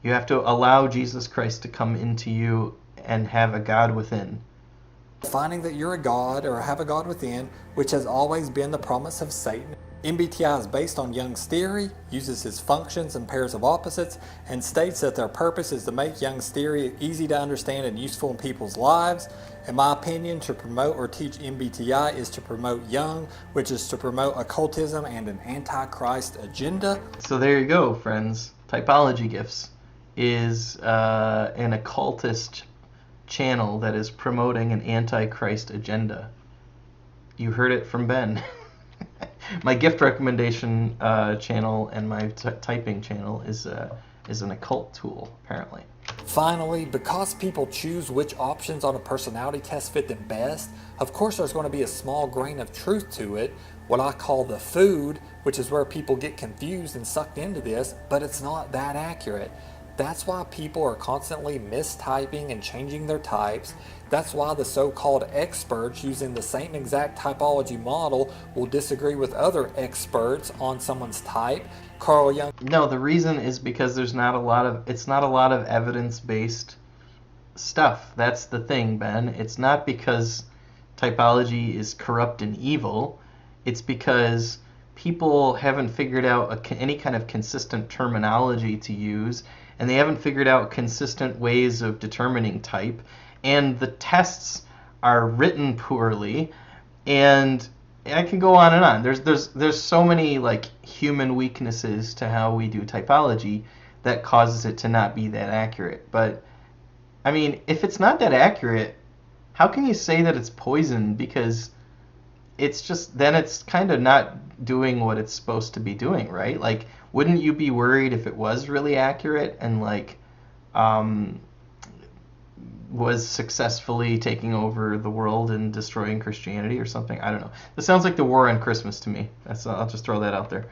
You have to allow Jesus Christ to come into you and have a God within. Finding that you're a God or have a God within, which has always been the promise of Satan. MBTI is based on Jung's theory, uses his functions and pairs of opposites, and states that their purpose is to make Jung's theory easy to understand and useful in people's lives. In my opinion, to promote or teach MBTI is to promote Jung, which is to promote occultism and an antichrist agenda. So there you go, friends. Typology Gifts is an occultist channel that is promoting an antichrist agenda. You heard it from Ben. My gift recommendation channel and my typing channel is an occult tool, apparently. Finally, because people choose which options on a personality test fit them best, of course there's going to be a small grain of truth to it, what I call the food, which is where people get confused and sucked into this, but it's not that accurate. That's why people are constantly mistyping and changing their types. That's why the so-called experts using the same exact typology model will disagree with other experts on someone's type. Carl Jung. No, the reason is because it's not a lot of evidence-based stuff. That's the thing, Ben. It's not because typology is corrupt and evil. It's because people haven't figured out any kind of consistent terminology to use, and they haven't figured out consistent ways of determining type, and the tests are written poorly, and I can go on and on. There's so many like human weaknesses to how we do typology that causes it to not be that accurate. But I mean, if it's not that accurate, how can you say that it's poison? Because it's just, then it's kind of not doing what it's supposed to be doing, right? Like, wouldn't you be worried if it was really accurate and like was successfully taking over the world and destroying Christianity or something? I don't know. This sounds like the war on Christmas to me. I'll just throw that out there.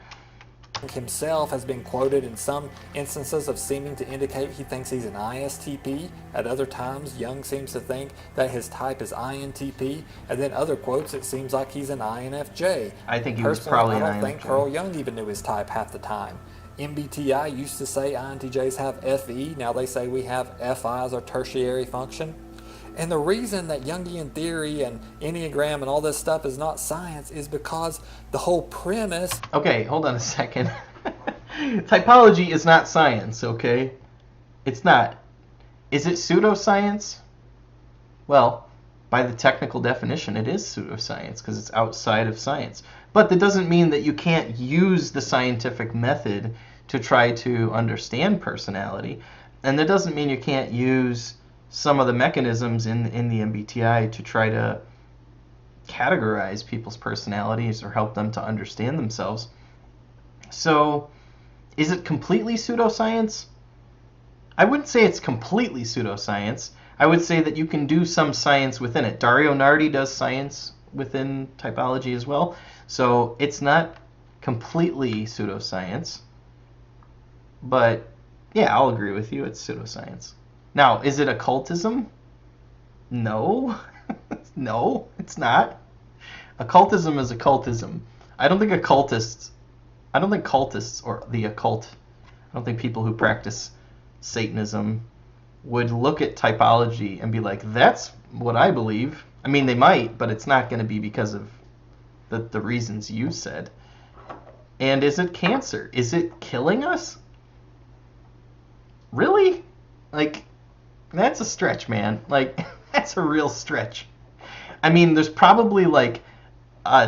Himself has been quoted in some instances of seeming to indicate he thinks he's an ISTP. At other times, Jung seems to think that his type is INTP, and then other quotes it seems like he's an INFJ. I think he was probably an INFJ. I don't think Carl Jung even knew his type half the time. MBTI used to say INTJs have FE, now they say we have FI as our tertiary function. And the reason that Jungian theory and Enneagram and all this stuff is not science is because the whole premise... Okay, hold on a second. Typology is not science, okay? It's not. Is it pseudoscience? Well, by the technical definition, it is pseudoscience because it's outside of science. But that doesn't mean that you can't use the scientific method to try to understand personality. And that doesn't mean you can't use some of the mechanisms in the MBTI to try to categorize people's personalities or help them to understand themselves. So, is it completely pseudoscience? I wouldn't say it's completely pseudoscience. I would say that you can do some science within it. Dario Nardi does science within typology as well. So, it's not completely pseudoscience. But, yeah, I'll agree with you. It's pseudoscience. Now, is it occultism? No. No, it's not. Occultism is occultism. I don't think cultists or the occult, I don't think people who practice Satanism would look at typology and be like, that's what I believe. I mean, they might, but it's not going to be because of the reasons you said. And is it cancer? Is it killing us? Really? Like, that's a stretch, man. Like, that's a real stretch. I mean, there's probably like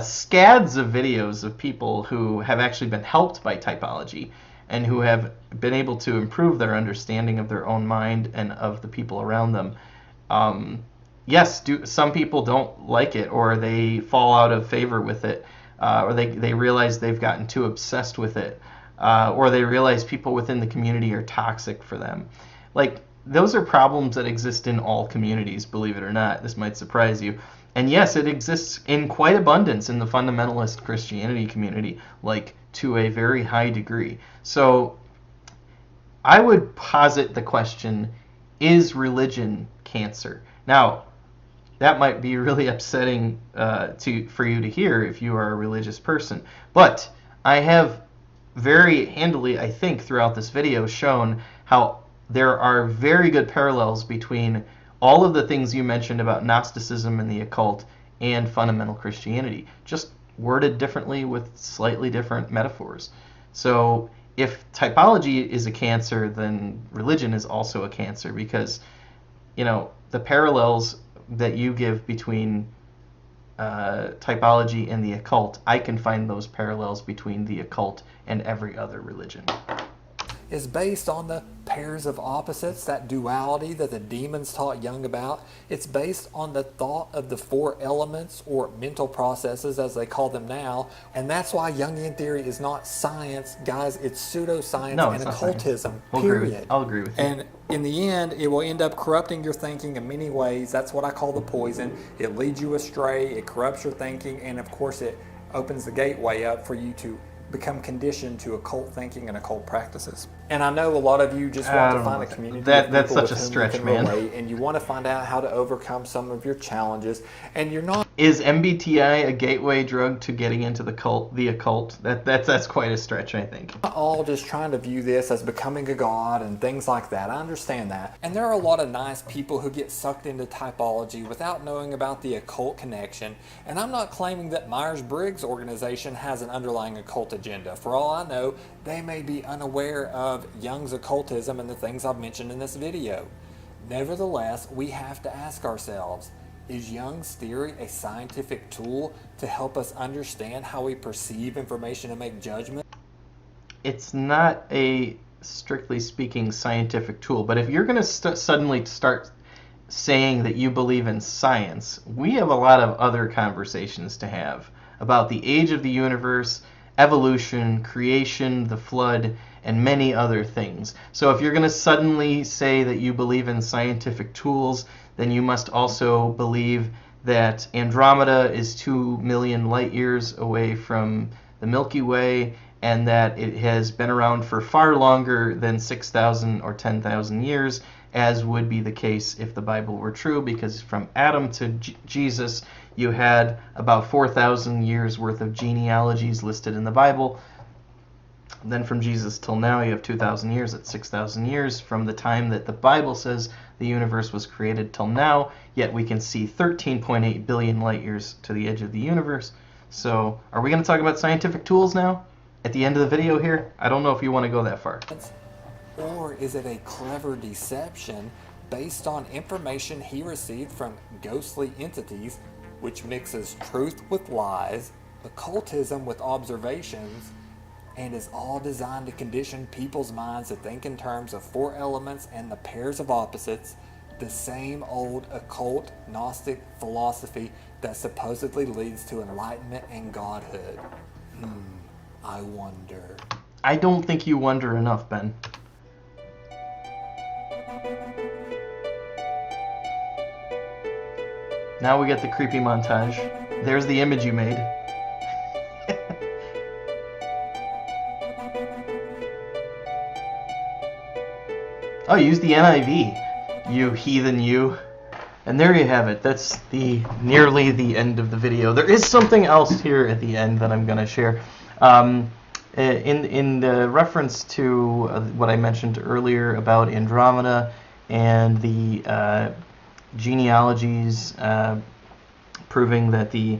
scads of videos of people who have actually been helped by typology, and who have been able to improve their understanding of their own mind and of the people around them. Yes, some people don't like it, or they fall out of favor with it, or they realize they've gotten too obsessed with it, or they realize people within the community are toxic for them. Like, those are problems that exist in all communities, believe it or not. This might surprise you. And yes, it exists in quite abundance in the fundamentalist Christianity community, like to a very high degree. So I would posit the question, is religion cancer? Now, that might be really upsetting for you to hear if you are a religious person. But I have very handily, I think, throughout this video shown how there are very good parallels between all of the things you mentioned about Gnosticism and the occult and fundamental Christianity, just worded differently with slightly different metaphors. So if typology is a cancer, then religion is also a cancer, because, you know, the parallels that you give between typology and the occult, I can find those parallels between the occult and every other religion. Is based on the pairs of opposites, that duality that the demons taught Jung about. It's based on the thought of the four elements, or mental processes as they call them now. And that's why Jungian theory is not science, guys. It's pseudoscience and occultism, period. I'll agree with you. And in the end, it will end up corrupting your thinking in many ways. That's what I call the poison. It leads you astray, it corrupts your thinking, and of course it opens the gateway up for you to become conditioned to occult thinking and occult practices. And I know a lot of you just want to find a community that's of people such a with whom stretch, you can man. relate, and you want to find out how to overcome some of your challenges, and you're not. Is MBTI a gateway drug to getting into the occult? That's quite a stretch, I think. Not all just trying to view this as becoming a god and things like that. I understand that. And there are a lot of nice people who get sucked into typology without knowing about the occult connection. And I'm not claiming that Myers-Briggs organization has an underlying occult agenda. For all I know, they may be unaware of Jung's occultism and the things I've mentioned in this video. Nevertheless, we have to ask ourselves, is Jung's theory a scientific tool to help us understand how we perceive information and make judgment? It's not a, strictly speaking, scientific tool, but if you're going to suddenly start saying that you believe in science, we have a lot of other conversations to have about the age of the universe, evolution, creation, the flood, and many other things. So if you're going to suddenly say that you believe in scientific tools, then you must also believe that Andromeda is 2 million light years away from the Milky Way, and that it has been around for far longer than 6,000 or 10,000 years, as would be the case if the Bible were true, because from Adam to Jesus, you had about 4,000 years worth of genealogies listed in the Bible. Then from Jesus till now, you have 2,000 years. That's 6,000 years from the time that the Bible says the universe was created till now, yet we can see 13.8 billion light years to the edge of the universe. So are we going to talk about scientific tools now at the end of the video here? I don't know if you want to go that far. Or is it a clever deception based on information he received from ghostly entities, which mixes truth with lies, occultism with observations, and is all designed to condition people's minds to think in terms of four elements and the pairs of opposites, the same old occult Gnostic philosophy that supposedly leads to enlightenment and godhood? I wonder. I don't think you wonder enough, Ben. Now we get the creepy montage. There's the image you made. Oh, use the NIV, you heathen you. And there you have it. That's nearly the end of the video. There is something else here at the end that I'm going to share. In the reference to what I mentioned earlier about Andromeda and the genealogies proving that the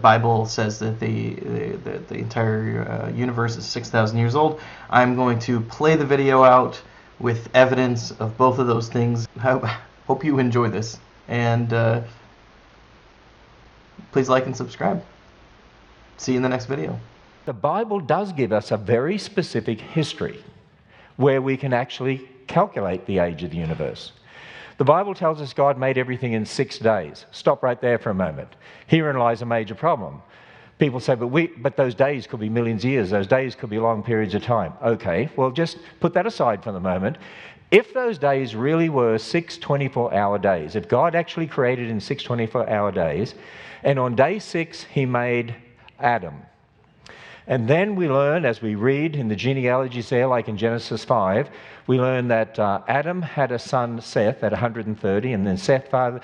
Bible says that the entire universe is 6,000 years old, I'm going to play the video out with evidence of both of those things. Hope you enjoy this, and please like and subscribe. See you in the next video. The Bible does give us a very specific history where we can actually calculate the age of the universe. The Bible tells us God made everything in 6 days. Stop right there for a moment. Herein lies a major problem. People say, but those days could be millions of years. Those days could be long periods of time. Okay, well, just put that aside for the moment. If those days really were 6 24-hour days, if God actually created in 6 24-hour days, and on day 6 he made Adam, and then we learn, as we read in the genealogies there, like in Genesis 5, we learn that Adam had a son, Seth, at 130, and then Seth fathered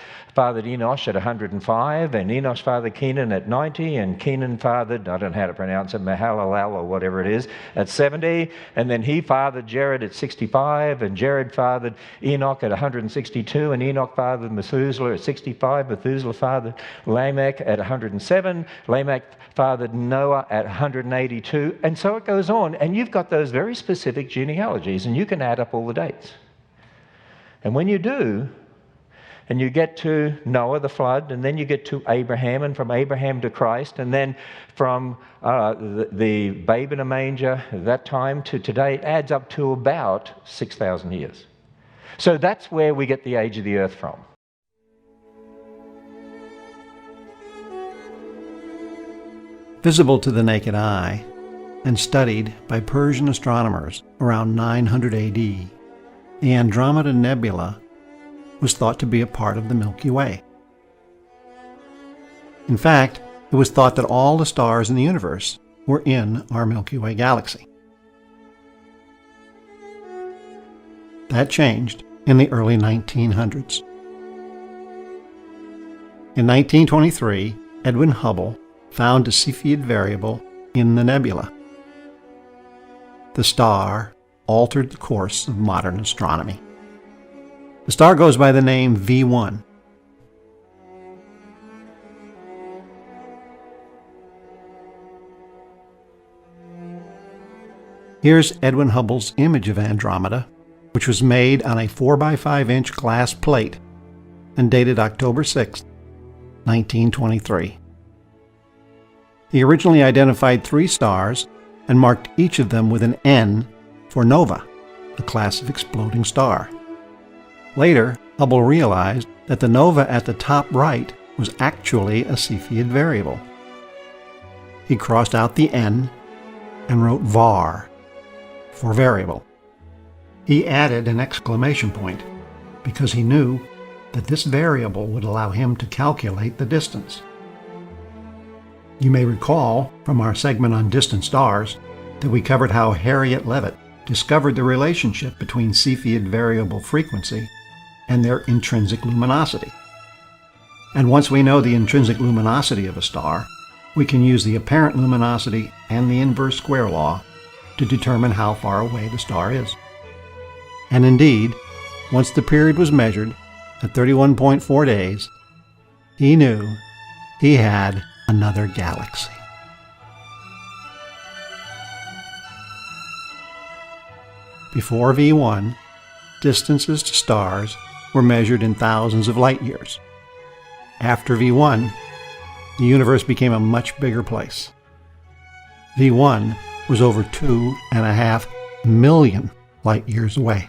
Enosh at 105, and Enosh fathered Kenan at 90, and Kenan fathered, I don't know how to pronounce it, Mahalalel or whatever it is, at 70, and then he fathered Jared at 65, and Jared fathered Enoch at 162, and Enoch fathered Methuselah at 65, Methuselah fathered Lamech at 107, Lamech fathered Noah at 182, and so it goes on, and you've got those very specific genealogies, and you can add up all the dates. And when you do, and you get to Noah, the flood, and then you get to Abraham, and from Abraham to Christ, and then from the babe in a manger at that time to today, it adds up to about 6,000 years. So that's where we get the age of the earth from. Visible to the naked eye and studied by Persian astronomers around 900 AD, the Andromeda Nebula was thought to be a part of the Milky Way. In fact, it was thought that all the stars in the universe were in our Milky Way galaxy. That changed in the early 1900s. In 1923, Edwin Hubble found a Cepheid variable in the nebula. The star altered the course of modern astronomy. The star goes by the name V1. Here's Edwin Hubble's image of Andromeda, which was made on a 4x5-inch glass plate and dated October 6, 1923. He originally identified 3 stars and marked each of them with an N for nova, a class of exploding star. Later, Hubble realized that the nova at the top right was actually a Cepheid variable. He crossed out the N and wrote var for variable. He added an exclamation point because he knew that this variable would allow him to calculate the distance. You may recall from our segment on distant stars that we covered how Harriet Leavitt discovered the relationship between Cepheid variable frequency and their intrinsic luminosity. And once we know the intrinsic luminosity of a star, we can use the apparent luminosity and the inverse square law to determine how far away the star is. And indeed, once the period was measured at 31.4 days, he knew he had another galaxy. Before V1, distances to stars were measured in thousands of light years. After V1, the universe became a much bigger place. V1 was over 2.5 million light years away.